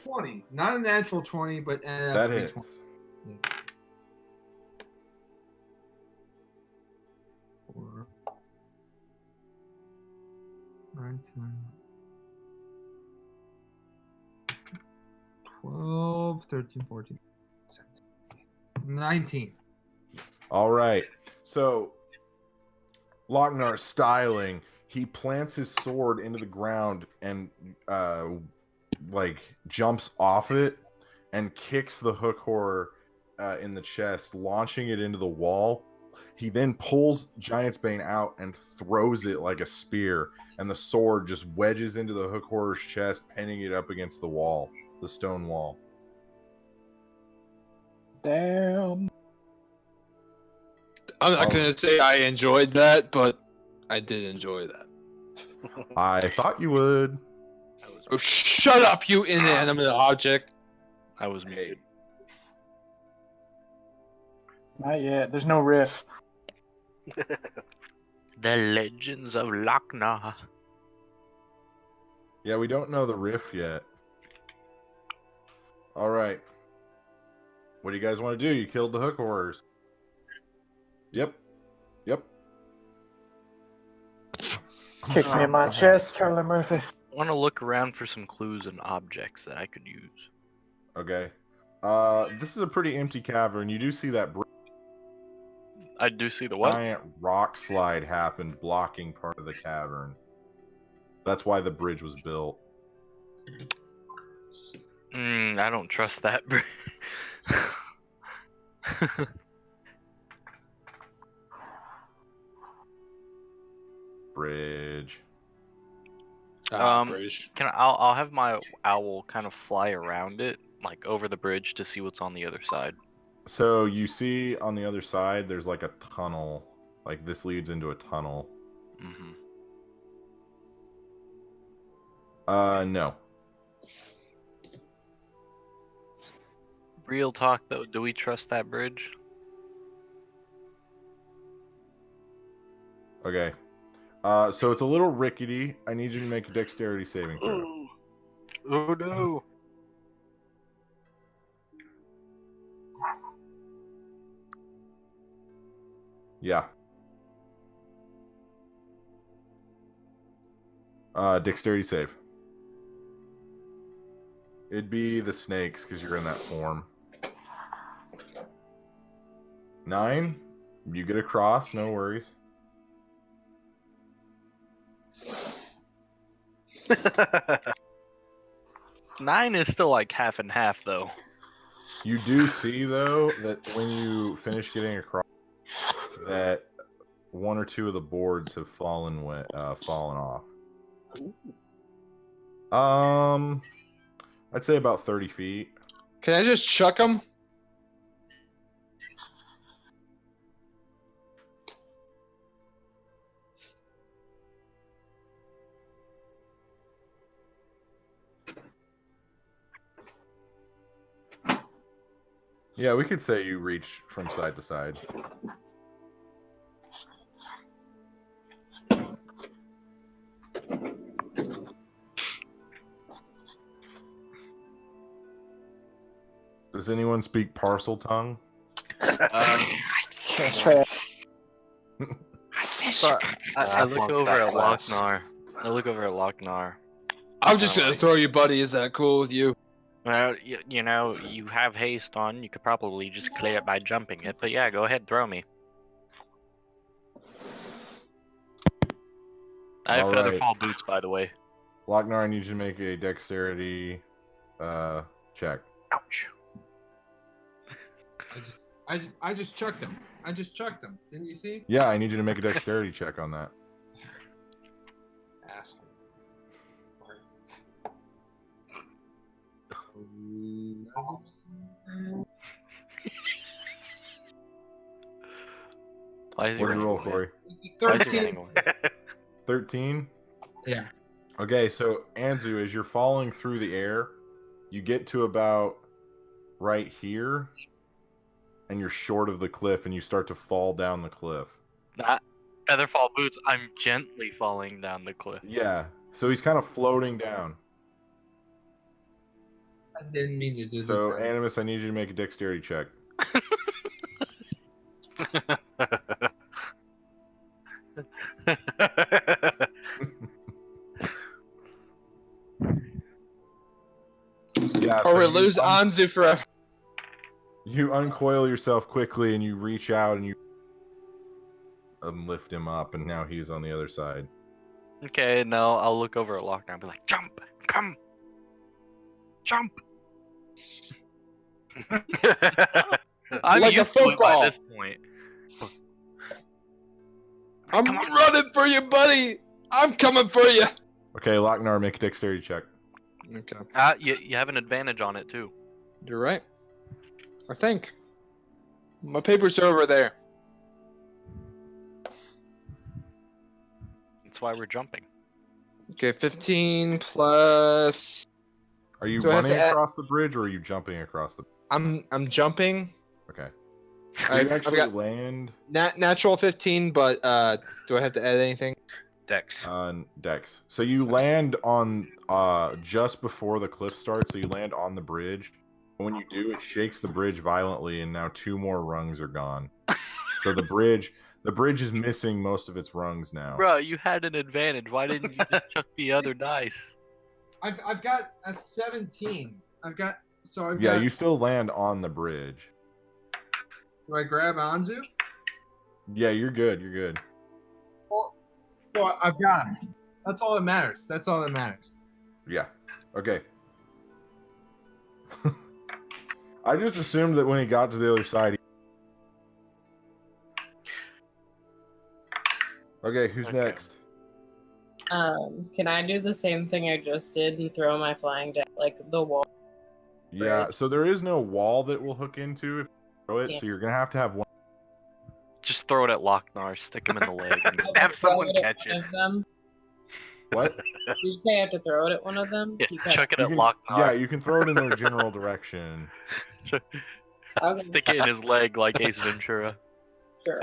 20. Not a natural 20, but That 3 hits. 20. 4, 9, 10, 12, 13, 14, 17, 19. All right. So Lochnar styling, he plants his sword into the ground and like jumps off it and kicks the hook horror in the chest, launching it into the wall. He then pulls Giant's Bane out and throws it like a spear, and the sword just wedges into the hook horror's chest, pinning it up against the wall, the stone wall. Damn. I'm not gonna say I enjoyed that, but I did enjoy that. I thought you would. Oh, shut up, you inanimate object! I was muted. Not yet. There's no riff. The Legends of Lochnar. Yeah, we don't know the riff yet. All right. What do you guys want to do? You killed the hook horrors. Yep. Yep. Kick me in my chest, Charlie Murphy. I want to look around for some clues and objects that I could use. Okay. This is a pretty empty cavern. You do see that I do see the what? giant rock slide happened, blocking part of the cavern. That's why the bridge was built. I don't trust that. Bridge. Bridge. I'll have my owl kind of fly around it, like over the bridge, to see what's on the other side. So you see on the other side, there's like a tunnel. Like this leads into a tunnel. Mm-hmm. No. Real talk though, do we trust that bridge? Okay. So it's a little rickety. I need you to make a dexterity saving throw. Oh no. Yeah. Dexterity save. It'd be the snakes because you're in that form. 9. You get across, no worries. Nine is still like half and half though. You do see though that when you finish getting across, that one or two of the boards have fallen off. I'd say about 30 feet. Can I just chuck him? Yeah, we could say you reach from side to side. Does anyone speak parcel tongue? Can't say it. So I look over at Lochnar. I look over at Lochnar. I'm just gonna throw you, buddy. Is that cool with you? Well, you know, you have haste on. You could probably just clear it by jumping it. But yeah, go ahead, throw me. I have featherfall boots, by the way. Lochnar, I need you to make a dexterity check. Ouch. I just chucked him. I just chucked him. Didn't you see? Yeah, I need you to make a dexterity check on that. Asshole. Why is he What'd you running roll, away? Corey? Why is he 13. running away? 13? Yeah. Okay, so Anzu, as you're falling through the air, you get to about right here, and you're short of the cliff, and you start to fall down the cliff. Not Featherfall boots. I'm gently falling down the cliff. Yeah, so he's kind of floating down. I didn't mean to do So, this. Animus, I need you to make a dexterity check. Yeah, Or we so lose Anzu forever. you uncoil yourself quickly, and you reach out, and you lift him up, and now he's on the other side. Okay, no, I'll look over at Lochner and be like, jump! Come! Jump! I'm Like a used to it by football. this point. I'm running for you, buddy! I'm coming for you! Okay, Lochnar, make a dexterity check. Okay. You have an advantage on it, too. You're right. I think. My papers are over there. That's why we're jumping. Okay, 15 plus... Are you Do I have running to add- across the bridge, or are you jumping across the? I'm jumping. Okay. So I've you actually got- land Natural 15, but do I have to add anything? Dex. on Dex. So you land on just before the cliff starts. So you land on the bridge. When you do, it shakes the bridge violently, and now 2 more rungs are gone. So the bridge is missing most of its rungs now. Bro, you had an advantage. Why didn't you just chuck the other dice? I've got a 17. I've got Yeah, you still land on the bridge. Do I grab Anzu? Yeah, you're good. You're good. Well, I've got him. That's all that matters. That's all that matters. Yeah. Okay. I just assumed that when he got to the other side. Okay, who's next? Can I do the same thing I just did and throw my flying deck like the wall? Yeah, so there is no wall that will hook into if you throw it, Yeah. so you're gonna have to have one. Just throw it at Lochnar, stick him in the leg. And... Have someone Throw it at catch one it. of them? What? Did you say I have to throw it at one of them? Yeah, Because- chuck it You at can- Lochnar. yeah, you can throw it in their general direction. Okay. Stick it in his leg like Ace Ventura. Sure.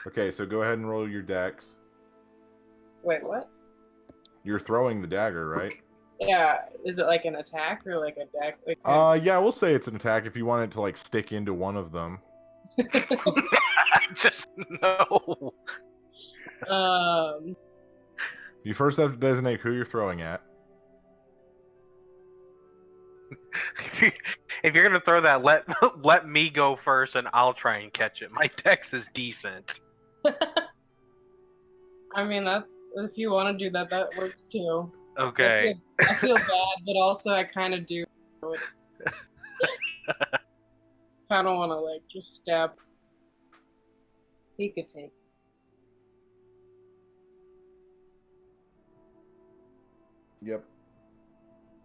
Okay, so go ahead and roll your dex. Wait, what? You're throwing the dagger, right? Yeah, is it like an attack or like a deck? Like, Yeah, we'll say it's an attack if you want it to like stick into one of them. Just no. You first have to designate who you're throwing at. If you're gonna throw that, let me go first, and I'll try and catch it. My dex is decent. I mean, that if you want to do that, that works too. Okay. I feel bad, but also I kind of do. Kind of want to like just stab. He could take. Yep.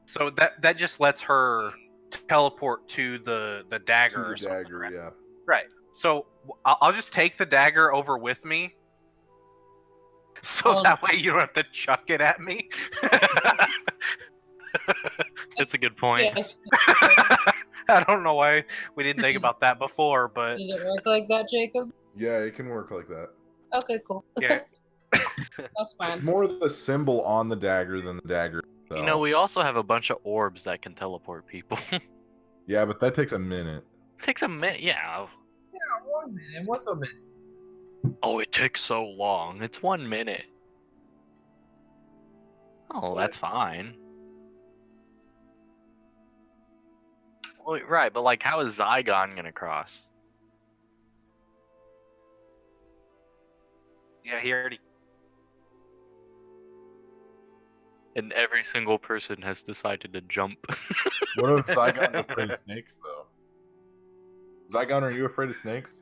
So that just lets her teleport to the dagger. or something, right? yeah. Right. So I'll just take the dagger over with me. So that way you don't have to chuck it at me. That's a good point. Yes. I don't know why we didn't think about that before, but Does it work like that, Jacob? Yeah, it can work like that. Okay, cool. yeah. That's fine. It's more the symbol on the dagger than the dagger itself. You know, we also have a bunch of orbs that can teleport people. Yeah, but that takes a minute. Takes a minute, yeah. Yeah, 1 minute. What's a minute? Oh, it takes so long. It's 1 minute. Oh, that's fine. Well, right, but like, how is Zygon gonna cross? Yeah, he already. And every single person has decided to jump. What if Zygon's afraid of snakes, though? Zygon, are you afraid of snakes?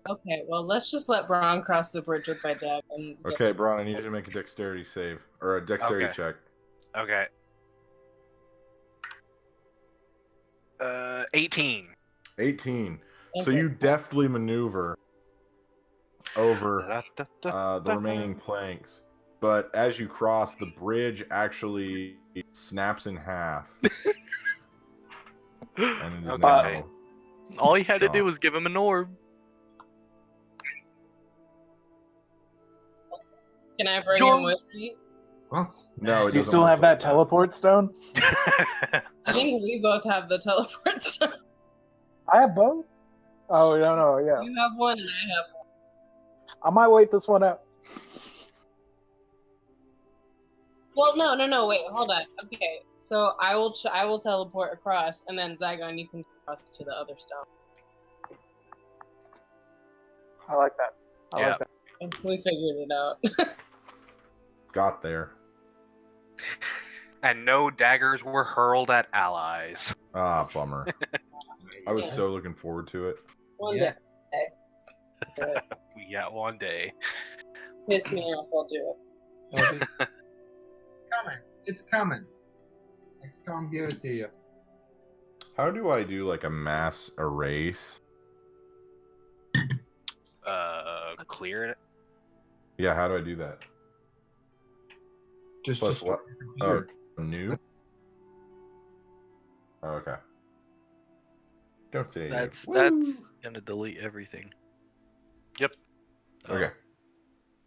Okay, well, let's just let Braun cross the bridge with my dad. And Okay, Braun, I need you to make a dexterity save. Or a dexterity Okay. check. Okay. 18. 18. So Okay. you deftly maneuver over the remaining planks. But as you cross, the bridge actually snaps in half. And it is now All he had to do gone. was give him an orb. Can I bring him with me? Well, No, it Do you doesn't still work have like that teleport stone? I think we both have the teleport stone. I have both. Oh no, yeah. You have one and I have one. I might wait this one out. Well, no, wait, hold on. Okay, so I will teleport across, and then Zygon, you can cross to the other stone. I like that. I like that. We figured it out. Got there. And no daggers were hurled at allies. Ah, bummer. I was so looking forward to it. One Yeah. day. We got one day. Piss me off, I'll do it. Coming. It's coming. XCOM give it to you. How do I do like a mass erase? Clear it. Yeah, how do I do that? Just Plus just what? Oh, new? Oh, okay. Don't say That's Woo! gonna delete everything. Yep. Okay.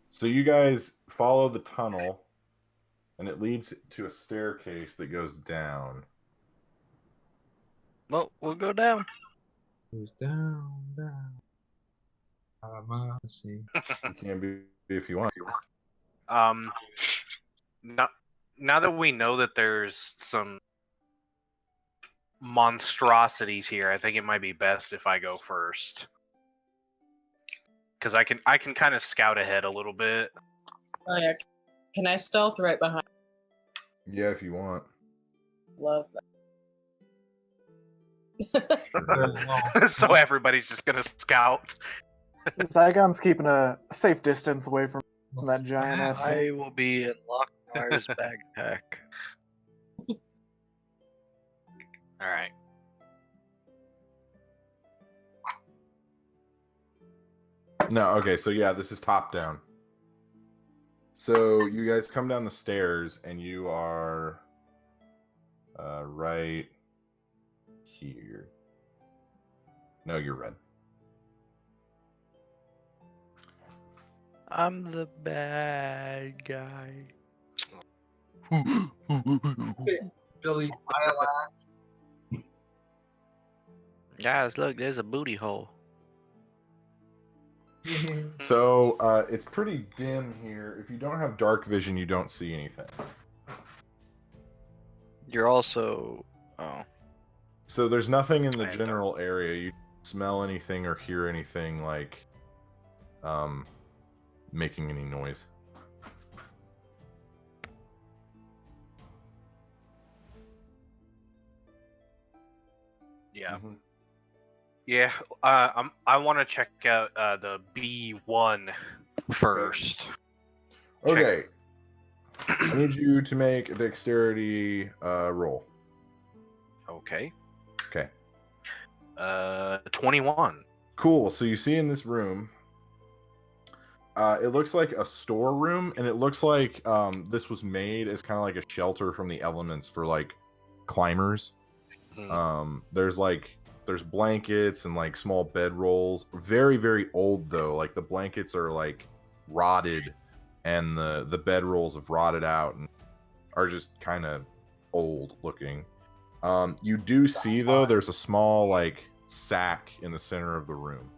So you guys follow the tunnel, and it leads to a staircase that goes down. Well, we'll go down. Goes down, down. See. You can be if you want. Now that we know that there's some monstrosities here, I think it might be best if I go first. Because I can kind of scout ahead a little bit. Oh yeah. Can I stealth right behind? Yeah, if you want. Love So everybody's just gonna scout. Zygon's keeping a safe distance away from that giant ass. I will be in Lockhart's backpack. All right. No, okay, so yeah, this is top down. So you guys come down the stairs, and you are right here. No, you're red. I'm the bad guy. Billy Biolas. Guys, look, there's a booty hole. So it's pretty dim here. If you don't have dark vision, you don't see anything. You're also... Oh. So there's nothing in the general area. You don't smell anything or hear anything like making any noise. Yeah. Yeah. I want to check out the B1 first. Okay. I need you to make a dexterity roll. Okay. Okay. 21. Cool. So you see in this room, it looks like a storeroom, and it looks like this was made as kind of like a shelter from the elements for like climbers. There's blankets and like small bed rolls. Very, very old though. Like the blankets are like rotted, and the bed rolls have rotted out and are just kind of old looking. You do see though there's a small like sack in the center of the room.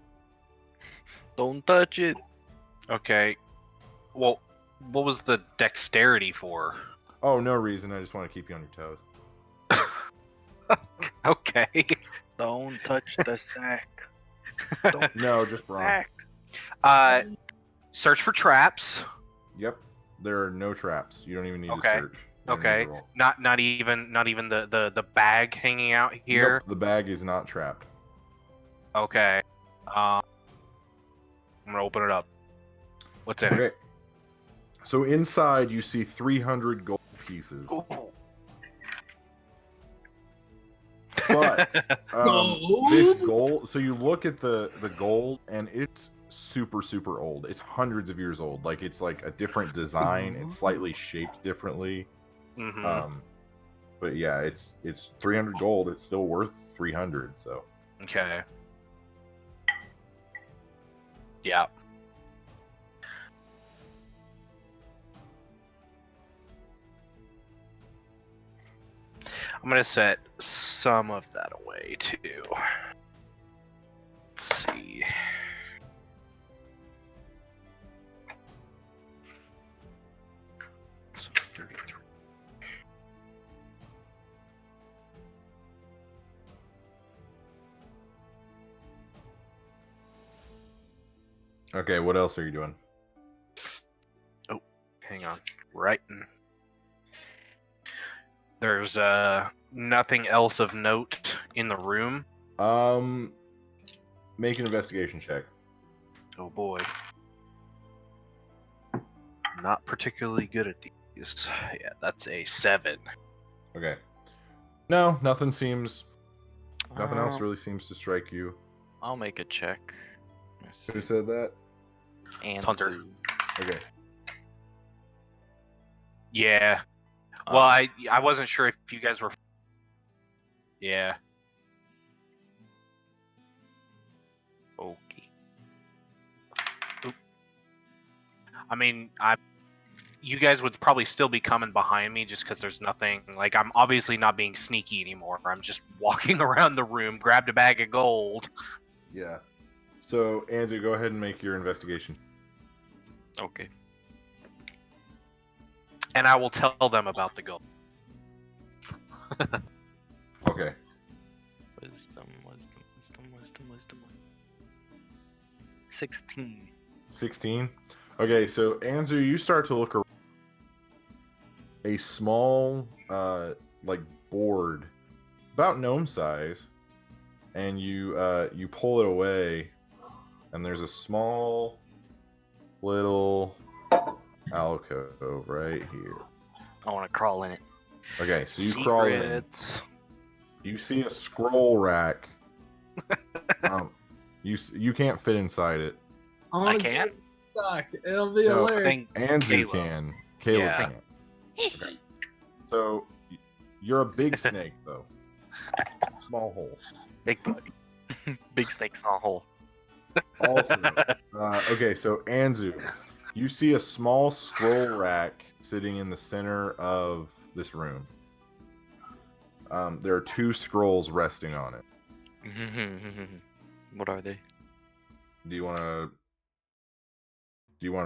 Don't touch it. Okay. Well, what was the dexterity for? Oh, no reason. I just want to keep you on your toes. Okay. Don't touch the sack. Don't No, just Braun. sack. Search for traps. Yep. There are no traps. You don't even need Okay. to search. You don't need Okay. to roll. Not even the bag hanging out here. Nope, the bag is not trapped. Okay. I'm gonna open it up. What's in it? Okay. So inside you see 300 gold pieces. Ooh. But this gold, so you look at the gold, and it's super, super old. It's hundreds of years old. Like, it's like a different design. It's slightly shaped differently. Mm-hmm. But yeah, it's 300 gold. It's still worth 300. So Okay. Yeah. I'm gonna set some of that away too. Let's see. So 33. okay, what else are you doing? Oh, hang on. Writing. There's nothing else of note in the room. Make an investigation check. Oh boy. Not particularly good at these. Yeah, that's a 7. Okay. No, nothing else really seems to strike you. I'll make a check. Who said that? And Hunter. Okay. Yeah. Well, I wasn't sure if you guys were. Yeah. Okay. Oop. I mean, you guys would probably still be coming behind me just because there's nothing. Like, I'm obviously not being sneaky anymore. I'm just walking around the room, grabbed a bag of gold. Yeah. So, Andrew, go ahead and make your investigation. Okay. And I will tell them about the gold. Okay. Wisdom. 16. 16. Okay, so Andrew, you start to look around. A small, like board, about gnome size, and you pull it away, and there's a small little alcove right here. I want to crawl in it. Okay, so you crawl in. Secrets. You see a scroll rack. You can't fit inside it. I can? Suck. It'll be No, hilarious. Andrew Caleb. can. Caleb Yeah. can't. Okay. So you're a big snake, though. Small hole. Big bug. Big snake, small hole. Also, okay, so Anzu, you see a small scroll rack sitting in the center of this room. There are 2 scrolls resting on it. What are they? Do you want to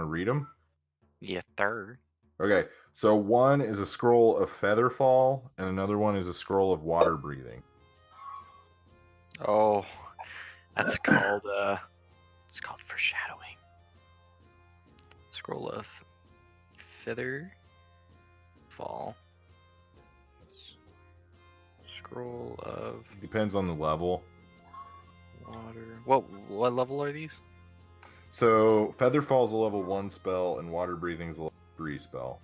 read them? Yeah, Ther. Okay, so one is a scroll of featherfall, and another one is a scroll of water breathing. Oh, that's called it's called foreshadowing. Scroll of feather fall. Scroll of Depends on the level. water. What level are these? So featherfall is a level 1 spell, and water breathing is a level 3 spell.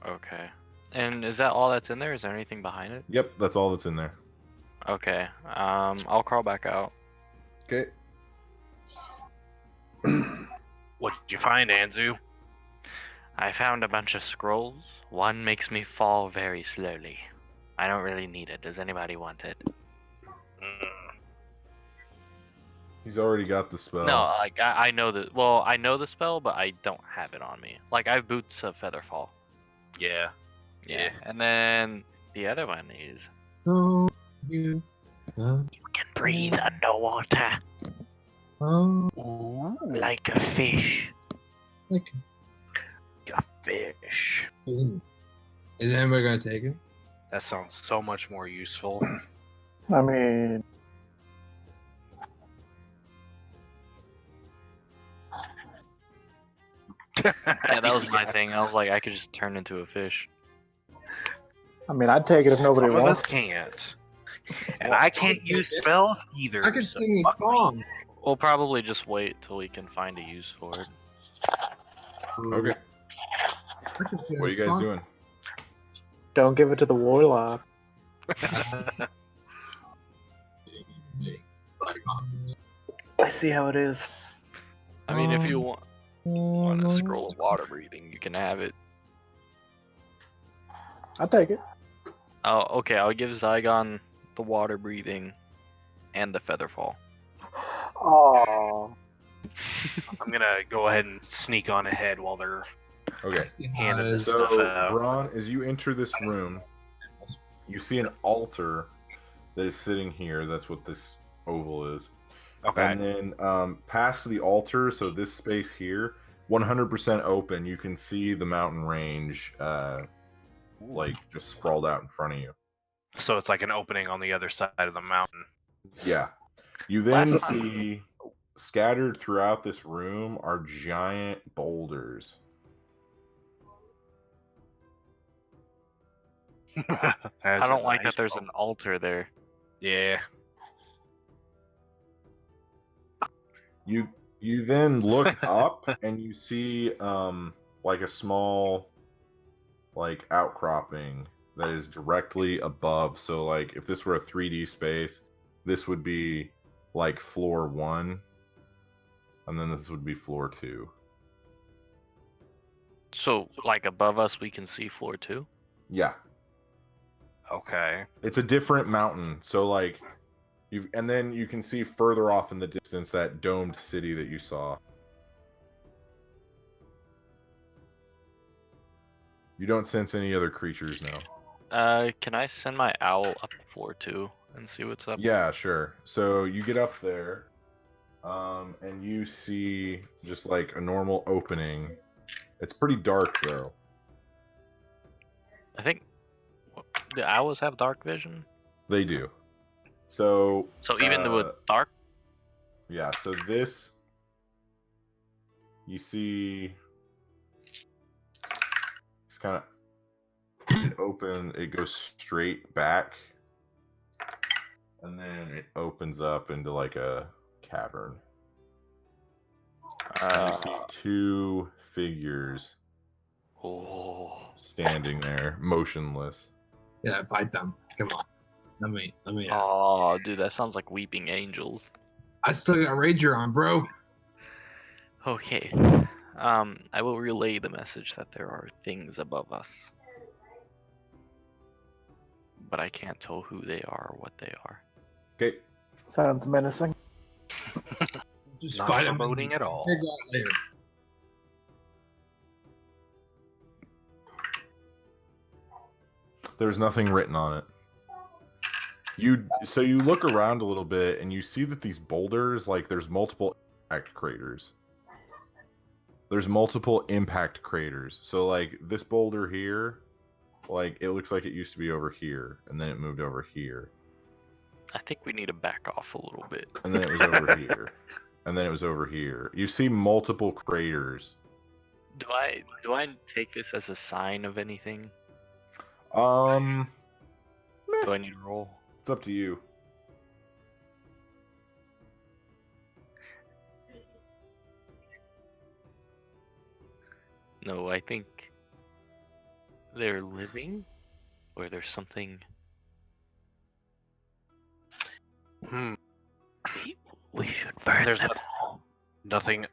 Okay. And is that all that's in there? Is there anything behind it? Yep, that's all that's in there. Okay. I'll crawl back out. Okay. What did you find, Anzu? I found a bunch of scrolls. One makes me fall very slowly. I don't really need it. Does anybody want it? He's already got the spell. No, like I know the I know the spell, but I don't have it on me. Like I have boots of featherfall. Yeah. Yeah. And then the other one is Oh, you. you can breathe underwater Oh, like a fish. like. A fish. Is anybody gonna take it? That sounds so much more useful. I mean, Yeah, that was my thing. I was like, I could just turn into a fish. I'd take it if nobody Some of us wants. can't. And I can't use spells either. I could so sing a fuck me. song. We'll probably just wait till we can find a use for it. Okay, I could sing what are a you guys song. doing? Don't give it to the warlock. I see how it is. I mean, if you want a scroll of water breathing, you can have it. I'll take it. Oh, okay. I'll give Zygon the water breathing and the feather fall. Oh. I'm gonna go ahead and sneak on ahead while they're Okay. handing this So, stuff out. Braun, as you enter this room, you see an altar that is sitting here. That's what this oval is. Okay. And then past the altar, so this space here, 100% open. You can see the mountain range, like just sprawled out in front of you. So it's like an opening on the other side of the mountain. Yeah. You then Last see scattered throughout this room are giant boulders. I don't like that there's an altar there. Yeah. You then look up and you see like a small like outcropping that is directly above. So like if this were a 3D space, this would be like floor 1 and then this would be floor 2. So, like above us, we can see floor 2? Yeah. Okay. It's a different mountain. So like and then you can see further off in the distance that domed city that you saw. You don't sense any other creatures now. Can I send my owl up to floor 2 and see what's up? Yeah, sure. So you get up there, and you see just like a normal opening. It's pretty dark though. I think the owls have dark vision. They do. So even with dark. Yeah. So this, you see, it's kind of it open. It goes straight back, and then it opens up into like a cavern. You see 2 figures standing there, motionless. Yeah, fight them. Come on. Let me. Oh, dude, that sounds like weeping angels. I still got Rager on, bro. Okay. I will relay the message that there are things above us. But I can't tell who they are or what they are. Okay. Sounds menacing. Just Not fight them. foreboding at all. Figure out later. There's nothing written on it. So you look around a little bit and you see that these boulders, like there's multiple impact craters. There's multiple impact craters. So like this boulder here, like it looks like it used to be over here and then it moved over here. I think we need to back off a little bit. And then it was over here. And then it was over here. You see multiple craters. Do I take this as a sign of anything? Do I need to roll? It's up to you. No, I think they're living, or there's something. We should burn There's them. nothing.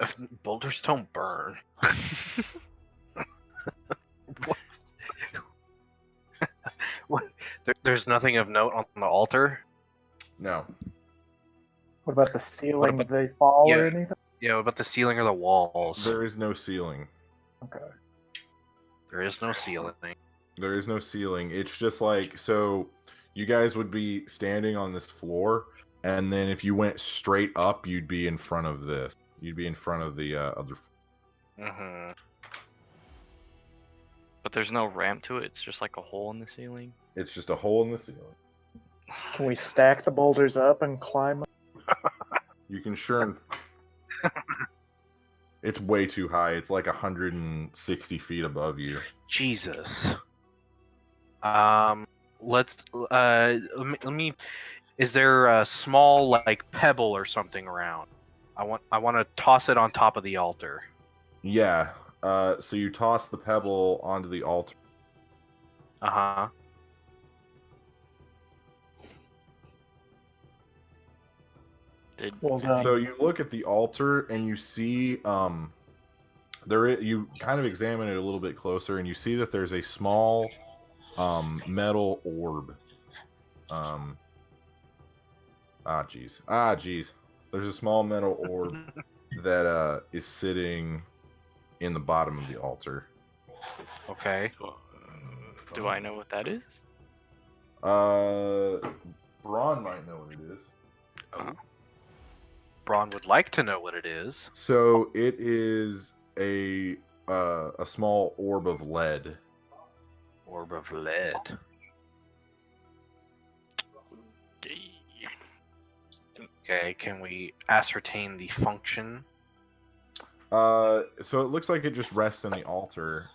Boulders don't burn. What? There's nothing of note on the altar. No. What about the ceiling? about- Did they fall Yeah. or anything? Yeah, what about the ceiling or the walls? There is no ceiling. Okay. There is no ceiling. There is no ceiling. It's just like, so you guys would be standing on this floor, and then if you went straight up, you'd be in front of this. You'd be in front of the other. Mm-hmm. But there's no ramp to it. It's just like a hole in the ceiling. It's just a hole in the ceiling. Can we stack the boulders up and climb up? You can sure. It's way too high. It's like 160 feet above you. Jesus. Let's let me. Is there a small like pebble or something around? I want to toss it on top of the altar. Yeah. So you toss the pebble onto the altar. Uh-huh. Well done. So you look at the altar and you see you kind of examine it a little bit closer and you see that there's a small metal orb. Geez. There's a small metal orb that is sitting in the bottom of the altar. Okay. Do I know what that is? Braun might know what it is. Oh. Braun would like to know what it is. So it is a small orb of lead. Orb of lead. Okay, can we ascertain the function? So it looks like it just rests in the altar.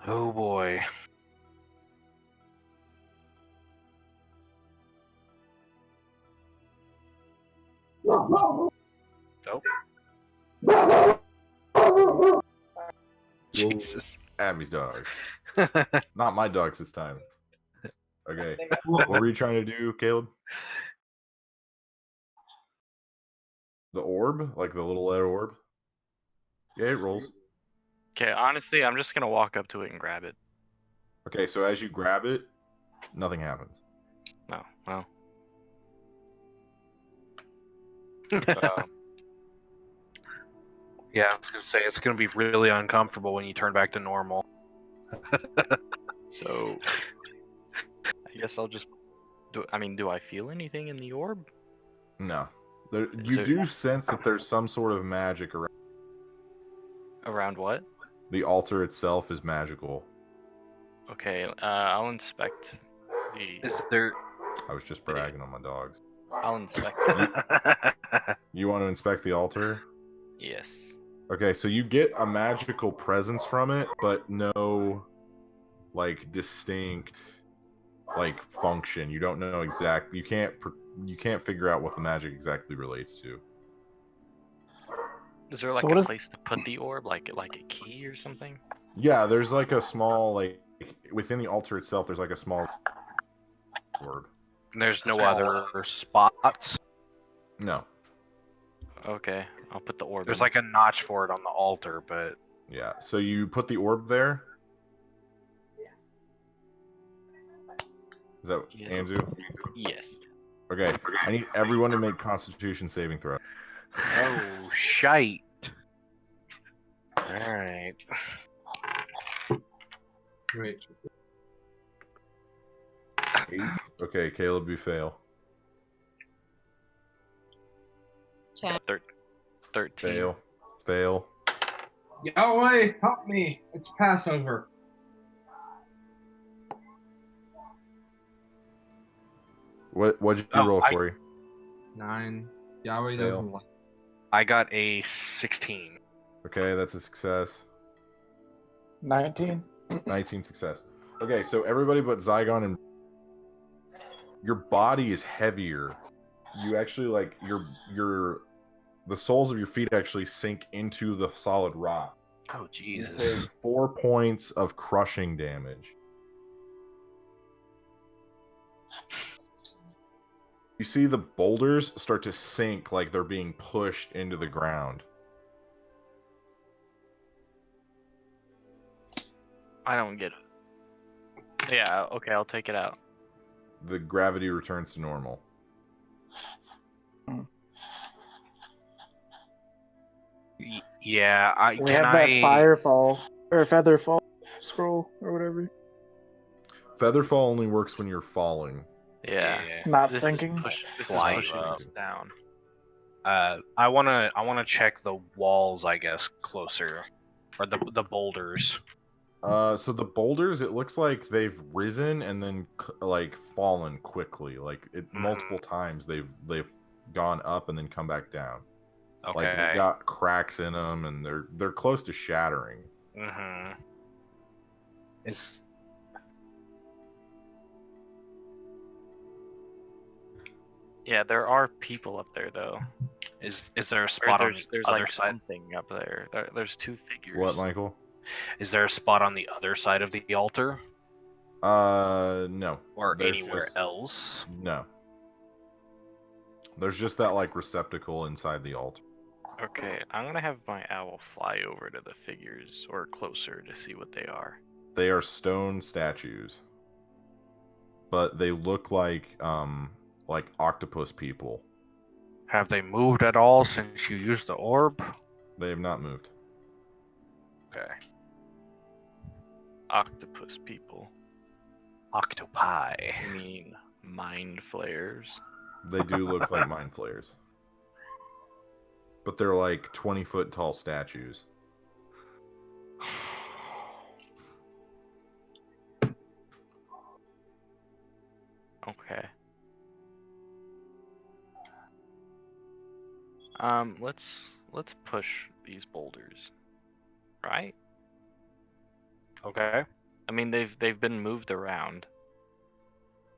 Oh boy. Oh. Jesus. Abby's dog. Not my dogs this time. Okay. What were you trying to do, Caleb? The orb? Like the little lead orb? Yeah, it rolls. Okay, honestly, I'm just gonna walk up to it and grab it. Okay, so as you grab it, nothing happens. No, well. Yeah, I was gonna say it's gonna be really uncomfortable when you turn back to normal. So, I guess I'll just. Do I feel anything in the orb? No. You do sense that there's some sort of magic around. Around what? The altar itself is magical. Okay, I'll inspect the. Is there? I was just bragging on my dogs. I'll inspect. You want to inspect the altar? Yes. Okay, so you get a magical presence from it, but no, like, distinct, like, function. You don't know exact. You can't figure out what the magic exactly relates to. Is there like So a what is- place to put the orb, like a key or something? Yeah, there's like a small, like, within the altar itself, there's like a small orb. There's no other spots. No. Okay, I'll put the orb. There's in. like a notch for it on the altar, but Yeah, so you put the orb there? Is that Yeah. Anzu? Yes. Okay, I need everyone to make Constitution saving throw. oh shite. Alright. Wait. 8. Okay, Caleb, you fail. 13. Fail. Yahweh, help me! It's Passover. What'd you roll, Corey? 9. Yahweh Fail. doesn't like. I got a 16. Okay, that's a success. 19. 19 success. Okay, so everybody but Zygon and your body is heavier. You actually like the soles of your feet actually sink into the solid rock. Oh You Jesus. take 4 points of crushing damage. You see the boulders start to sink like they're being pushed into the ground. I don't get it. Yeah. Okay, I'll take it out. The gravity returns to normal. Yeah, We have that firefall or featherfall scroll or whatever. Featherfall only works when you're falling. Yeah. Not This sinking. This is Fly pushing up. us down. I wanna check the walls, I guess, closer, or the boulders. So the boulders, it looks like they've risen and then like fallen quickly. Like multiple times they've gone up and then come back down. Okay. Like they've got cracks in them and they're close to shattering. Mm-hmm. Is Yeah, there are people up there though. is there a Or spot on there's the other like side? something up there. There's two figures. What, Michael? Is there a spot on the other side of the altar, No. or There's anywhere just- else? No. There's just that like receptacle inside the altar. Okay, I'm gonna have my owl fly over to the figures or closer to see what they are. They are stone statues, but they look like octopus people. Have they moved at all since you used the orb? They have not moved. Okay. Octopus people. Octopi. I mean, mind flayers. They do look like mind flayers. But they're like 20-foot tall statues. Okay. Let's push these boulders. Right? Okay. I mean, they've been moved around.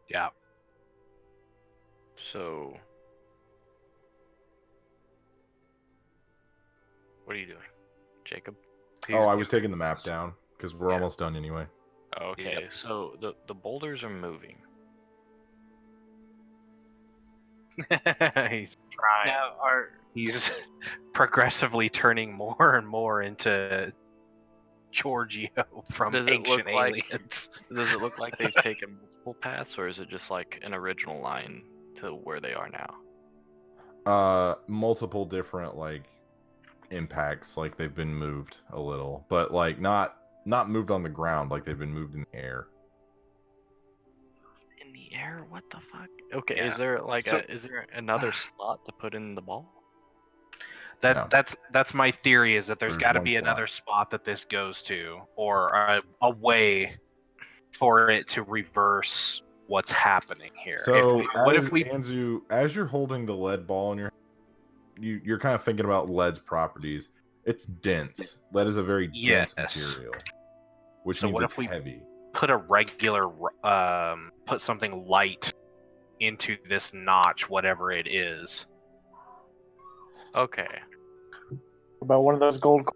Yeah. So, what are you doing, Jacob? I was taking the map down because we're almost done anyway. Okay, Yep. so the boulders are moving. He's trying. He's progressively turning more and more into Giorgio from Does it look Ancient like- Aliens. Does it look like they've taken multiple paths, or is it just like an original line to where they are now? Multiple different like impacts, like they've been moved a little, but like not moved on the ground, like they've been moved in the air. In the air? What the fuck? Okay, Yeah. is there like So- is there another slot to put in the ball? No. That's my theory, is that there's There's got to one be slot. another spot that this goes to, or a way for it to reverse what's happening here. So What as, if we Anzu, as you're holding the lead ball in you're kind of thinking about lead's properties. It's dense. Lead is a very dense Yes. material, which So means what it's if we- heavy. put a regular put something light into this notch, whatever it is? Okay. About one of those gold.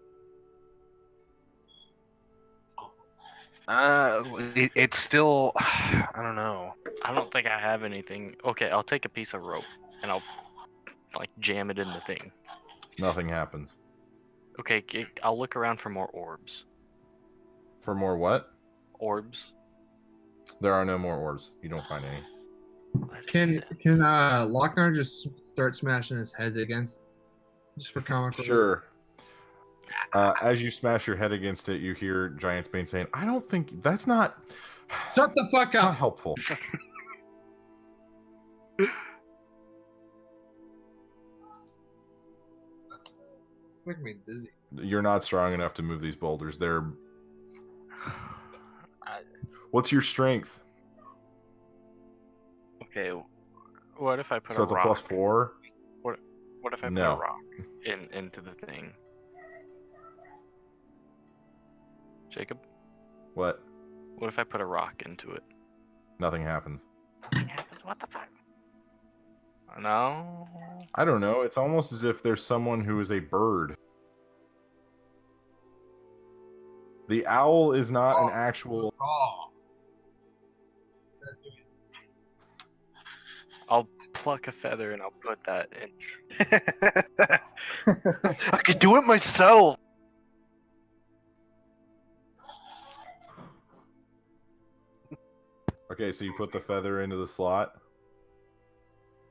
It's still, I don't know. I don't think I have anything. Okay, I'll take a piece of rope and I'll like jam it in the thing. Nothing happens. Okay, I'll look around for more orbs. For more what? Orbs. There are no more orbs. You don't find any. Can Lochnar just start smashing his head against, just for comic relief? Sure. As you smash your head against it, you hear Giant's Bane saying, "I don't think that's not Shut the fuck not up! helpful." It's making me dizzy. You're not strong enough to move these boulders. They're. What's your strength? Okay, what if I put So a it's a rock? +4. What if I put No. a rock into the thing? Jacob, What? what if I put a rock into it? Nothing happens. Nothing happens. What the fuck? No. I don't know. It's almost as if there's someone who is a bird. The owl is not an actual. Oh. I'll pluck a feather and I'll put that in. I could do it myself. Okay, so you put the feather into the slot.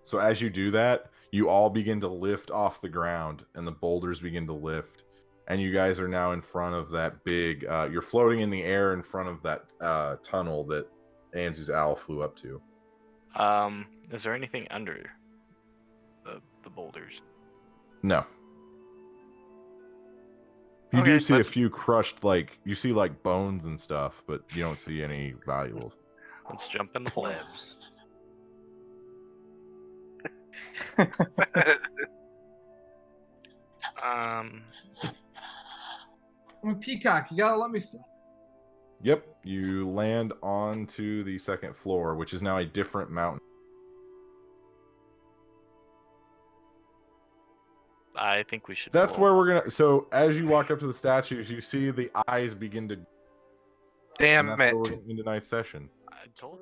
So as you do that, you all begin to lift off the ground, and the boulders begin to lift. And you guys are now in front of that big. You're floating in the air in front of that tunnel that Anzu's owl flew up to. Is there anything under the boulders? No. You Okay, do see a let's- few crushed, like you see like bones and stuff, but you don't see any valuables. Let's jump in the hole. Plebs. I'm a peacock. You gotta let me. Yep, you land onto the second floor, which is now a different mountain. I think we should. That's pull. where we're gonna. So as you walk up to the statues, you see the eyes begin to. Damn and that's it. where we're getting into tonight's session. I told